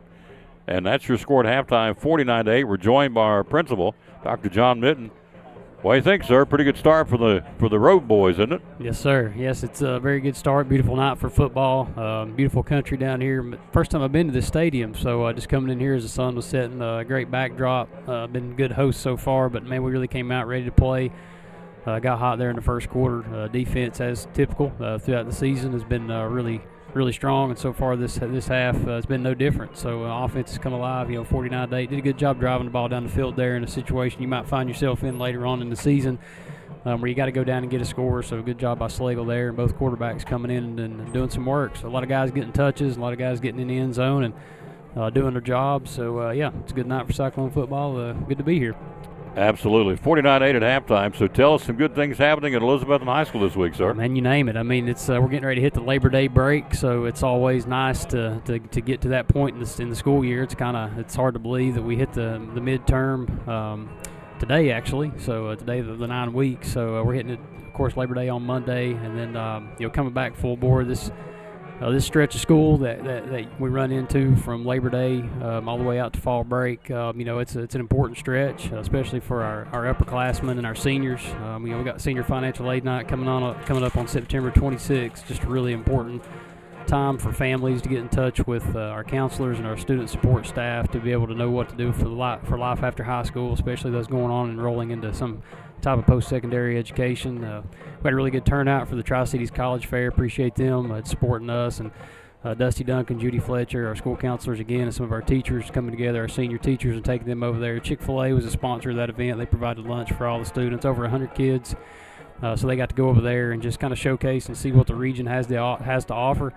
And that's your score at halftime, 49-8. We're joined by our principal, Dr. John Mitten. What do you think, sir? Pretty good start for the road boys, isn't it? Yes, sir. Yes, it's a very good start. Beautiful night for football. Beautiful country down here. First time I've been to this stadium, so just coming in here as the sun was setting, a great backdrop. Been good hosts so far, but, man, we really came out ready to play. Got hot there in the first quarter. Defense, as typical throughout the season, has been really strong, and so far this half it's been no different. So offense has come alive. 49-8. Did a good job driving the ball down the field there in a situation you might find yourself in later on in the season, where you got to go down and get a score. So good job by Schlegel there, and both quarterbacks coming in and doing some work. So a lot of guys getting touches, a lot of guys getting in the end zone and doing their job. So yeah, it's a good night for Cyclone football. Good to be here. Absolutely. 49-8 at halftime. So tell us some good things happening at Elizabethton High School this week, sir. Man, you name it. I mean, it's we're getting ready to hit the Labor Day break, so it's always nice to get to that point in the school year. It's hard to believe that we hit the midterm today, actually. So today the 9 weeks. So we're hitting it, of course, Labor Day on Monday, and then coming back full bore this stretch of school that we run into from Labor Day all the way out to fall break. It's an important stretch, especially for our upperclassmen and our seniors. We got Senior Financial Aid Night coming up on September 26th. Just a really important time for families to get in touch with our counselors and our student support staff to be able to know what to do for life after high school, especially those going on enrolling into some type of post-secondary education. We had a really good turnout for the Tri-Cities College Fair. Appreciate them supporting us, and Dusty Duncan, Judy Fletcher, our school counselors again, and some of our teachers coming together, our senior teachers, and taking them over there. Chick-fil-A was a sponsor of that event. They provided lunch for all the students, over 100 kids. So they got to go over there and just kind of showcase and see what the region has to offer.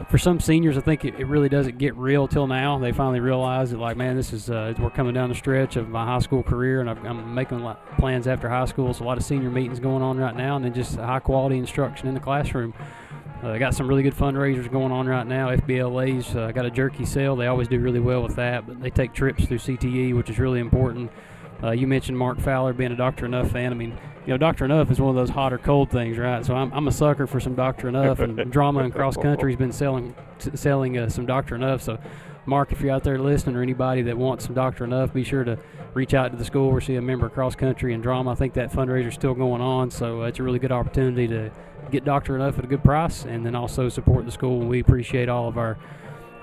For some seniors, I think it really doesn't get real till now. They finally realize that, like, man, this is we're coming down the stretch of my high school career, and I'm making plans after high school. So a lot of senior meetings going on right now, and then just high quality instruction in the classroom. Got some really good fundraisers going on right now. FBLA's got a jerky sale. They always do really well with that, but they take trips through CTE, which is really important. You mentioned Mark Fowler being a Dr. Enough fan. I mean, Dr. Enough is one of those hot or cold things, right? So I'm a sucker for some Dr. Enough, and Drama and Cross Country's been selling some Dr. Enough. So, Mark, if you're out there listening, or anybody that wants some Dr. Enough, be sure to reach out to the school or see a member of Cross Country and Drama. I think that fundraiser's still going on, so it's a really good opportunity to get Dr. Enough at a good price, and then also support the school. We appreciate all of our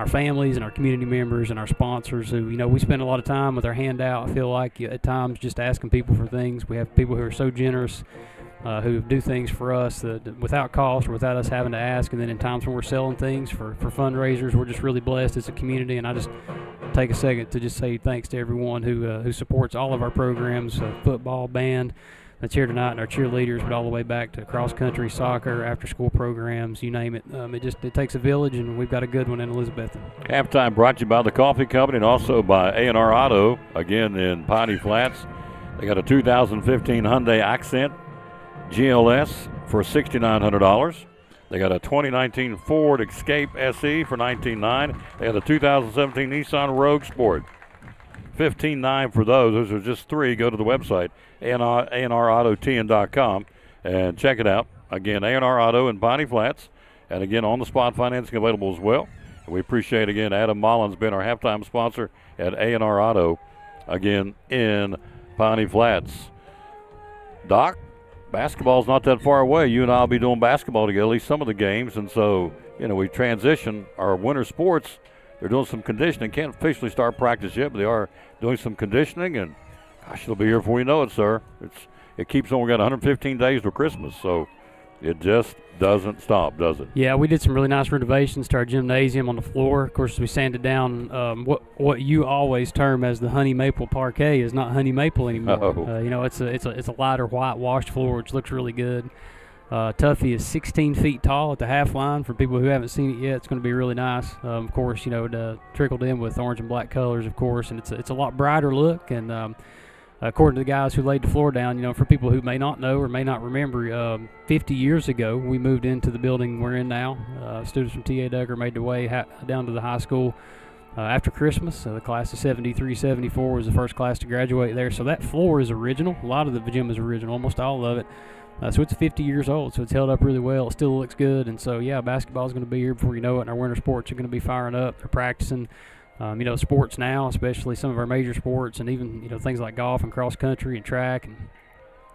families and our community members and our sponsors who, we spend a lot of time with our hand out. I feel like at times just asking people for things. We have people who are so generous who do things for us that without cost or without us having to ask. And then in times when we're selling things for fundraisers, we're just really blessed as a community. And I just take a second to just say thanks to everyone who supports all of our programs, football, band, that's here tonight, and our cheerleaders, but all the way back to cross-country, soccer, after-school programs, you name it. It takes a village, and we've got a good one in Elizabethton. Halftime brought to you by the Coffee Company and also by A&R Auto, again in Piney Flats. They got a 2015 Hyundai Accent GLS for $6,900. They got a 2019 Ford Escape SE for $19,900. They got a 2017 Nissan Rogue Sport. $15,900 for those. Those are just three. Go to the website, ANRAutotn.com, and check it out. Again, A&R Auto in Piney Flats. And again, on-the-spot financing available as well. And we appreciate, again, Adam Mullins being our halftime sponsor at A&R Auto, again, in Piney Flats. Doc, basketball's not that far away. You and I will be doing basketball together, at least some of the games. And so, we transition our winter sports. They're doing some conditioning. Can't officially start practice yet, but they are doing some conditioning, and gosh, it'll be here before you know it, sir. It keeps on. We got 115 days till Christmas, so it just doesn't stop, does it? Yeah, we did some really nice renovations to our gymnasium on the floor. Of course, we sanded down what you always term as the honey maple parquet is not honey maple anymore. Oh. It's a lighter white washed floor, which looks really good. Tuffy is 16 feet tall at the half line. For people who haven't seen it yet, it's going to be really nice. Of course, trickled in with orange and black colors, of course, and it's a lot brighter look. And according to the guys who laid the floor down, for people who may not know or may not remember, 50 years ago we moved into the building we're in now. Students from T.A. Duggar made their way down to the high school after Christmas. The class of 73, 74 was the first class to graduate there. So that floor is original. A lot of the gym is original, almost all of it. So it's 50 years old, so it's held up really well. It still looks good, and so, basketball is going to be here before you know it, and our winter sports are going to be firing up. They're practicing, sports now, especially some of our major sports, and even, things like golf and cross-country and track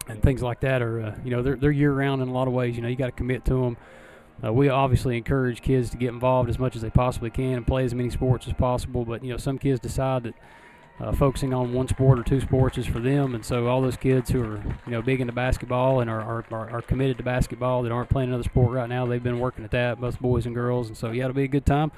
and things like that are, they're year-round in a lot of ways. You got to commit to them. We obviously encourage kids to get involved as much as they possibly can and play as many sports as possible, but, some kids decide that focusing on one sport or two sports is for them, and so all those kids who are big into basketball and are committed to basketball that aren't playing another sport right now, they've been working at that, both boys and girls, and so it'll be a good time.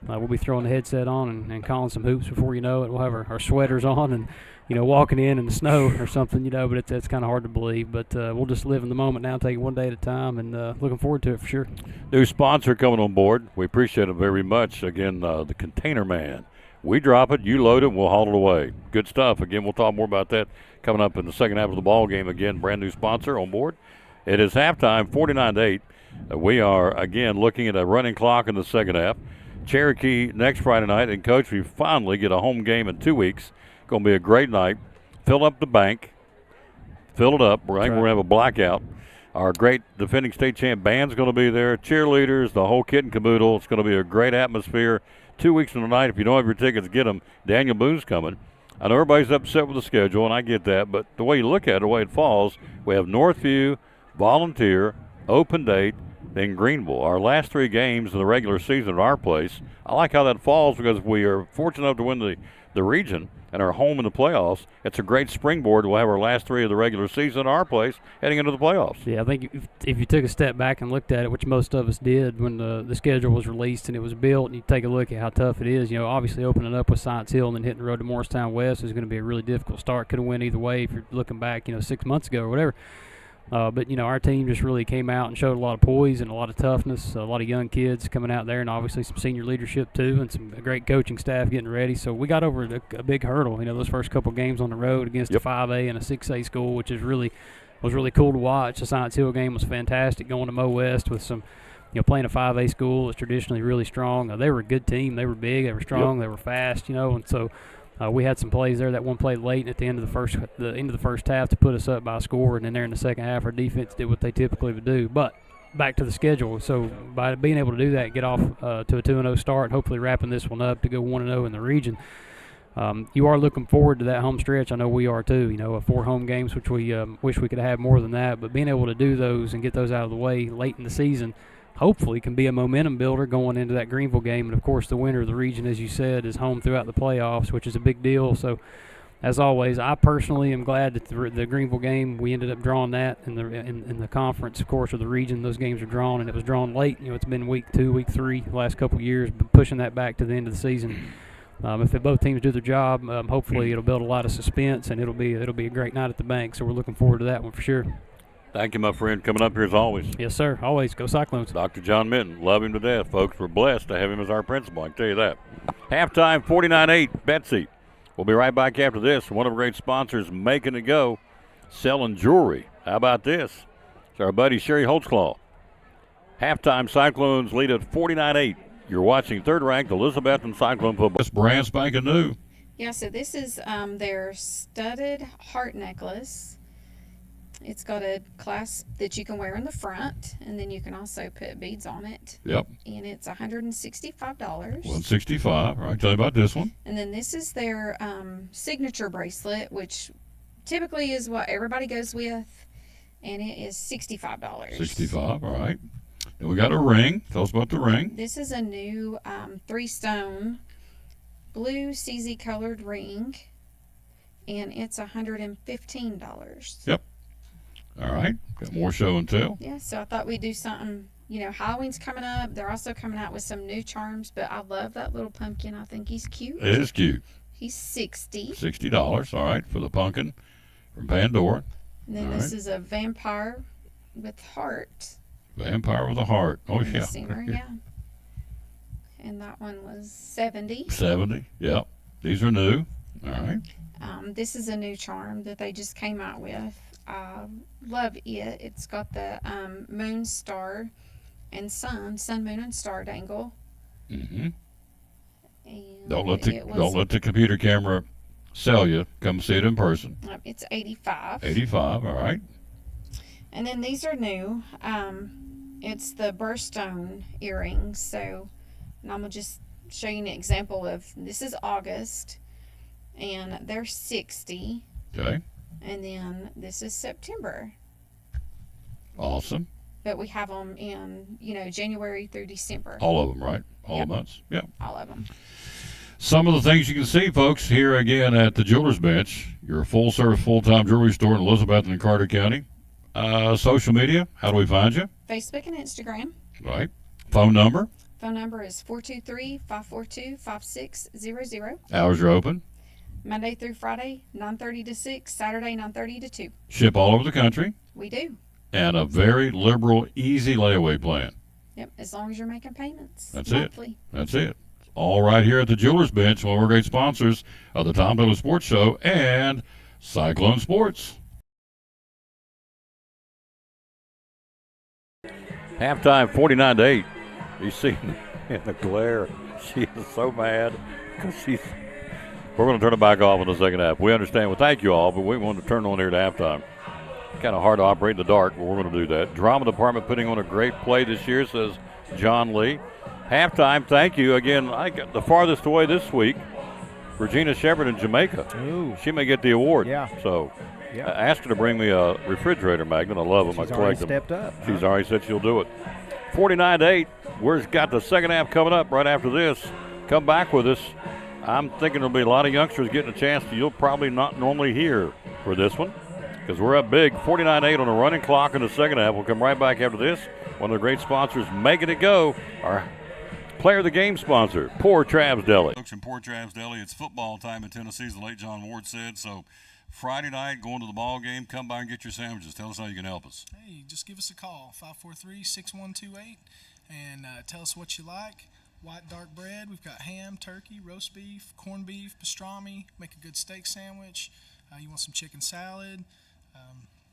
We'll be throwing the headset on and calling some hoops before you know it. We'll have our sweaters on and walking in the snow or something, but it's kind of hard to believe, but we'll just live in the moment now, take it one day at a time, and looking forward to it for sure. New sponsor coming on board. We appreciate it very much. Again, the Container Man. We drop it, you load it, we'll haul it away. Good stuff. Again, we'll talk more about that coming up in the second half of the ball game. Again, brand new sponsor on board. It is halftime, 49-8. We are, again, looking at a running clock in the second half. Cherokee next Friday night, and, Coach, we finally get a home game in 2 weeks. Going to be a great night. Fill up the bank. Fill it up. We're going to have a blackout. Our great defending state champ band's going to be there. Cheerleaders, the whole kit and caboodle. It's going to be a great atmosphere. 2 weeks from tonight, if you don't have your tickets, get them. Daniel Boone's coming. I know everybody's upset with the schedule, and I get that, but the way you look at it, the way it falls, we have Northview, Volunteer, Open Date, then Greenville. Our last three games in the regular season at our place. I like how that falls because we are fortunate enough to win the region and are home in the playoffs. It's a great springboard. We'll have our last three of the regular season at our place heading into the playoffs. Yeah, I think if you took a step back and looked at it, which most of us did when the schedule was released and it was built, and you take a look at how tough it is, obviously opening up with Science Hill and then hitting the road to Morristown West is going to be a really difficult start. Could have went either way if you're looking back, 6 months ago or whatever. But, our team just really came out and showed a lot of poise and a lot of toughness, a lot of young kids coming out there, and obviously some senior leadership too, and some great coaching staff getting ready. So we got over a big hurdle, those first couple games on the road against a 5A and a 6A school, which was really cool to watch. The Science Hill game was fantastic, going to Mo West with some, playing a 5A school is traditionally really strong. They were a good team. They were big. They were strong. They were fast, and so we had some plays there. That one play late at the end of the first half to put us up by a score, and then there in the second half, our defense did what they typically would do. But back to the schedule. So by being able to do that, get off to a 2-0 start, hopefully wrapping this one up to go 1-0 in the region. You are looking forward to that home stretch. I know we are too. 4 home games, which we wish we could have more than that. But being able to do those and get those out of the way late in the season, hopefully can be a momentum builder going into that Greenville game. And, of course, the winner of the region, as you said, is home throughout the playoffs, which is a big deal. So, as always, I personally am glad that the Greenville game, we ended up drawing that in the conference, of course, or the region. Those games are drawn, and it was drawn late. It's been week 2, week 3 the last couple of years, but pushing that back to the end of the season. If both teams do their job, hopefully it'll build a lot of suspense, and it'll be a great night at the bank. So we're looking forward to that one for sure. Thank you, my friend, coming up here as always. Yes, sir. Always. Go Cyclones. Dr. John Minton. Love him to death, folks. We're blessed to have him as our principal, I can tell you that. Halftime, 49-8, Betsy. We'll be right back after this. One of our great sponsors, Making It Go, selling jewelry. How about this? It's our buddy Sherry Holtzclaw. Halftime, Cyclones lead at 49-8. You're watching third-ranked Elizabethton Cyclone football. This brand spanking new. Yeah, so this is their studded heart necklace. It's got a clasp that you can wear in the front, and then you can also put beads on it. Yep. And it's $165. $165. All right, tell you about this one. And then this is their signature bracelet, which typically is what everybody goes with, and it is $65. $65, all right. And we got a ring. Tell us about the ring. This is a new 3-stone blue CZ colored ring, and it's $115. Yep. All right. Got more show and tell. Yeah, so I thought we'd do something. Halloween's coming up. They're also coming out with some new charms, but I love that little pumpkin. I think he's cute. It is cute. He's $60. $60, all right, for the pumpkin from Pandora. And then this is a vampire with heart. Vampire with a heart. Oh, yeah. Singer, yeah. And that one was $70. $70, yep. These are new. All right. This is a new charm that they just came out with. I love it. It's got the moon, star, and sun, moon, and star dangle. Mm-hmm. And don't let the computer camera sell you. Come see it in person. It's $85. $85, all right. And then these are new. It's the birthstone earrings. So, and I'm gonna just show you an example of this is August, and they're $60. Okay. And then this is September. Awesome. But we have them in, January through December. All of them, right? All the months. Yeah. All of them. Some of the things you can see, folks, here again at the Jewelers Bench, your full-service, full-time jewelry store in Elizabeth and Carter County. Social media, how do we find you? Facebook and Instagram. Right. Phone number? Phone number is 423-542-5600. Hours are open? Monday through Friday, 9:30 to 6, Saturday, 9:30 to 2. Ship all over the country? We do. And a very liberal, easy layaway plan. Yep, as long as you're making payments. That's monthly. That's it. All right here at the Jewelers Bench, one of our great sponsors of the Tom Taylor Sports Show and Cyclone Sports. Halftime, 49-8. You see in the glare, she is so mad because we're going to turn it back off in the second half. We understand. Well, thank you all, but we want to turn on here at halftime. Kind of hard to operate in the dark, but we're going to do that. Drama department putting on a great play this year, says John Lee. Halftime, thank you. Again, I got the farthest away this week, Regina Shepard in Jamaica. Ooh. She may get the award. Yeah. So yeah. I asked her to bring me a refrigerator magnet. I love them. She's I collect already stepped up. She's already said she'll do it. 49-8. We've got the second half coming up right after this. Come back with us. I'm thinking there'll be a lot of youngsters getting a chance you'll probably not normally hear for this one because we're up big. 49-8 on a running clock in the second half. We'll come right back after this. One of the great sponsors, Making It Go, our player of the game sponsor, Poor Trav's Deli. Folks, in Poor Trav's Deli, it's football time in Tennessee, as the late John Ward said. So Friday night, going to the ball game, come by and get your sandwiches. Tell us how you can help us. Hey, just give us a call, 543-6128, and tell us what you like. White dark bread. We've got ham, turkey, roast beef, corned beef, pastrami. Make a good steak sandwich. You want some chicken salad,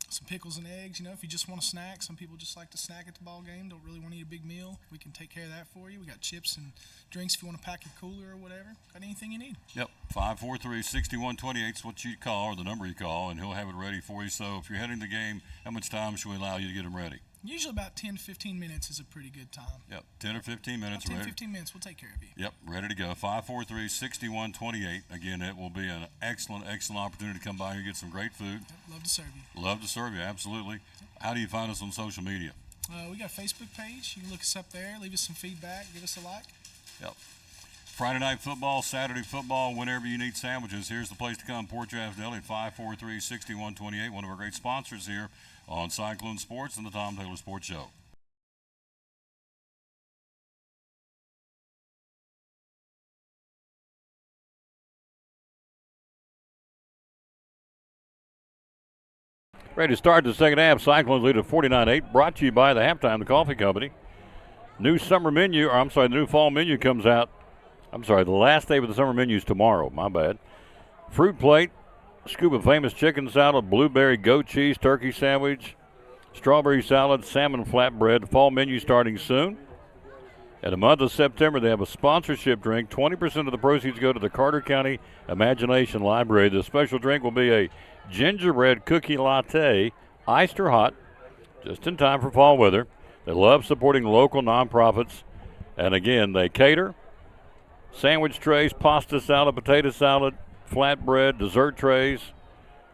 some pickles and eggs. You know, if you just want a snack, some people just like to snack at the ball game, don't really want to eat a big meal. We can take care of that for you. We got chips and drinks if you want to pack your cooler or whatever. Got anything you need. Yep, 543-6128 is what you call, or the number you call, and he'll have it ready for you. So if you're heading to the game, how much time should we allow you to get them ready? Usually about 10 to 15 minutes is a pretty good time. Yep, 10 or 15 minutes. About 10 15 minutes, we'll take care of you. Yep, ready to go. 543-6128. Again, it will be an excellent, excellent opportunity to come by here and get some great food. Yep, love to serve you. Love to serve you, absolutely. How do you find us on social media? We got a Facebook page. You can look us up there, leave us some feedback, give us a like. Yep. Friday night football, Saturday football, whenever you need sandwiches, here's the place to come. Port Travis Deli at 543-6128, one of our great sponsors here on Cyclone Sports and the Tom Taylor Sports Show. Ready to start the second half. Cyclones lead at 49-8. Brought to you by the Halftime, the coffee company. New summer menu, or I'm sorry, the new fall menu comes out. I'm sorry, the last day of the summer menu is tomorrow. My bad. Fruit plate, scoop of famous chicken salad, blueberry goat cheese, turkey sandwich, strawberry salad, salmon flatbread. Fall menu starting soon. In the month of September, they have a sponsorship drink. 20% of the proceeds go to the Carter County Imagination Library. The special drink will be a gingerbread cookie latte, iced or hot, just in time for fall weather. They love supporting local nonprofits. And again, they cater sandwich trays, pasta salad, potato salad, flatbread, dessert trays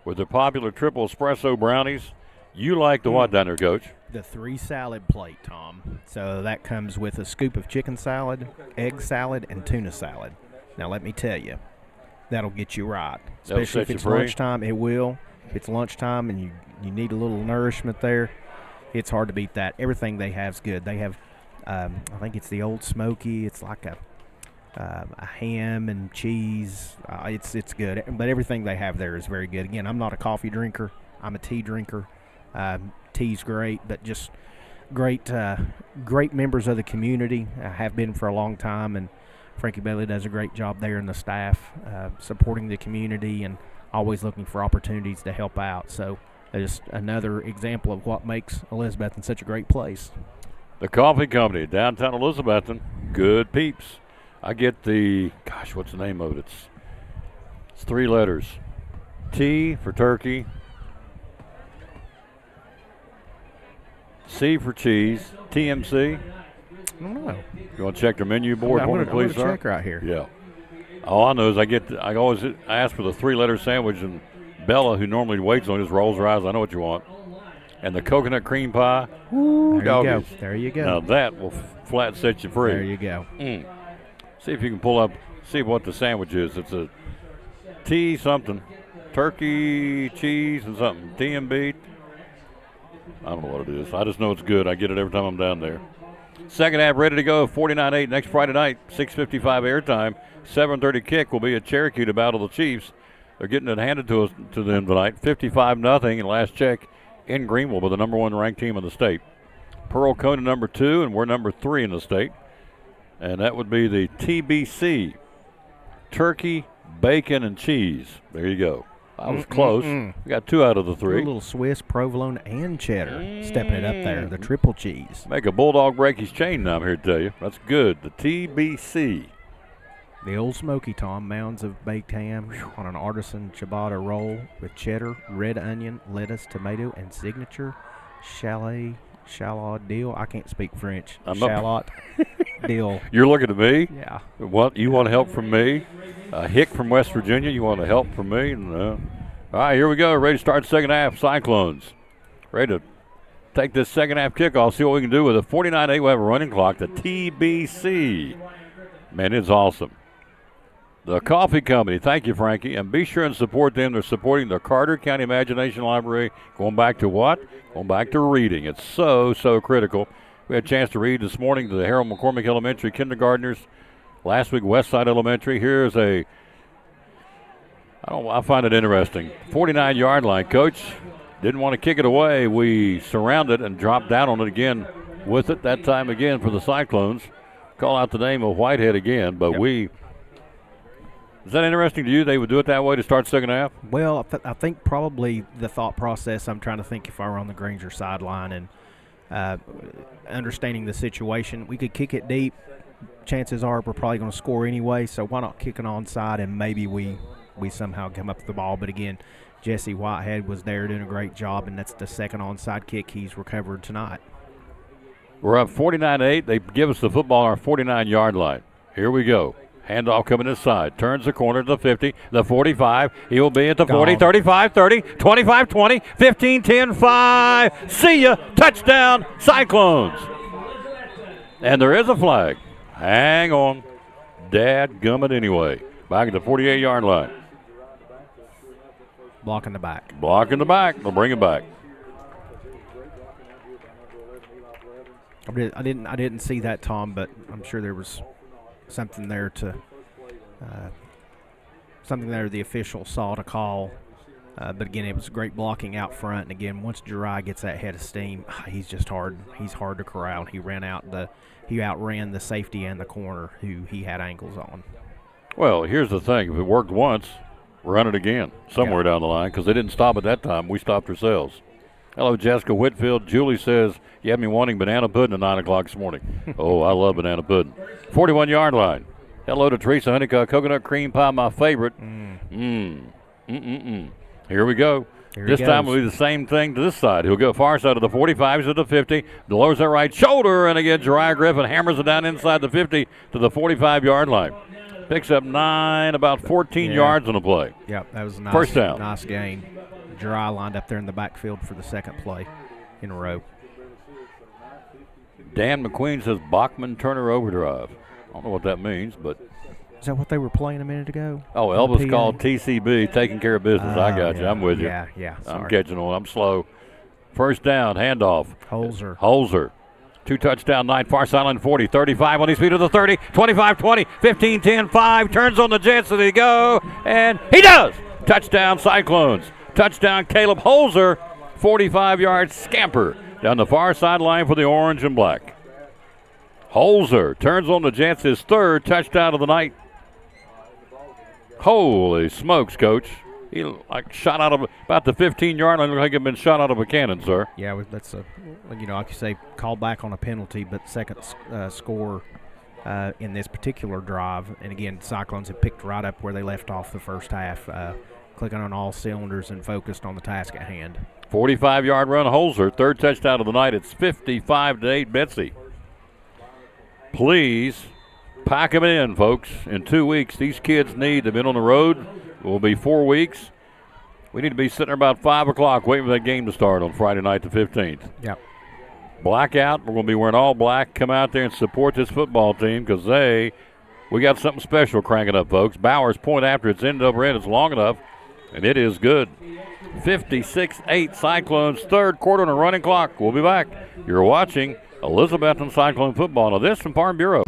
with their popular triple espresso brownies. You like the what down there, Coach? The 3 salad plate, Tom. So that comes with a scoop of chicken salad, egg salad, and tuna salad. Now let me tell you, that'll get you right. Especially if it's lunchtime, it will. If it's lunchtime and you need a little nourishment there, it's hard to beat that. Everything they have is good. They have, I think it's the Old Smoky. It's like a ham and cheese. It's good. But everything they have there is very good. Again, I'm not a coffee drinker. I'm a tea drinker. Tea's great, but just great members of the community. Have been for a long time, and Frankie Bailey does a great job there, and the staff supporting the community and always looking for opportunities to help out. So just another example of what makes Elizabethton such a great place. The coffee company, downtown Elizabethton, good peeps. I get the, gosh, what's the name of it? It's 3 letters. T for turkey, C for cheese, TMC. I don't know. You want to check their menu board for me, please, sir? Check right here. Yeah. All I know is I always ask for the 3-letter sandwich, and Bella, who normally waits on it, just rolls her eyes. I know what you want. And the coconut cream pie. There you go. There you go. Now that will flat set you free. There you go. See if you can pull up, see what the sandwich is. It's a T something, turkey, cheese, and something. TMB. I don't know what it is. I just know it's good. I get it every time I'm down there. Second half ready to go. 49-8 next Friday night. 6:55 airtime. 7:30 kick will be at Cherokee to battle the Chiefs. They're getting it handed to them tonight. 55-0. And last check in Greenville with the number 1 ranked team in the state. Pearl County number 2, and we're number 3 in the state. And that would be the TBC. Turkey, bacon, and cheese. There you go. I was close. We got 2 out of the 3. A little Swiss, provolone, and cheddar. Stepping it up there. The triple cheese. Make a bulldog break his chain now, I'm here to tell you. That's good. The TBC. The Old Smoky, Tom. Mounds of baked ham on an artisan ciabatta roll with cheddar, red onion, lettuce, tomato, and signature shallot dill. I can't speak French. Shallot dill. You're looking at me? Yeah. What, you want help from me? Hick from West Virginia, you want help from me? No. All right, here we go. Ready to start second half. Cyclones. Ready to take this second half kickoff, see what we can do with it. 49-8, we have a running clock. The TBC. Man, it's awesome. The coffee company, thank you, Frankie. And be sure and support them. They're supporting the Carter County Imagination Library. Going back to what? Going back to reading. It's so, so critical. We had a chance to read this morning to the Harold McCormick Elementary kindergartners. Last week, Westside Elementary. Here's I I find it interesting. 49-yard line, Coach. Didn't want to kick it away. We surrounded and dropped down on it again with it. That time again for the Cyclones. Call out the name of Whitehead again, but Is that interesting to you? They would do it that way to start second half? Well, I think probably the thought process, I'm trying to think if I were on the Grainger sideline and understanding the situation, we could kick it deep. Chances are we're probably going to score anyway, so why not kick it onside and maybe we somehow come up with the ball. But again, Jesse Whitehead was there doing a great job, and that's the second onside kick he's recovered tonight. We're up 49-8. They give us the football on our 49-yard line. Here we go. Handoff coming inside. Turns the corner to the 50, the 45. He will be at the 40, 35, 30, 25, 20, 15, 10, 5. See ya. Touchdown, Cyclones. And there is a flag. Hang on. Dadgummit anyway. Back at the 48-yard line. Blocking the back. Blocking the back. They'll bring it back. I didn't see that, Tom, but I'm sure there was something there the official saw to call. But again, it was great blocking out front. And again, once Jari gets that head of steam, he's just hard. He's hard to corral. He outran the safety and the corner who he had ankles on. Well, here's the thing. If it worked once, run it again somewhere down the line, because they didn't stop at that time. We stopped ourselves. Hello, Jessica Whitfield. Julie says, you have me wanting banana pudding at 9 o'clock this morning. Oh, I love banana pudding. 41-yard line. Hello to Teresa Honeycutt. Coconut cream pie, my favorite. Here we go. This time we'll do the same thing to this side. He'll go far side of the 45, to the 50, lowers that right shoulder, and again, Jariah Griffin hammers it down inside the 50 to the 45-yard line. Picks up 9, about 14 yards on the play. Yep, that was a first down. Nice gain. Jariah lined up there in the backfield for the second play in a row. Dan McQueen says Bachman Turner overdrive. I don't know what that means, but. Is that what they were playing a minute ago? Oh, Elvis called TCB, taking care of business. I got you. I'm with you. Yeah. Sorry. I'm catching on. I'm slow. First down, handoff. Holzer. 2-touchdown night, far sideline 40, 35 on his feet to the 30, 25, 20, 15, 10, 5. Turns on the Jets, and he go, and he does. Touchdown, Cyclones. Touchdown, Caleb Holzer. 45-yard scamper down the far sideline for the orange and black. Holzer turns on the Jets, his third touchdown of the night. Holy smokes, Coach. He shot out of about the 15-yard line. Looked like he'd been shot out of a cannon, sir. Yeah, that's like you say, call back on a penalty, but second score in this particular drive. And again, Cyclones have picked right up where they left off the first half, clicking on all cylinders and focused on the task at hand. 45-yard run, Holzer, third touchdown of the night. It's 55-8, Betsy. Please pack them in, folks. In 2 weeks, these kids they've been on the road. It will be 4 weeks. We need to be sitting there about 5 o'clock waiting for that game to start on Friday night the 15th. Yep. Blackout. We're going to be wearing all black. Come out there and support this football team because we got something special cranking up, folks. Bowers point after it's end over end. It's long enough, and it is good. 56-8 Cyclones, third quarter on a running clock. We'll be back. You're watching Elizabethton Cyclone football. Now this from Farm Bureau.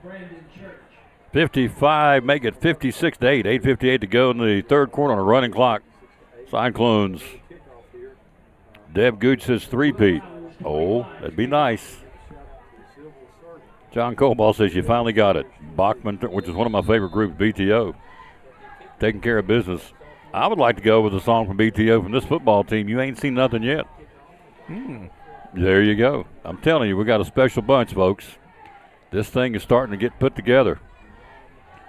Brandon Church. 55, make it 56-8. 8:58 to go in the third quarter on a running clock. Cyclones. Deb Gooch says three-peat. Oh, that'd be nice. John Cobalt says you finally got it. Bachman, which is one of my favorite groups, BTO. Taking care of business. I would like to go with a song from BTO from this football team. You ain't seen nothing yet. There you go. I'm telling you, we got a special bunch, folks. This thing is starting to get put together.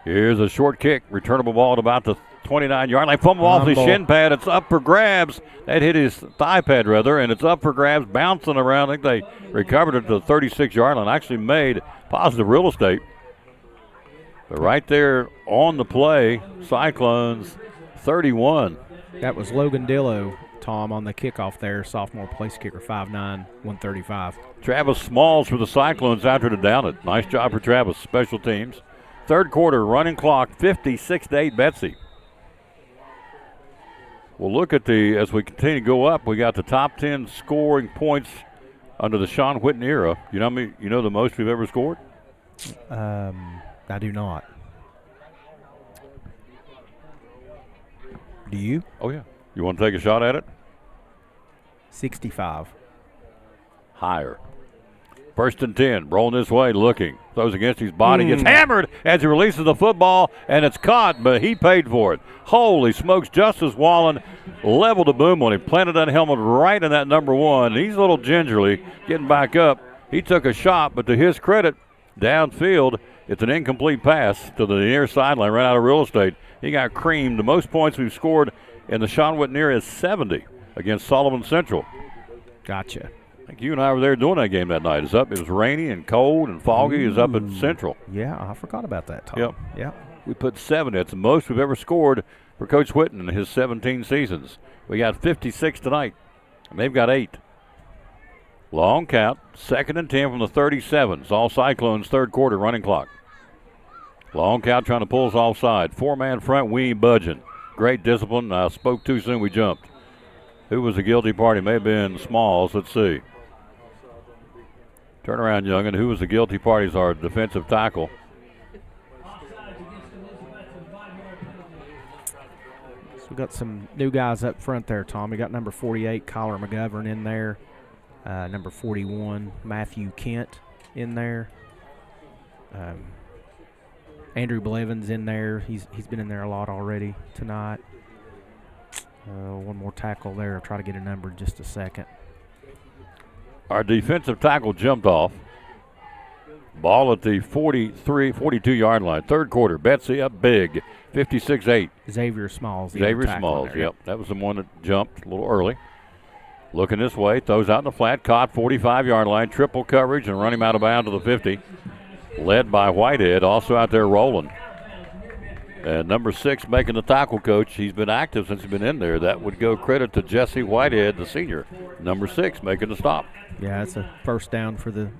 Here's a short kick. Returnable ball at about the 29-yard line. Fumble off his shin pad. It's up for grabs. That hit his thigh pad, rather, and it's up for grabs, bouncing around. I think they recovered it to the 36-yard line. Actually made positive real estate. But right there on the play, Cyclones 31. That was Logan Dillo, Tom, on the kickoff there. Sophomore place kicker, 5'9", 135. Travis Smalls for the Cyclones after to down it. Nice job for Travis. Special teams. Third quarter, running clock, 56-8 Betsy. We'll look at as we continue to go up, we got the top 10 scoring points under the Sean Whitten era. You know how many, you know the most we've ever scored? I do not. Do you? Oh, yeah. You want to take a shot at it? 65. Higher. First and 10, rolling this way, looking. Throws against his body, gets hammered as he releases the football, and it's caught, but he paid for it. Holy smokes, Justice Wallen leveled the boom on him, planted that helmet right in that number one. He's a little gingerly getting back up. He took a shot, but to his credit, downfield, it's an incomplete pass to the near sideline, right out of real estate. He got creamed. The most points we've scored in the Sean Whitten era is 70 against Sullivan Central. Gotcha. I think you and I were there doing that game that night. It was rainy and cold and foggy. It was up at Central. Yeah, I forgot about that, Tom. Yep. Yeah. We put 70. That's the most we've ever scored for Coach Whitten in his 17 seasons. We got 56 tonight, and they've got 8. Long count, 2nd and 10 from the 37s. All Cyclones, third quarter, running clock. Long count trying to pull us offside. 4-man front, we ain't budging. Great discipline. I spoke too soon, we jumped. Who was the guilty party? May have been Smalls. Let's see. Turn around, youngin. Who was the guilty party? Is our defensive tackle. So we got some new guys up front there, Tom. We got number 48, Collar McGovern, in there. Number 41, Matthew Kent, in there. Andrew Blevins in there. He's been in there a lot already tonight. One more tackle there. I'll try to get a number in just a second. Our defensive tackle jumped off. Ball at the 42-yard line. Third quarter. Betsy up big. 56-8. Xavier Smalls. Xavier Smalls, yep. That was the one that jumped a little early. Looking this way. Throws out in the flat. Caught 45-yard line. Triple coverage and run him out of bounds to the 50. Led by Whitehead. Also out there rolling. And number 6 making the tackle, Coach. He's been active since he's been in there. That would go credit to Jesse Whitehead, the senior. Number 6 making the stop. Yeah, it's a first down for the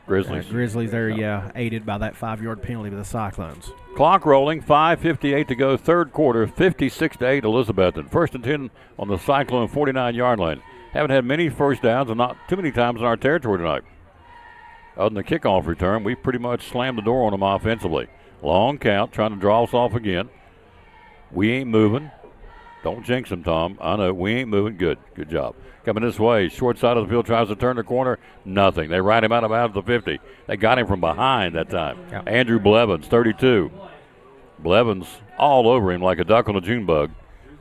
Grizzlies. Grizzlies there, yeah, aided by that 5-yard penalty to the Cyclones. Clock rolling, 5:58 to go, third quarter, 56-8 Elizabethton. First and 10 on the Cyclone 49-yard line. Haven't had many first downs and not too many times in our territory tonight. Other than the kickoff return, we pretty much slammed the door on them offensively. Long count, trying to draw us off again. We ain't moving. Don't jinx them, Tom. I know, we ain't moving. Good job. Coming this way, short side of the field, tries to turn the corner. Nothing. They ride him out of bounds at the 50. They got him from behind that time. Yep. Andrew Blevins, 32. Blevins all over him like a duck on a June bug.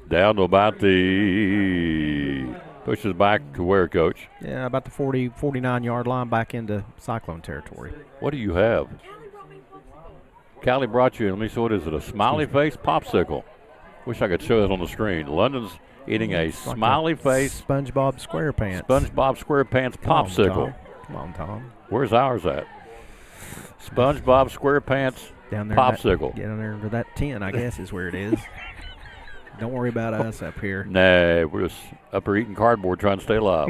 Down to about the, pushes back to where, Coach? Yeah, about the 49-yard line back into Cyclone territory. What do you have? Callie brought you, let me see, what is it, a smiley face popsicle? Wish I could show that on the screen. London's eating a smiley face SpongeBob SquarePants. SpongeBob SquarePants popsicle. Come on, Tom. Where's ours at? SpongeBob SquarePants down there popsicle. Get down there to that 10, I guess, is where it is. Don't worry about us up here. Nah, we're just up here eating cardboard trying to stay alive.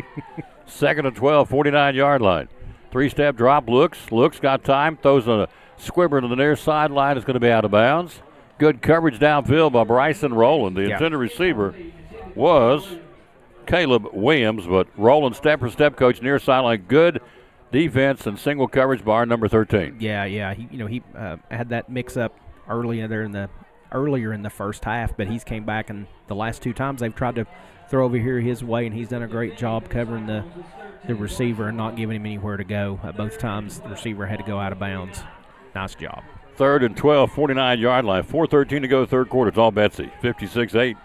Second and 12, 49-yard line. 3-step drop, looks, got time, throws a squibber to the near sideline. Is going to be out of bounds. Good coverage downfield by Bryson Rowland. The intended receiver was Caleb Williams, but Rowland step-for-step coach near sideline. Good defense and single coverage by our number 13. Yeah. He had that mix-up earlier in the first half, but he's came back, and the last 2 times they've tried to throw over here his way, and he's done a great job covering the receiver and not giving him anywhere to go. Both times the receiver had to go out of bounds. Nice job. Third and 12, 49-yard line. 4:13 to go, third quarter. It's all Betsy. 56-8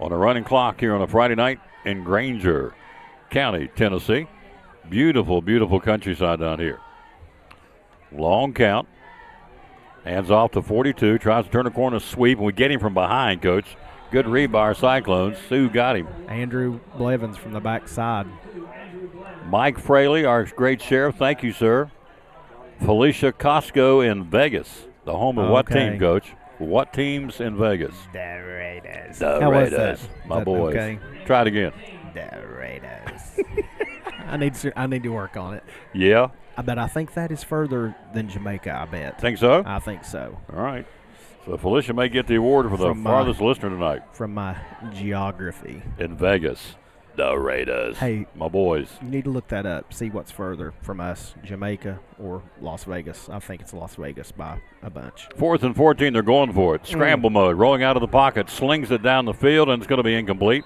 on a running clock here on a Friday night in Grainger County, Tennessee. Beautiful, beautiful countryside down here. Long count. Hands off to 42. Tries to turn the corner, sweep, and we get him from behind, Coach. Good read by our Cyclones. Sue got him. Andrew Blevins from the backside. Mike Fraley, our great sheriff. Thank you, sir. Felicia Costco in Vegas. The home of what team, Coach? What teams in Vegas? The Raiders. The How was Raiders. that? My That boys. okay? Try it again. The Raiders. I need to work on it. Yeah. But I think that is further than Jamaica, I bet. Think so? I think so. All right. So Felicia may get the award for the farthest listener tonight. From my geography. In Vegas. The Raiders. Hey, my boys. You need to look that up. See what's further from us, Jamaica or Las Vegas. I think it's Las Vegas by a bunch. 4th and 14, they're going for it. Scramble mode, rolling out of the pocket, slings it down the field, and it's going to be incomplete.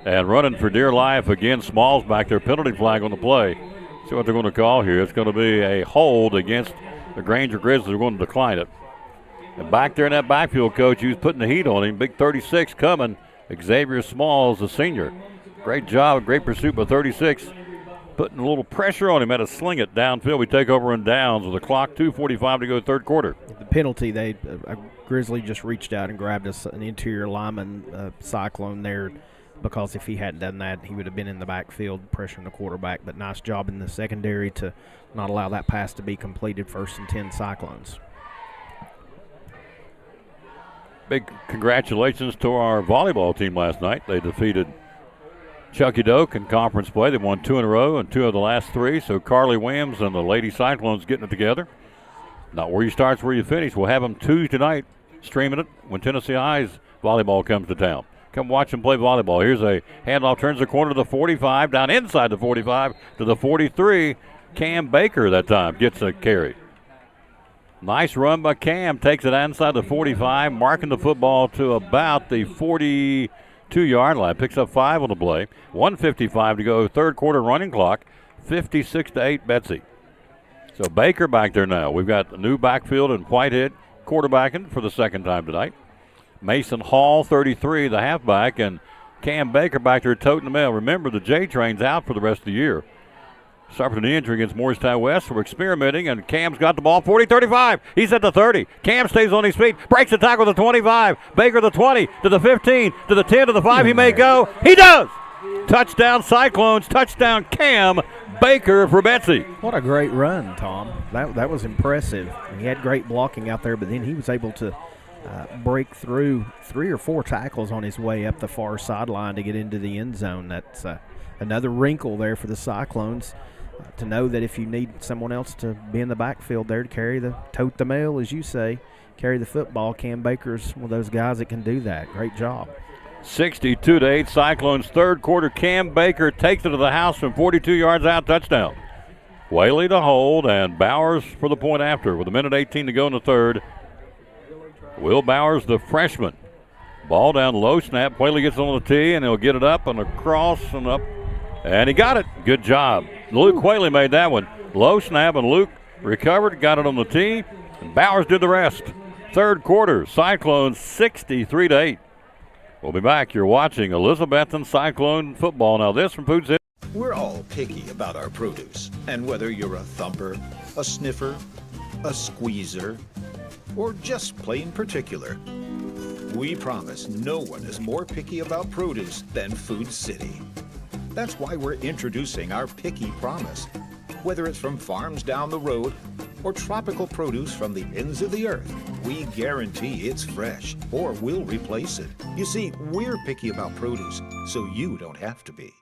And running for dear life again, Smalls back there, penalty flag on the play. See what they're going to call here. It's going to be a hold against the Grainger Grizzlies. They're going to decline it. And back there in that backfield, Coach, he was putting the heat on him. Big 36 coming. Xavier Smalls, the senior. Great job, great pursuit by 36. Putting a little pressure on him. Had to sling it downfield. We take over in downs with the clock, 2:45 to go, third quarter. The penalty, a Grizzly just reached out and grabbed an interior lineman, Cyclone there, because if he hadn't done that, he would have been in the backfield pressuring the quarterback. But nice job in the secondary to not allow that pass to be completed. 1st and 10 Cyclones. Big congratulations to our volleyball team last night. They defeated Chucky Doak in conference play. They won 2 in a row and 2 of the last 3. So Carly Williams and the Lady Cyclones getting it together. Not where you start, where you finish. We'll have them Tuesday night streaming it when Tennessee High's volleyball comes to town. Come watch them play volleyball. Here's a handoff, turns the corner to the 45, down inside the 45 to the 43. Cam Baker that time gets a carry. Nice run by Cam, takes it inside the 45, marking the football to about the 42-yard line. Picks up 5 on the play. 1:55 to go, third quarter running clock. 56-8 Betsy. So Baker back there now. We've got the new backfield and Whitehead quarterbacking for the second time tonight. Mason Hall, 33, the halfback, and Cam Baker back there toting the mail. Remember, the J train's out for the rest of the year. Suffering an injury against Morristown West, so we're experimenting, and Cam's got the ball, 40-35. He's at the 30. Cam stays on his feet, breaks the tackle to the 25. Baker the 20, to the 15, to the 10, to the 5. He may go. He does! Touchdown Cyclones, touchdown Cam Baker for Betsy. What a great run, Tom. That was impressive. He had great blocking out there, but then he was able to break through 3 or 4 tackles on his way up the far sideline to get into the end zone. That's another wrinkle there for the Cyclones. To know that if you need someone else to be in the backfield there to tote the mail, as you say, carry the football, Cam Baker's one of those guys that can do that. Great job. 62-8 Cyclones, third quarter. Cam Baker takes it to the house from 42 yards out, touchdown. Whaley to hold, and Bowers for the point after with 1:18 to go in the third. Will Bowers, the freshman. Ball down low, snap. Whaley gets on the tee, and he'll get it up and across and up. And he got it. Good job. Luke Whaley made that one. Low snap, and Luke recovered, got it on the tee, and Bowers did the rest. Third quarter, Cyclones 63-8. We'll be back. You're watching Elizabethton Cyclone football. Now this from Food City. We're all picky about our produce, and whether you're a thumper, a sniffer, a squeezer, or just plain particular, we promise no one is more picky about produce than Food City. That's why we're introducing our Picky Promise. Whether it's from farms down the road or tropical produce from the ends of the earth, we guarantee it's fresh or we'll replace it. You see, we're picky about produce, so you don't have to be.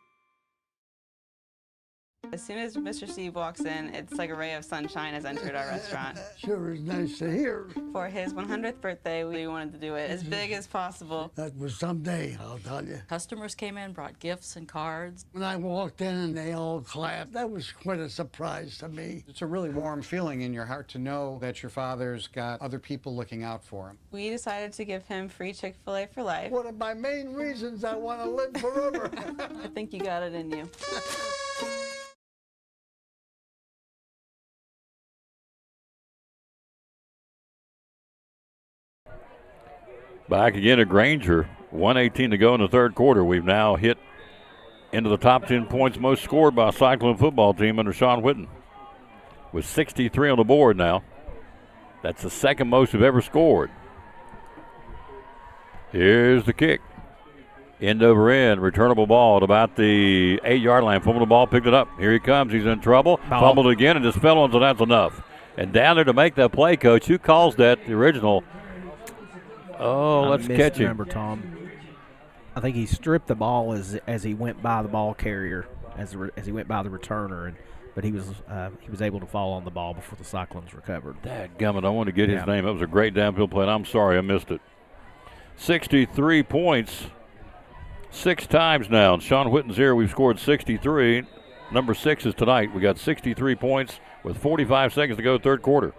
As soon as Mr. Steve walks in, it's like a ray of sunshine has entered our restaurant. Sure is nice to hear. For his 100th birthday, we wanted to do it as big as possible. That was someday, I'll tell you. Customers came in, brought gifts and cards. When I walked in and they all clapped, that was quite a surprise to me. It's a really warm feeling in your heart to know that your father's got other people looking out for him. We decided to give him free Chick-fil-A for life. One of my main reasons I want to live forever. I think you got it in you. Back again at Grainger. 1:18 to go in the third quarter. We've now hit into the top 10 points most scored by a Cyclone football team under Sean Whitten, with 63 on the board now. That's the second most we've ever scored. Here's the kick. End over end, returnable ball at about the 8-yard line. Fumbled the ball, picked it up. Here he comes. He's in trouble. Fumbled again and just fell on, so that's enough. And down there to make that play, Coach. Who calls that? The original. Oh, let's catch him. Remember, Tom. I think he stripped the ball as he went by the ball carrier, as he went by the returner, but he was able to fall on the ball before the Cyclones recovered. Dadgummit, I want to get his name. That was a great downfield play, and I'm sorry I missed it. 63 points 6 times now. And Sean Whitten's here. We've scored 63. Number 6 is tonight. We got 63 points with 45 seconds to go, third quarter.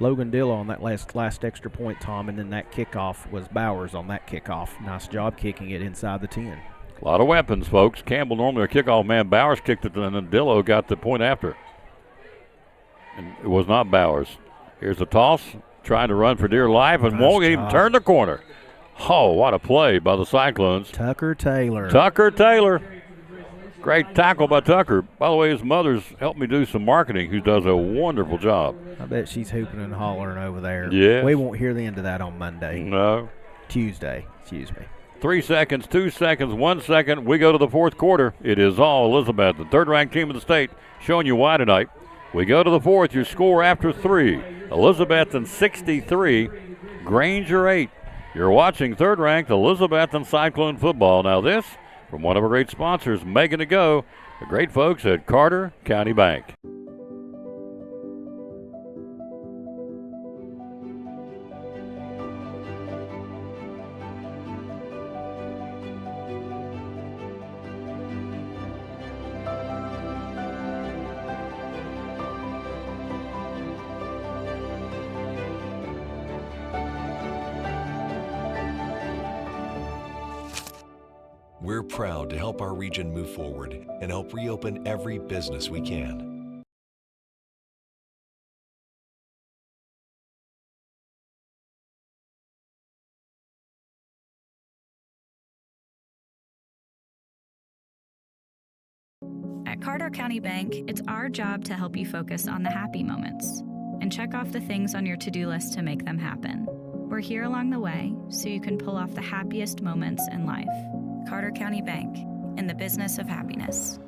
Logan Dillo on that last extra point, Tom, and then that kickoff was Bowers on that kickoff. Nice job kicking it inside the 10. A lot of weapons, folks. Campbell normally a kickoff man. Bowers kicked it, and then Dillo got the point after. And it was not Bowers. Here's the toss, trying to run for dear life, and won't even turn the corner. Oh, what a play by the Cyclones. Tucker Taylor. Great tackle by Tucker. By the way, his mother's helped me do some marketing, who does a wonderful job. I bet she's hooping and hollering over there. Yeah. We won't hear the end of that on Monday. No. Tuesday, excuse me. 3 seconds, 2 seconds, 1 second. We go to the fourth quarter. It is all Elizabeth, the third-ranked team of the state, showing you why tonight. We go to the fourth. Your score after 3. Elizabethton 63, Grainger 8. You're watching third-ranked Elizabethton Cyclone football. Now this from one of our great sponsors, making it go, the great folks at Carter County Bank. We're proud to help our region move forward and help reopen every business we can. At Carter County Bank, it's our job to help you focus on the happy moments and check off the things on your to-do list to make them happen. We're here along the way so you can pull off the happiest moments in life. Carter County Bank, in the business of happiness.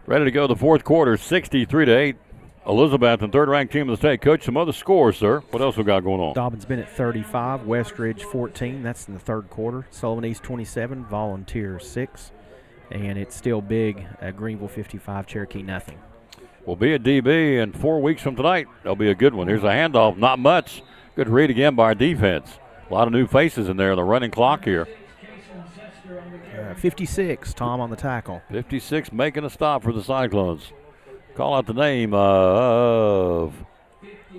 Ready to go the fourth quarter, 63-8. Elizabeth and third-ranked team of the state. Coach, some other scores, sir. What else we got going on? Dobbins Bennett 35, Westridge 14. That's in the third quarter. Sullivan East 27, Volunteers 6. And it's still big. Greenville 55, Cherokee nothing. We'll be at DB in 4 weeks from tonight. That'll be a good one. Here's a handoff. Not much. Good read again by our defense. A lot of new faces in there on the running clock here. 56, Tom, on the tackle. 56 making a stop for the Cyclones. Call out the name of...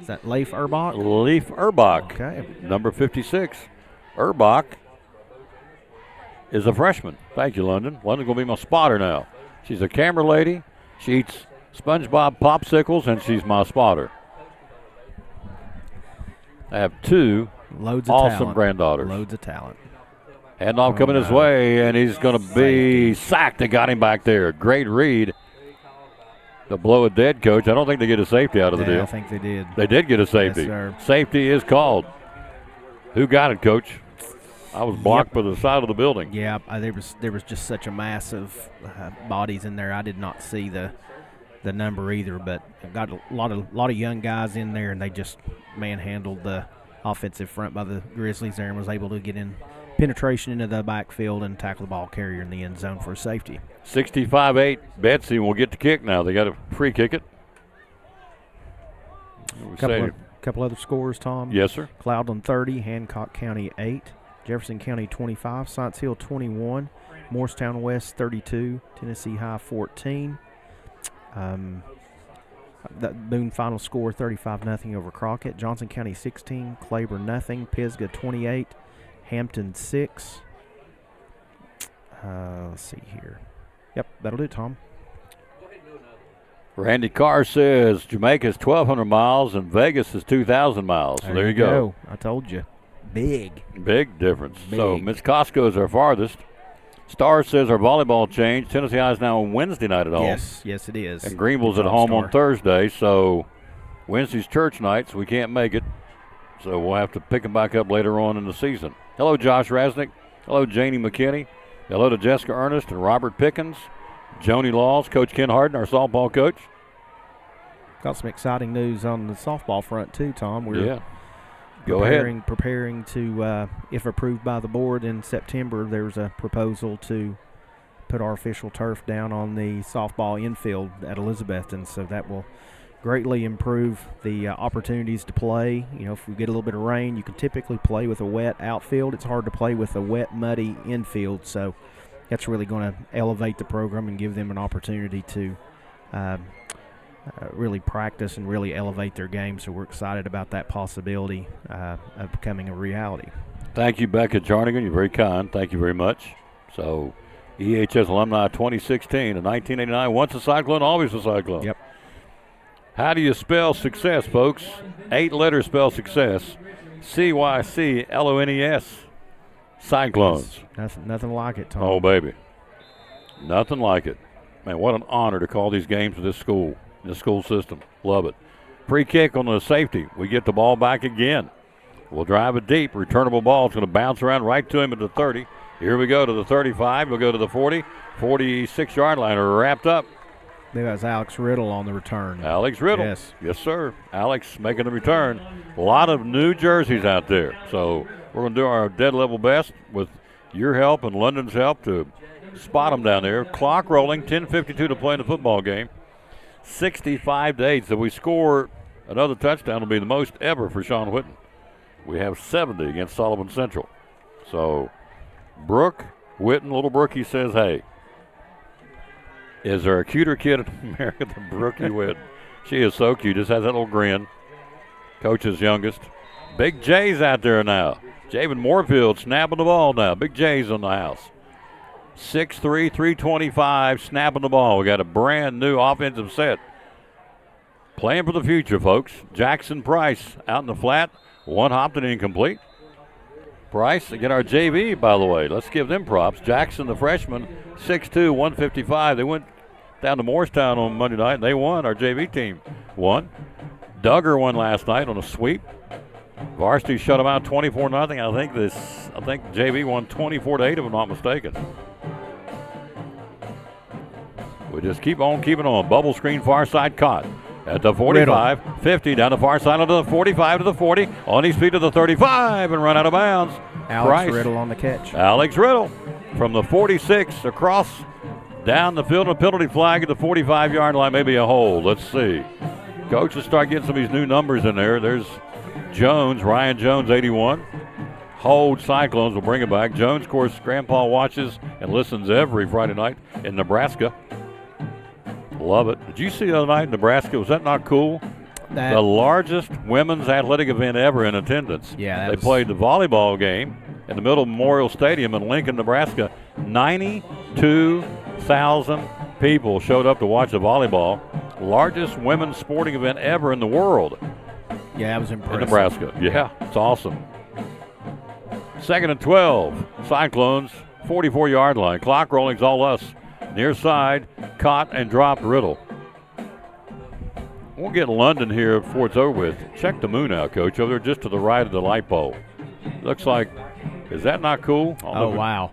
Is that Leif Urbach? Leif Urbach. Okay. Number 56. Urbach is a freshman. Thank you, London. London's going to be my spotter now. She's a camera lady. She eats SpongeBob popsicles, and she's my spotter. I have 2 awesome granddaughters. Loads of talent. Handoff coming his way, and he's going to be sacked. They got him back there. Great read. The blow a dead, Coach. I don't think they get a safety out of the deal. I think they did. They did get a safety. Yes, sir. Safety is called. Who got it, Coach? I was blocked by the side of the building. Yeah, there was just such a mass of bodies in there. I did not see the number either, but got a lot of young guys in there, and they just manhandled the offensive front by the Grizzlies there and was able to get in penetration into the backfield and tackle the ball carrier in the end zone for a safety. 65-8. Betsy will get the kick now. They got to free kick it. Couple other scores, Tom. Yes, sir. Cloudland 30, Hancock County 8, Jefferson County 25, Science Hill 21, Morristown West 32, Tennessee High 14. That Boone final score 35-0 over Crockett. Johnson County 16, Claiborne nothing, Pisgah 28, Hampton 6. Let's see here. Yep, that'll do it, Tom. Randy Carr says Jamaica's 1,200 miles and Vegas is 2,000 miles. So there you go. I told you. Big difference. Big. So Miss Costco is our farthest. Star says our volleyball changed. Tennessee High is now on Wednesday night at home. Yes, it is. And Greenville's Good at job, home Star. on Thursday, so Wednesday's church night, so we can't make it. So we'll have to pick them back up later on in the season. Hello, Josh Rasnick. Hello, Janie McKinney. Hello to Jessica Ernest and Robert Pickens. Joni Laws, Coach Ken Harden, our softball coach. Got some exciting news on the softball front, too, Tom. We're Go ahead. Preparing to, if approved by the board in September, there's a proposal to put artificial turf down on the softball infield at Elizabethton, so that will greatly improve the opportunities to play. You know, if we get a little bit of rain, you can typically play with a wet outfield. It's hard to play with a wet, muddy infield, so that's really going to elevate the program and give them an opportunity to really practice and really elevate their game. So we're excited about that possibility of becoming a reality. Thank you, Becca Jarnigan. You're very kind. Thank you very much. So EHS Alumni 2016 and 1989. Once a Cyclone, always a Cyclone. Yep. How do you spell success, folks? 8 letters spell success. CYCLONES. Cyclones. Nothing like it, Tom. Oh, baby. Nothing like it. Man, what an honor to call these games for this school system. Love it. Free kick on the safety. We get the ball back again. We'll drive it deep. Returnable ball. It's going to bounce around right to him at the 30. Here we go to the 35. We'll go to the 40. 46-yard line. We're wrapped up. I think that was Alex Riddle on the return. Alex Riddle. Yes. Yes, sir. Alex making the return. A lot of new jerseys out there. So we're going to do our dead level best with your help and London's help to spot them down there. Clock rolling. 10:52 to play in the football game. 65-8. So if we score another touchdown, it'll be the most ever for Sean Whitten. We have 70 against Sullivan Central. So Brooke Whitten, little Brookie says, hey, is there a cuter kid in America than Brookie Whitten? She is so cute. Just has that little grin. Coach's youngest. Big J's out there now. Javen Moorfield snapping the ball now. Big J's on the house. 6'3", 325, snapping the ball. We got a brand new offensive set. Playing for the future, folks. Jackson Price out in the flat. One hopped and incomplete. Price, again, our JV, by the way. Let's give them props. Jackson, the freshman, 6'2", 155. They went down to Morristown on Monday night, and they won. Our JV team won. Duggar won last night on a sweep. Varsity shut them out 24-0. I think JV won 24-8, if I'm not mistaken. We just keep on keeping on. Bubble screen, far side caught. At the 45, Riddle. 50, down the far side onto the 45 to the 40, on his feet to the 35, and run out of bounds. Alex Riddle on the catch. Alex Riddle from the 46 across down the field, a penalty flag at the 45-yard line, maybe a hold. Let's see. Coaches start getting some of these new numbers in there. There's Jones, Ryan Jones, 81. Hold Cyclones will bring it back. Jones, of course, Grandpa watches and listens every Friday night in Nebraska. Love it. Did you see the other night in Nebraska? Was that not cool? The largest women's athletic event ever in attendance. Yeah, they played the volleyball game in the middle of Memorial Stadium in Lincoln, Nebraska. 92,000 people showed up to watch the volleyball. Largest women's sporting event ever in the world. Yeah, that was impressive. In Nebraska. Yeah, it's awesome. 2nd and 12. Cyclones, 44-yard line. Clock rolling's all us. Near side, caught and dropped Riddle. We'll get London here before it's over with. Check the moon out, Coach, over there just to the right of the light pole. Looks like, is that not cool? Oh, wow.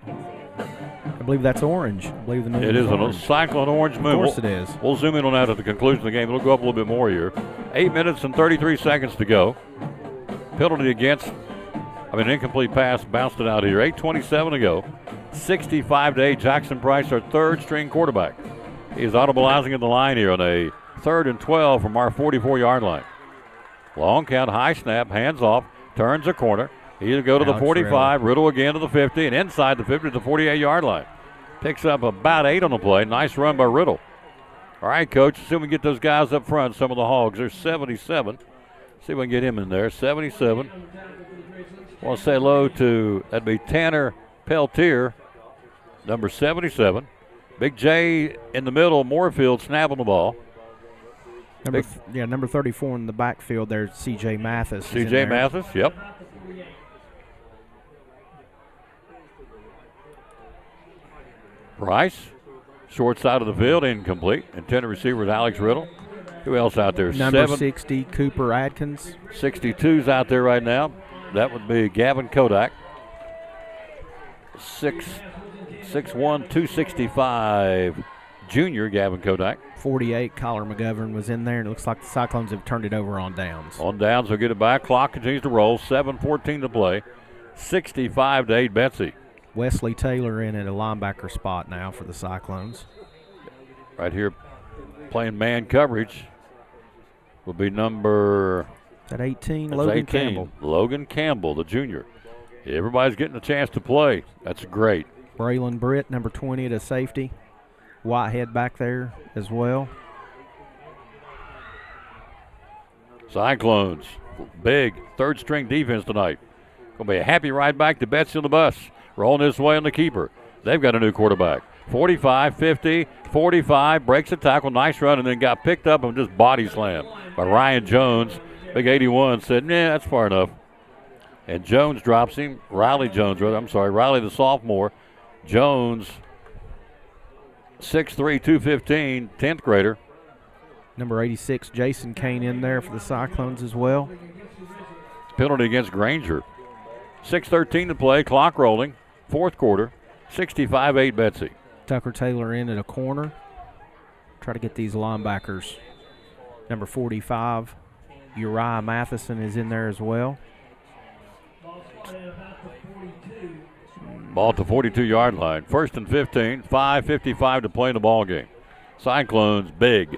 I believe that's orange. I believe the moon is orange. A cyclone orange moon. Of course it is. We'll zoom in on that at the conclusion of the game. It'll go up a little bit more here. 8 minutes and 33 seconds to go. Penalty against, incomplete pass, bounced it out here. 8:27 to go. 65-8. Jackson Price, our third-string quarterback. He's audibilizing at the line here on a 3rd and 12 from our 44-yard line. Long count, high snap, hands off, turns a corner. He'll go to the 45, Riddle again to the 50, and inside the 50 to the 48-yard line. Picks up about 8 on the play. Nice run by Riddle. All right, Coach, assume we get those guys up front, some of the Hogs. They're 77. See if we can get him in there. 77. I want to say hello to, that'd be Tanner Peltier, number 77. Big J in the middle, Moorfield snapping the ball. Number 34 in the backfield there, C.J. Mathis. C.J. Mathis, yep. Price, short side of the field, incomplete. Intended receiver is Alex Riddle. Who else out there? Number 60, Cooper Adkins. 62's out there right now. That would be Gavin Kodak. 6'1", 265 junior Gavin Kodak. 48, Collar McGovern was in there, and it looks like the Cyclones have turned it over on downs. On downs, they'll get it back. Clock continues to roll. 7:14 to play. 65-8 Betsy. Wesley Taylor in at a linebacker spot now for the Cyclones. Right here playing man coverage will be number... At 18, That's Logan 18. Campbell. Logan Campbell, the junior. Everybody's getting a chance to play. That's great. Braylon Britt, number 20 at a safety. Whitehead back there as well. Cyclones, big third-string defense tonight. Going to be a happy ride back to Betsy on the bus. Rolling this way on the keeper. They've got a new quarterback. 45, 50, 45, breaks a tackle, nice run, and then got picked up and just body slammed by Ryan Jones. Big 81 said, nah, that's far enough. And Jones drops him. Riley the sophomore. Jones, 6'3", 215, 10th grader. Number 86, Jason Kane in there for the Cyclones as well. Penalty against Grainger. 6:13 to play, clock rolling, fourth quarter, 65-8 Betsy. Tucker Taylor in at a corner. Try to get these linebackers. Number 45, Uriah Matheson is in there as well. Ball at the 42-yard line. First and 15, 5:55 to play in the ball game. Cyclones, big.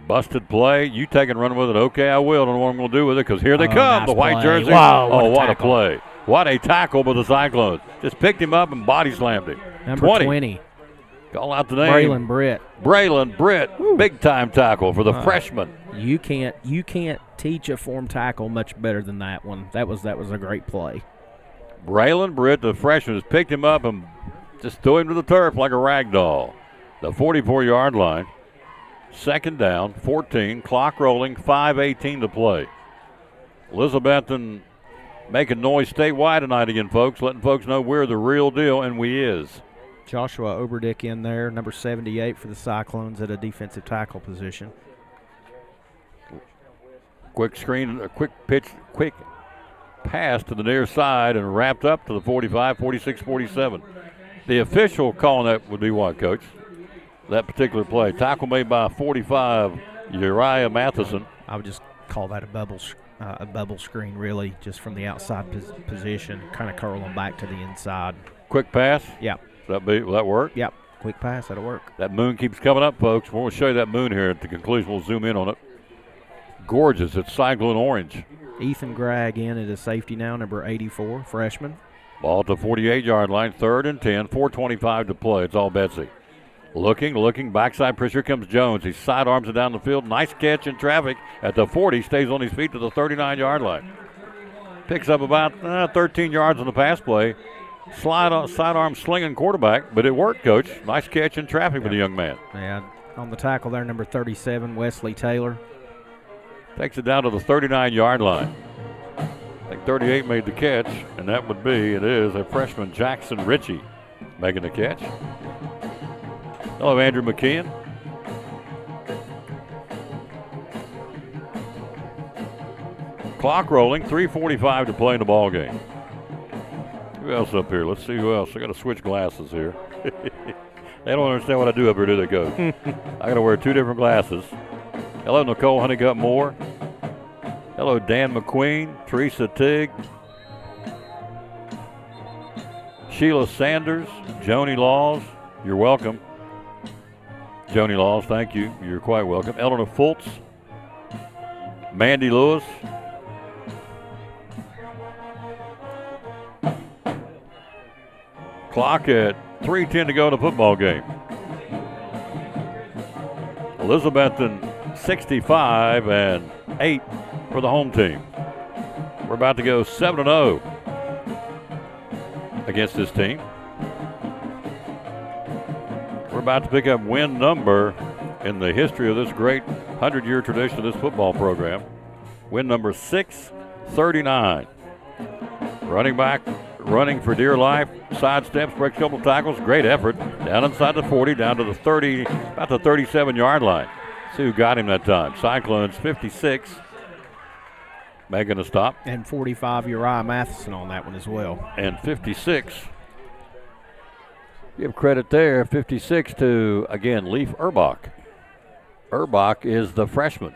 Busted play. You take and run with it. Okay, I will. Don't know what I'm going to do with it because here they come. Nice the white play. jersey. Wow, what a play. What a tackle by the Cyclones. Just picked him up and body slammed him. Number 20. Call out the name. Braylon Britt. Big time tackle for the freshman. You can't teach a form tackle much better than that one. That was a great play. Braylon Britt, the freshman, has picked him up and just threw him to the turf like a rag doll. The 44-yard line. Second down, 14, clock rolling, 5:18 to play. Elizabethton making noise statewide tonight again, folks, letting folks know we're the real deal, and we is. Joshua Oberdick in there, number 78 for the Cyclones at a defensive tackle position. Quick screen, a quick pass to the near side and wrapped up to the 45, 46, 47. The official calling that would be what, Coach? That particular play. Tackle made by 45, Uriah Matheson. I would just call that a bubble screen, really, just from the outside position, kind of curl them back to the inside. Quick pass? Yeah. Will that work? Yep. Quick pass, that'll work. That moon keeps coming up, folks. We're going to show you that moon here at the conclusion. We'll zoom in on it. Gorgeous. It's cyclone orange. Ethan Gregg in at a safety now, number 84, freshman. Ball at the 48-yard line, 3rd and 10, 4:25 to play. It's all Betsy. Looking, backside pressure. Here comes Jones. He sidearms it down the field. Nice catch in traffic at the 40. Stays on his feet to the 39-yard line. Picks up about 13 yards on the pass play. Sidearm slinging quarterback, but it worked, Coach. Nice catch in traffic for the young man. Yeah, on the tackle there, number 37, Wesley Taylor. Takes it down to the 39-yard line. I think 38 made the catch, and that would be, it is, a freshman, Jackson Ritchie, making the catch. Hello, Andrew McKeon. Clock rolling, 3:45 to play in the ball game. Who else up here? Let's see who else. I got to switch glasses here. They don't understand what I do up here, do they, Coach? I got to wear 2 different glasses. Hello, Nicole Honeycutt Moore. Hello, Dan McQueen, Teresa Tigg, Sheila Sanders, Joni Laws. You're welcome. Joni Laws, thank you. You're quite welcome. Eleanor Fultz, Mandy Lewis. Clock at 3:10 to go in the football game. Elizabethton 65-8 for the home team. We're about to go 7-0 against this team. We're about to pick up win number in the history of this great 100-year tradition of this football program. Win number 639. Running back running for dear life, sidesteps, breaks a couple tackles, great effort. Down inside the 40, down to the 30, about the 37-yard line. See who got him that time. Cyclones 56, making a stop. And 45, Uriah Matheson on that one as well. And 56, give credit there, 56 to, again, Leif Urbach. Urbach is the freshman.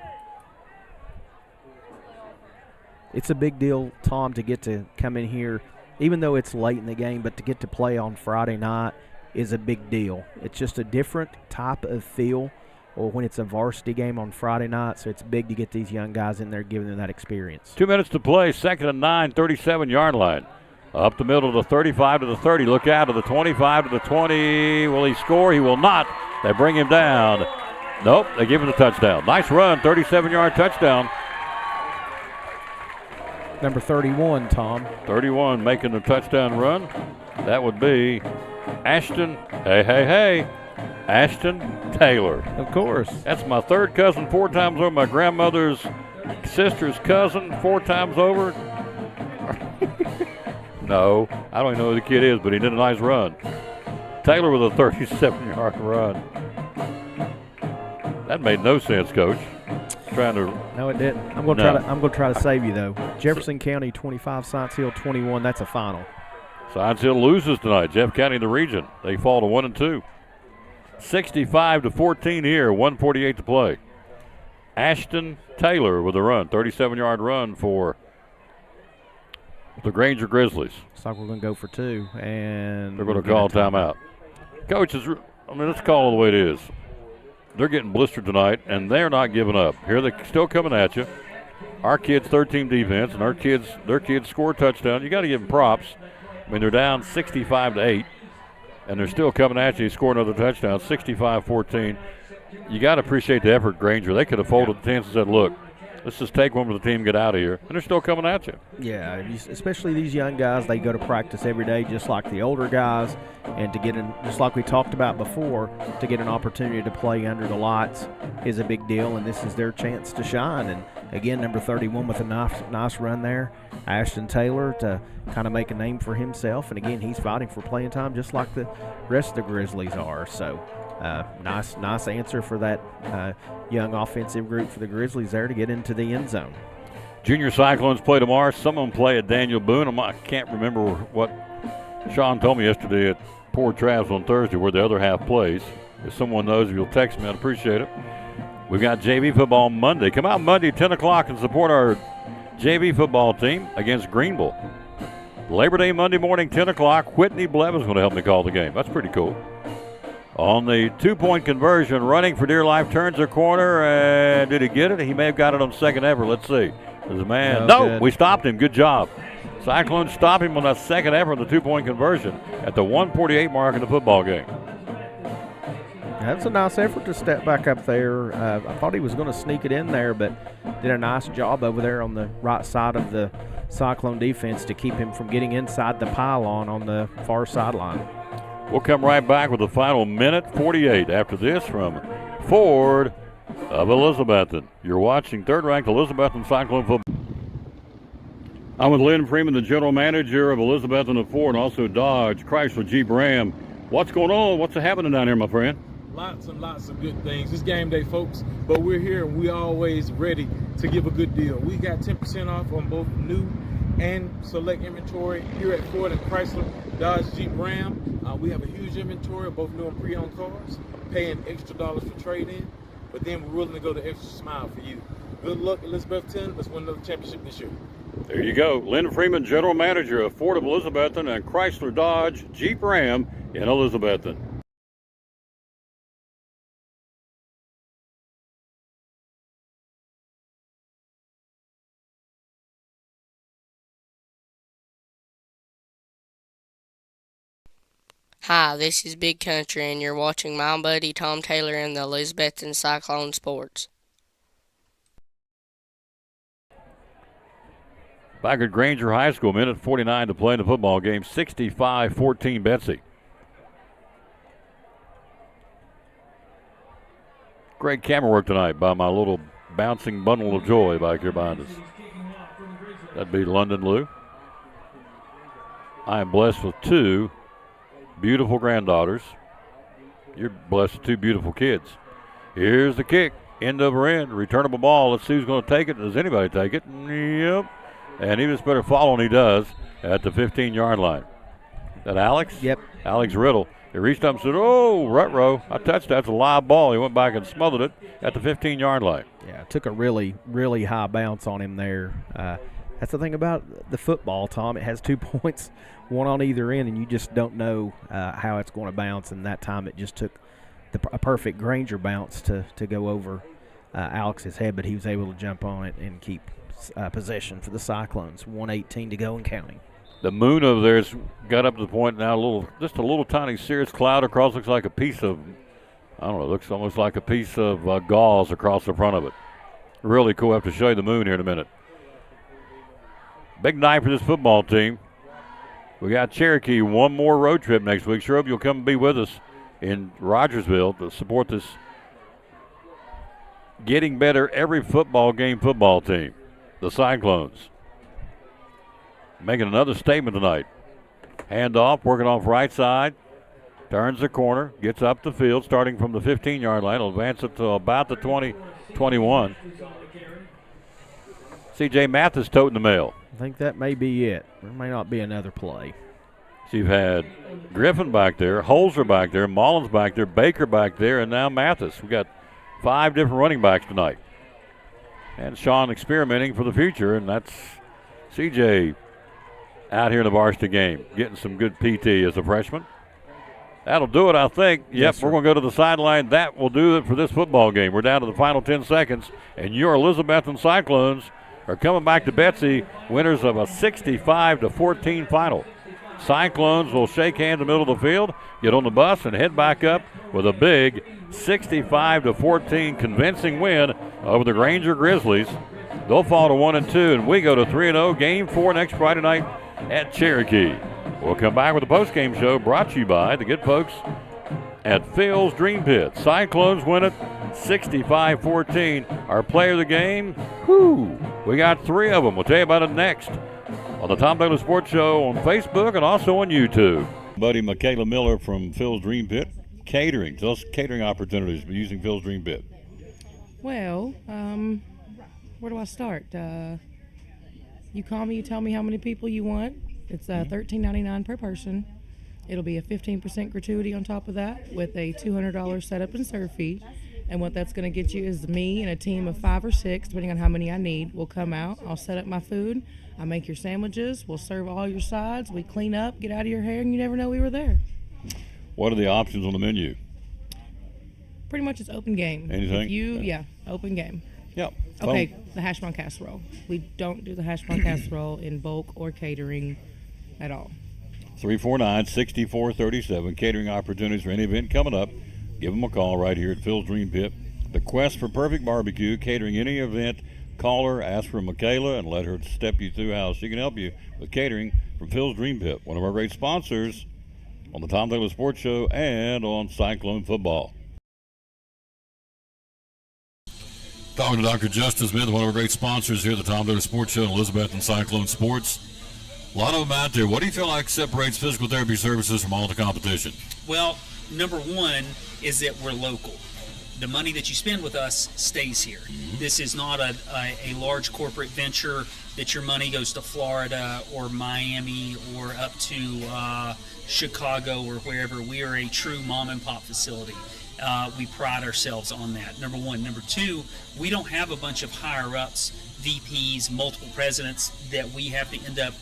It's a big deal, Tom, to get to come in here, even though it's late in the game, but to get to play on Friday night is a big deal. It's just a different type of feel, or when it's a varsity game on Friday night, so it's big to get these young guys in there, giving them that experience. 2 minutes to play, 2nd and 9, 37-yard line. Up the middle to the 35 to the 30. Look out to the 25 to the 20. Will he score? He will not. They bring him down. Nope, they give him the touchdown. Nice run, 37-yard touchdown. Number 31, Tom. 31 making the touchdown run. That would be Ashton, Ashton Taylor. Of course. That's my third cousin 4 times over, my grandmother's sister's cousin 4 times over. No, I don't even know who the kid is, but he did a nice run. Taylor with a 37-yard run. That made no sense, Coach. Trying to. No, it didn't. I'm gonna try to save you though. Jefferson County 25, Science Hill 21. That's a final. Science Hill loses tonight. Jeff County, the region. They fall to 1-2. 65-14 here. 1:48 to play. Ashton Taylor with a run, 37-yard run for the Grainger Grizzlies. Looks like we're gonna go for 2, and they're gonna call timeout. Coach, let's call it the way it is. They're getting blistered tonight, and they're not giving up. Here they're still coming at you. Our kids' third-team defense, and their kids score a touchdown. You got to give them props. I mean, they're down 65-8, and they're still coming at you. You score another touchdown, 65-14. You got to appreciate the effort, Grainger. They could have folded the tents and said, look, let's just take one for the team and get out of here. And they're still coming at you. Yeah, especially these young guys, they go to practice every day just like the older guys. And to get in, just like we talked about before, to get an opportunity to play under the lights is a big deal, and this is their chance to shine. And again, number 31 with a nice run there, Ashton Taylor, to kind of make a name for himself. And again, he's fighting for playing time just like the rest of the Grizzlies are. So nice answer for that young offensive group for the Grizzlies there to get into the end zone. Junior Cyclones play tomorrow. Some of them play at Daniel Boone. I can't remember what Sean told me yesterday at Poor Travs on Thursday where the other half plays. If someone knows, if you'll text me, I'd appreciate it. We've got JV football Monday. Come out Monday, 10 o'clock, and support our JV football team against Greenville. Labor Day Monday morning, 10 o'clock. Whitney Blevin's going to help me call the game. That's pretty cool. On the 2-point conversion, running for dear life, turns the corner, and did he get it? He may have got it on second effort. Let's see. There's a man. No, we stopped him. Good job. Cyclones stop him on that second effort of the 2-point conversion at the 1:48 mark in the football game. That's a nice effort to step back up there. I thought he was going to sneak it in there, but did a nice job over there on the right side of the Cyclone defense to keep him from getting inside the pylon on the far sideline. We'll come right back with the final minute 48 after this from Ford of Elizabethton. You're watching third-ranked Elizabethton Cyclone football. I'm with Lynn Freeman, the general manager of Elizabethton and Ford, and also Dodge, Chrysler, Jeep, Ram. What's going on? What's happening down here, my friend? Lots and lots of good things. It's game day, folks, but we're here and we're always ready to give a good deal. We got 10% off on both new and select inventory here at Ford and Chrysler, Dodge, Jeep, Ram. We have a huge inventory of both new and pre-owned cars, paying extra dollars for trade-in, but then we're willing to go the extra mile for you. Good luck, Elizabethton. Let's win another championship this year. There you go. Lynn Freeman, general manager of Ford of Elizabethton and Chrysler, Dodge, Jeep, Ram in Elizabethton. Hi, this is Big Country, and you're watching my buddy Tom Taylor in the Elizabethton Cyclone Sports. Back at Grainger High School, minute 49 to play in the football game, 65-14 Betsy. Great camera work tonight by my little bouncing bundle of joy back here behind us. That'd be London Lou. I am blessed with 2 beautiful granddaughters. You're blessed with 2 beautiful kids. Here's the kick. End over end. Returnable ball. Let's see who's going to take it. Does anybody take it? Yep. And he just better follow, and he does at the 15-yard line. That Alex? Yep. Alex Riddle. He reached up and said, oh, Rutrow, I touched that. That's a live ball. He went back and smothered it at the 15-yard line. Yeah, took a really, really high bounce on him there. That's the thing about the football, Tom. It has 2 points, one on either end, and you just don't know how it's going to bounce. And that time it just took a perfect Grainger bounce to go over Alex's head, but he was able to jump on it and keep possession for the Cyclones. 1:18 to go and counting. The moon over there's got up to the point now, just a little tiny cirrus cloud across. Looks like a piece of, I don't know, looks almost like a piece of gauze across the front of it. Really cool. I have to show you the moon here in a minute. Big night for this football team. We got Cherokee, one more road trip next week. Sure hope you'll come and be with us in Rogersville to support this getting better every football game football team, the Cyclones. Making another statement tonight. Handoff, working off right side. Turns the corner, gets up the field, starting from the 15-yard line. Will advance it to about the 20-21. C.J. Mathis toting the mail. I think that may be it. There may not be another play. So you've had Griffin back there, Holzer back there, Mullins back there, Baker back there, and now Mathis. We've got 5 different running backs tonight. And Sean experimenting for the future, and that's C.J. out here in the varsity game, getting some good PT as a freshman. That'll do it, I think. Yep, Yes, we're going to go to the sideline. That will do it for this football game. We're down to the final 10 seconds, and your Elizabethton Cyclones are coming back to Betsy, winners of a 65-14 final. Cyclones will shake hands in the middle of the field, get on the bus, and head back up with a big 65-14 convincing win over the Grainger Grizzlies. They'll fall to 1-2, and we go to 3-0. Game 4 next Friday night at Cherokee. We'll come back with a post-game show brought to you by the good folks at Phil's Dream Pit. Cyclones win it 65-14. Our player of the game, we got 3 of them. We'll tell you about it next on the Tom Taylor Sports Show on Facebook and also on YouTube. Buddy Michaela Miller from Phil's Dream Pit. Catering. Tell us catering opportunities using Phil's Dream Pit. Well, where do I start? You call me, you tell me how many people you want. It's $13.99 per person. It'll be a 15% gratuity on top of that with a $200 setup and serve fee. And what that's going to get you is me and a team of 5 or 6, depending on how many I need, will come out. I'll set up my food. I make your sandwiches. We'll serve all your sides. We clean up, get out of your hair, and you never know we were there. What are the options on the menu? Pretty much it's open game. Anything? Open game. Yep. Okay, the hash brown casserole. We don't do the hash brown casserole in bulk or catering at all. 349-6437. Catering opportunities for any event coming up. Give them a call right here at Phil's Dream Pit. The quest for perfect barbecue, catering any event. Call her, ask for Michaela, and let her step you through how she can help you with catering from Phil's Dream Pit. One of our great sponsors on the Tom Taylor Sports Show and on Cyclone Football. Talking to Dr. Justin Smith, one of our great sponsors here at the Tom Taylor Sports Show and Elizabethton Cyclone Sports. A lot of them out there. What do you feel like separates physical therapy services from all the competition? Well, number one is that we're local. The money that you spend with us stays here. Mm-hmm. This is not a large corporate venture that your money goes to Florida or Miami or up to Chicago or wherever. We are a true mom and pop facility. We pride ourselves on that, number one. Number two, we don't have a bunch of higher-ups, VPs, multiple presidents that we have to end up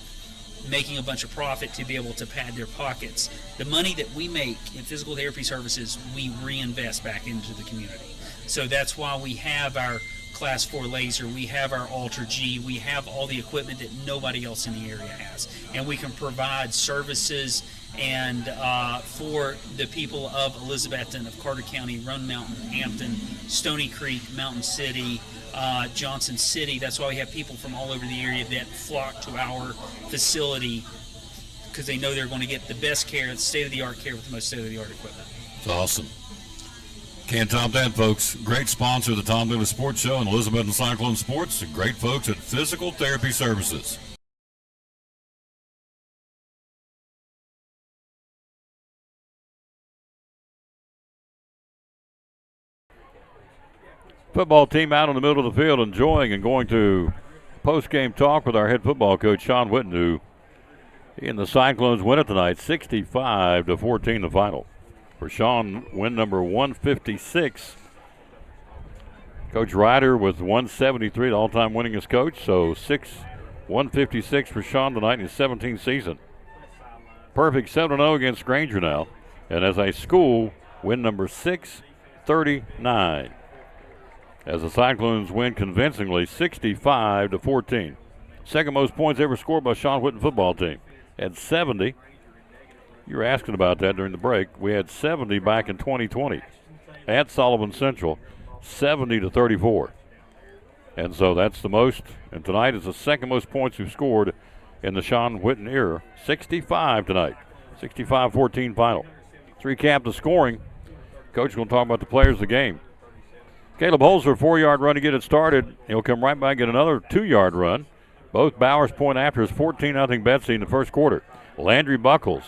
making a bunch of profit to be able to pad their pockets. The money that we make in physical therapy services, we reinvest back into the community. So that's why we have our Class 4 laser, we have our Ultra G, we have all the equipment that nobody else in the area has. And we can provide services and for the people of Elizabethton, of Carter County, Roan Mountain, Hampton, Stony Creek, Mountain City, Johnson City. That's why we have people from all over the area that flock to our facility because they know they're going to get the best care, state-of-the-art care with the most state-of-the-art equipment. It's awesome. Can't top that, folks. Great sponsor of the Tom Taylor Sports Show and Elizabethton Cyclone Sports. Great folks at Physical Therapy Services. Football team out in the middle of the field enjoying and going to post-game talk with our head football coach, Sean Witten, who and the Cyclones win it tonight, 65-14 the final. For Sean, win number 156. Coach Ryder with 173, the all-time winningest coach, so 156 for Sean tonight in his 17th season. Perfect 7-0 against Grainger now. And as a school, win number 639. As the Cyclones win convincingly, 65-14. Second most points ever scored by Sean Witten football team. At 70. You were asking about that during the break. We had 70 back in 2020 at Sullivan Central, 70-34. And so that's the most. And tonight is the second most points we've scored in the Sean Witten era. 65 tonight. 65-14 final. Let's recap the scoring. Coach is going to talk about the players of the game. Caleb Holzer, 4-yard run to get it started. He'll come right back and get another 2-yard run. Both Bowers point after is 14-0 Betsy in the first quarter. Landry Buckles,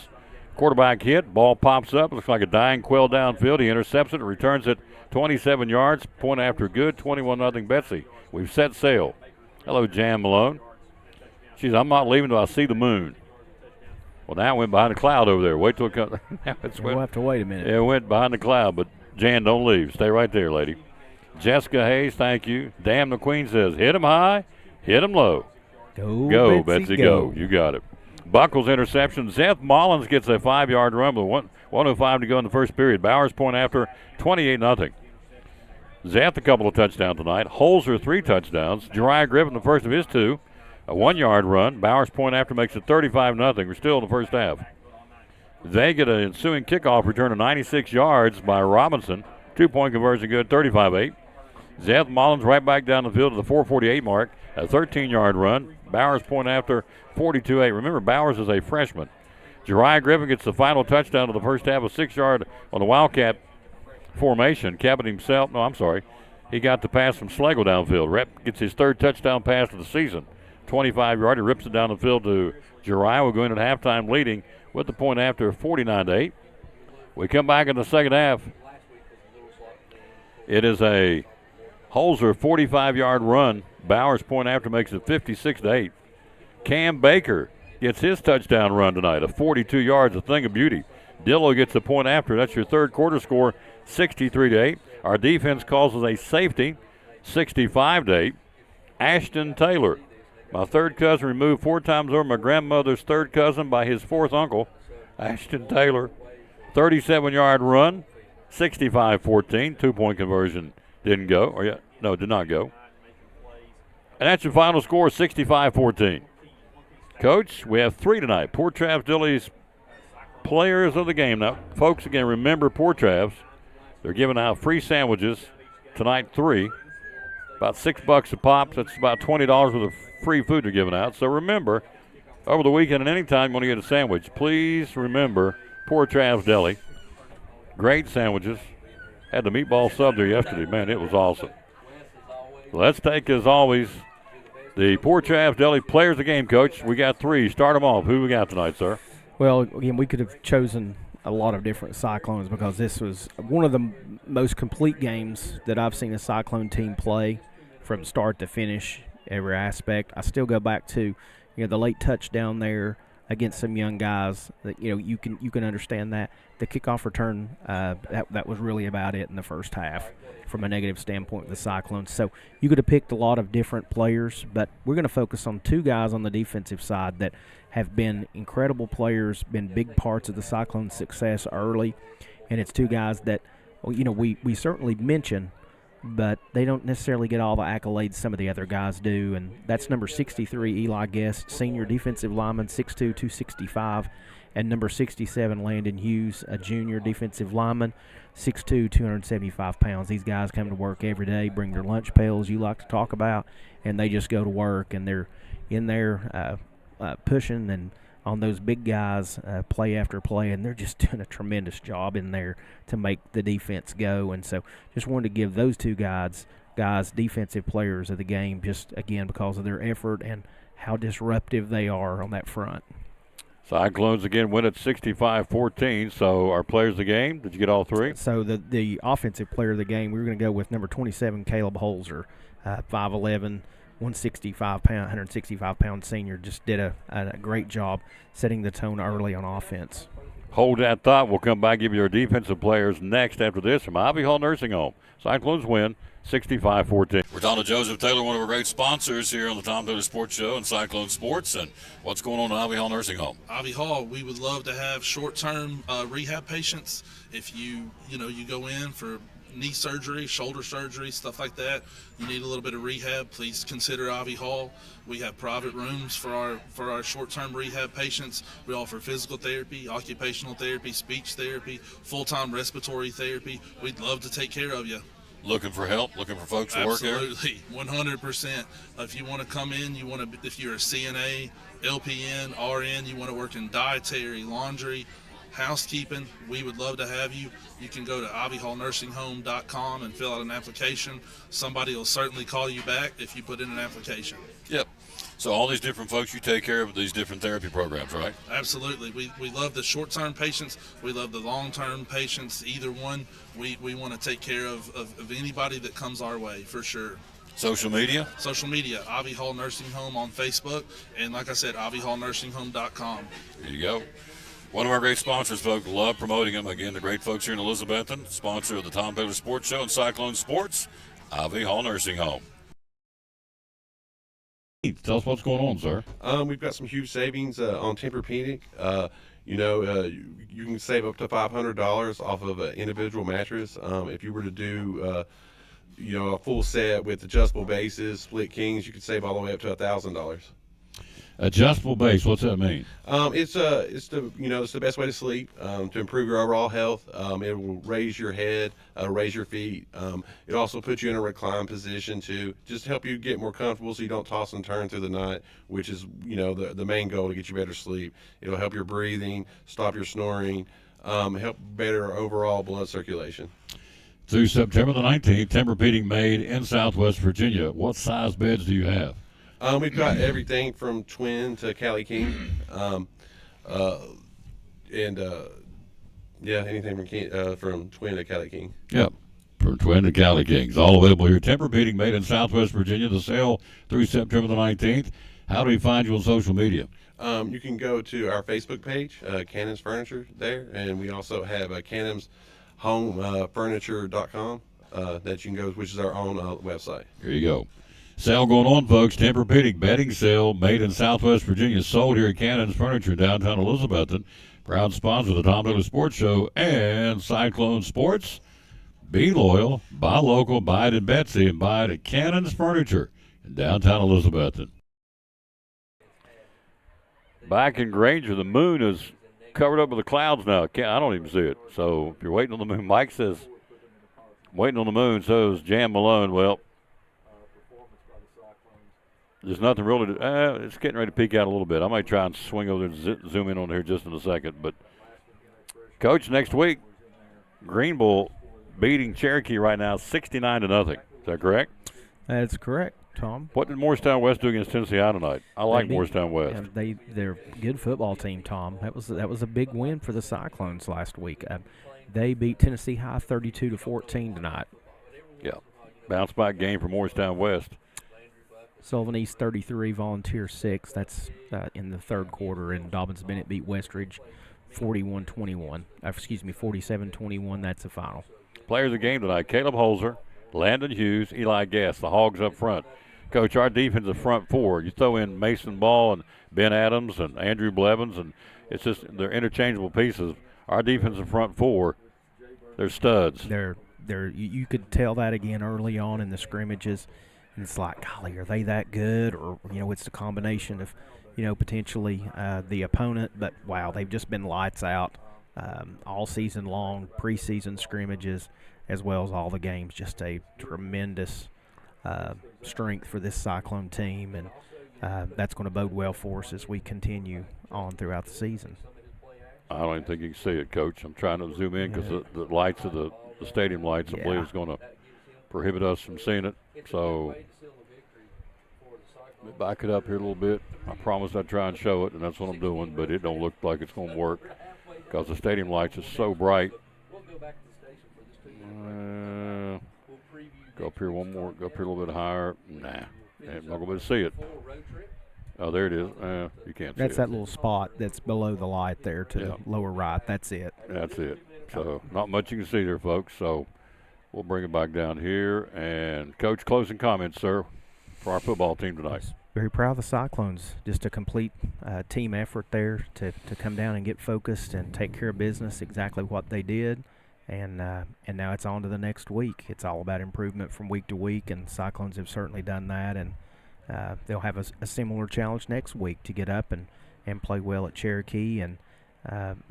quarterback hit, ball pops up, looks like a dying quail downfield. He intercepts it and returns it 27 yards. Point after good, 21-0 Betsy. We've set sail. Hello, Jan Malone. She says, I'm not leaving till I see the moon. Well, now it went behind a cloud over there. Wait till it comes. We'll have to wait a minute. It went behind the cloud, but Jan, don't leave. Stay right there, lady. Jessica Hayes, thank you. Damn the Queen says, hit him high, hit him low. Go, Betsy, go. You got it. Buckles interception. Zeth Mullins gets a 5-yard run with 1:05 to go in the first period. Bowers point after, 28-0. Zeth a couple of touchdowns tonight. Holzer 3 touchdowns. Jariah Griffin the first of his 2. A 1-yard run. Bowers point after makes it 35-0. We're still in the first half. They get an ensuing kickoff return of 96 yards by Robinson. 2-point conversion good, 35-8. Zeth Mullins right back down the field to the 4:48 mark. A 13-yard run. Bowers point after 42-8. Remember, Bowers is a freshman. Jariah Griffin gets the final touchdown of the first half, a 6-yard on the Wildcat formation. Cabot himself, he got the pass from Schlegel downfield. Rep gets his 3rd touchdown pass of the season. 25-yard, he rips it down the field to Jariah. We're going at halftime leading with the point after 49-8. We come back in the second half. It is a Holzer 45-yard run. Bowers point after makes it 56-8. Cam Baker gets his touchdown run tonight, a 42 yards, a thing of beauty. Dillo gets the point after. That's your third quarter score, 63-8. Our defense calls us a safety, 65-8. Ashton Taylor, my third cousin, removed 4 times over my grandmother's third cousin by his 4th uncle. Ashton Taylor, 37-yard run, 65-14. 2-point conversion did not go. And that's your final score, 65-14. Coach, we have 3 tonight. Port Travis Dilley's players of the game. Now, folks, again, remember Port Travis. They're giving out free sandwiches tonight, 3. About $6 a pop. That's about $20 worth of free food they're giving out. So remember, over the weekend and anytime you want to get a sandwich, please remember Port Travis Deli. Great sandwiches. Had the meatball sub there yesterday. Man, it was awesome. Let's take, as always, the Port Travis Deli players of the game, Coach. We got 3. Start them off. Who we got tonight, sir? Well, again, we could have chosen a lot of different Cyclones because this was one of the most complete games that I've seen a Cyclone team play from start to finish, every aspect. I still go back to, the late touchdown there against some young guys that, you can understand that. The kickoff return, that was really about it in the first half from a negative standpoint with the Cyclones. So you could have picked a lot of different players, but we're going to focus on 2 guys on the defensive side that have been incredible players, been big parts of the Cyclones' success early, and it's 2 guys that, we certainly mention, but they don't necessarily get all the accolades some of the other guys do, and that's number 63, Eli Guest, senior defensive lineman, 6'2", 265, and number 67, Landon Hughes, a junior defensive lineman, 6'2", 275 pounds. These guys come to work every day, bring their lunch pails you like to talk about, and they just go to work, and they're in there pushing and on those big guys play after play, and they're just doing a tremendous job in there to make the defense go. And so just wanted to give those 2 guys defensive players of the game, just, again, because of their effort and how disruptive they are on that front. Cyclones again win at 65-14. So our players of the game, did you get all three? So the offensive player of the game, we were going to go with number 27, Caleb Holzer, 5'11", 165-pound senior. Just did a great job setting the tone early on offense. Hold that thought. We'll come back, give you our defensive players next after this from Ivy Hall Nursing Home. Cyclones win 65-14. We're talking to Joseph Taylor, one of our great sponsors here on the Tom Taylor Sports Show and Cyclone Sports. And what's going on at Ivy Hall Nursing Home? Ivy Hall, we would love to have short-term rehab patients. If you go in for knee surgery, shoulder surgery, stuff like that, you need a little bit of rehab, please consider Ivy Hall. We have private rooms for our short-term rehab patients. We offer physical therapy, occupational therapy, speech therapy, full-time respiratory therapy. We'd love to take care of you. Looking for help? Looking for folks to work here? Absolutely, 100%. If you want to come in, if you're a CNA, LPN, RN, you want to work in dietary, laundry, housekeeping, we would love to have you. You can go to ivyhallnursinghome.com and fill out an application. Somebody will certainly call you back if you put in an application. Yep. So all these different folks, you take care of these different therapy programs, right? Absolutely. We love the short-term patients. We love the long-term patients. Either one, we want to take care of anybody that comes our way, for sure. Social media? Social media, Ivy Hall Nursing Home on Facebook. And like I said, ivyhallnursinghome.com. There you go. One of our great sponsors, folks. Love promoting them. Again, the great folks here in Elizabethton, sponsor of the Tom Taylor Sports Show and Cyclone Sports, Ivy Hall Nursing Home. Tell us what's going on, sir. We've got some huge savings on Tempur-Pedic. You can save up to $500 off of an individual mattress. If you were to do, a full set with adjustable bases, split kings, you could save all the way up to $1,000. Adjustable base, what's that mean? It's the best way to sleep, to improve your overall health. It will raise your head, raise your feet. It also puts you in a recline position to just help you get more comfortable so you don't toss and turn through the night, which is, the main goal to get you better sleep. It'll help your breathing, stop your snoring, help better overall blood circulation. Through September the 19th, Tempur-Pedic made in Southwest Virginia. What size beds do you have? We've got everything from twin to Cali King, anything from twin to Cali King. Yep, from twin to Cali Kings, all available here. Tempur-Pedic made in Southwest Virginia. The sale through September the 19th. How do we find you on social media? You can go to our Facebook page, Cannon's Furniture there, and we also have Cannon's Home Furniture.com that you can go, which is our own website. Here you go. Sale going on, folks. Tempur-Pedic bedding sale made in Southwest Virginia, sold here at Cannon's Furniture, downtown Elizabethton. Proud sponsor of the Tom Taylor Sports Show and Cyclone Sports. Be loyal, buy local, buy it at Betsy, and buy it at Cannon's Furniture in downtown Elizabethton. Back in Grainger, the moon is covered up with the clouds now. I don't even see it. So if you're waiting on the moon, Mike says, waiting on the moon, so is Jan Malone. Well, there's nothing really to, it's getting ready to peek out a little bit. I might try and swing over there and zoom in on here just in a second. But, Coach, next week, Greenville beating Cherokee right now 69-0. Is that correct? That's correct, Tom. What did Morristown West do against Tennessee High tonight? I like Morristown West. They're a good football team, Tom. That was a big win for the Cyclones last week. They beat Tennessee High 32-14 tonight. Yeah, bounce back game for Morristown West. Sullivan East 33, Volunteer 6. That's in the third quarter, and Dobbins Bennett beat Westridge 47-21. That's the final. Players of the game tonight: Caleb Holzer, Landon Hughes, Eli Gass. The Hogs up front. Coach, our defensive front four. You throw in Mason Ball and Ben Adams and Andrew Blevins, and it's just they're interchangeable pieces. Our defensive front four, they're studs. You could tell that again early on in the scrimmages. And it's like, golly, are they that good? Or, it's the combination of, potentially the opponent. But, wow, they've just been lights out all season long, preseason scrimmages, as well as all the games. Just a tremendous strength for this Cyclone team. And that's going to bode well for us as we continue on throughout the season. I don't even think you can see it, Coach. I'm trying to zoom in because the lights of the stadium lights, I believe, is going to prohibit us from seeing it. So Back it up here a little bit. I promised I'd try and show it, and that's what I'm doing, but it don't look like it's going to work because the stadium lights are so bright. Go up here one more. Go up here a little bit higher. Nah, I'm not going to be able to see it. Oh, there it is. You can't see it. That's that little spot that's below the light there to the lower right. That's it. That's it. So not much you can see there, folks. So we'll bring it back down here. And, Coach, closing comments, sir, for our football team tonight. Very proud of the Cyclones. Just a complete team effort there to come down and get focused and take care of business, exactly what they did. And now it's on to the next week. It's all about improvement from week to week, and Cyclones have certainly done that. And they'll have a similar challenge next week to get up and play well at Cherokee and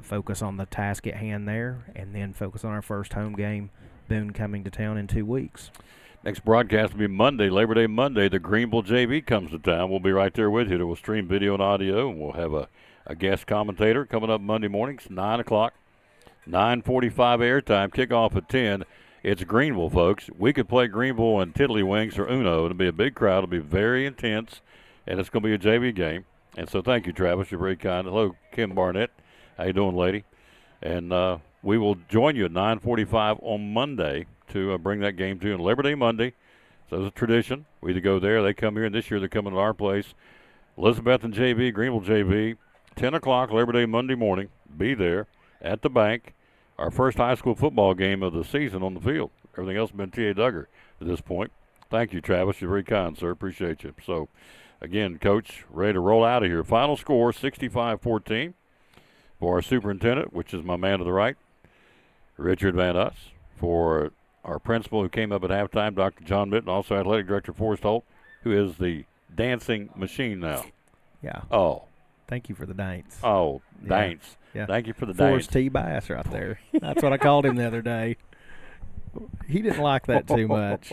focus on the task at hand there, and then focus on our first home game, Boone coming to town in 2 weeks. Next broadcast will be Monday, Labor Day Monday. The Greenville JV comes to town. We'll be right there with you. We'll stream video and audio, and we'll have a guest commentator coming up Monday mornings, 9 o'clock. 9:45 airtime, kickoff at 10. It's Greenville, folks. We could play Greenville and Tiddlywinks or Uno. It'll be a big crowd. It'll be very intense, and it's going to be a JV game. And so thank you, Travis. You're very kind. Hello, Kim Barnett. How you doing, lady? And we will join you at 9:45 on Monday to bring that game to you on Labor Day Monday. So it's a tradition. We either go there, they come here, and this year they're coming to our place. Elizabethton JV, Greenville JV, 10 o'clock Labor Day Monday morning. Be there at the bank. Our first high school football game of the season on the field. Everything else has been T.A. Duggar at this point. Thank you, Travis. You're very kind, sir. Appreciate you. So, again, Coach, ready to roll out of here. Final score, 65-14 for our superintendent, which is my man to the right, Richard Van Us. For our principal who came up at halftime, Dr. John Mitten, also athletic director Forrest Holt, who is the dancing machine now. Yeah. Oh. Thank you for the dance. Oh, dance. Yeah. Thank you for the dance. Forrest T. Bass right there. That's what I called him the other day. He didn't like that too much.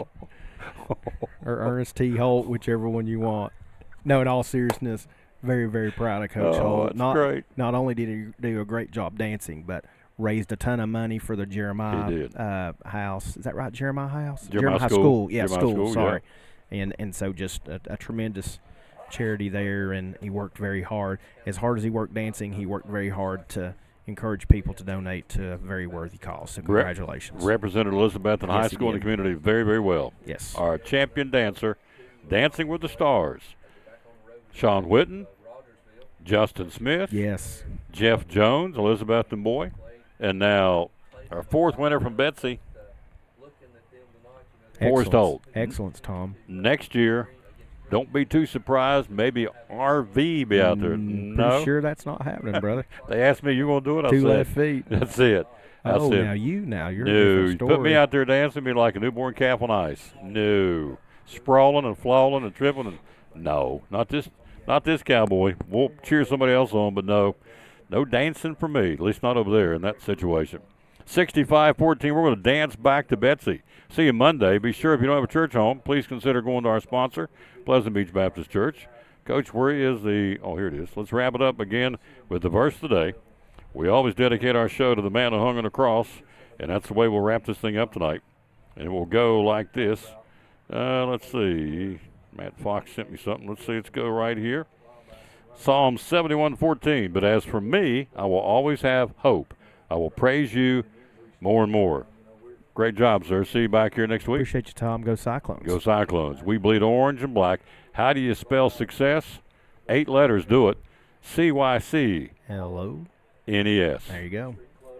Or Ernest T. Holt, whichever one you want. No, in all seriousness, very, very proud of Coach Holt. That's great. Not only did he do a great job dancing, but raised a ton of money for the Jeremiah house. Is that right, Jeremiah house? Jeremiah School. Yeah, Jeremiah school, sorry. Yeah. And so just a tremendous charity there, and he worked very hard. As hard as he worked dancing, he worked very hard to encourage people to donate to a very worthy cause. So congratulations. Represented Elizabethton High School and the community very, very well. Yes. Our champion dancer, Dancing with the Stars, Sean Whitten, Justin Smith. Yes. Jeff Jones, Elizabethton boy. And now our fourth winner from Betsy, Forrest Holt. Excellence, Tom. Next year, don't be too surprised. Maybe RV be out there. No, pretty sure that's not happening, brother. They asked me, "You gonna do it?" I Two said, left feet. That's it. Oh, said, now you're no. a different story. Put me out there dancing me like a newborn calf on ice. No, sprawling and flawing and tripping and no, not this cowboy. We'll cheer somebody else on, but no dancing for me. At least not over there in that situation. 65-14. We're going to dance back to Betsy. See you Monday. Be sure if you don't have a church home, please consider going to our sponsor, Pleasant Beach Baptist Church. Coach, where is the? Oh, here it is. Let's wrap it up again with the verse today. We always dedicate our show to the man who hung on the cross, and that's the way we'll wrap this thing up tonight. And it will go like this. Let's see. Matt Fox sent me something. Let's see. Let's go right here. Psalm 71:14. But as for me, I will always have hope. I will praise you more and more. Great job, sir. See you back here next week. Appreciate you, Tom. Go Cyclones. Go Cyclones. We bleed orange and black. How do you spell success? 8 letters do it. CYCLONES. Hello. There you go.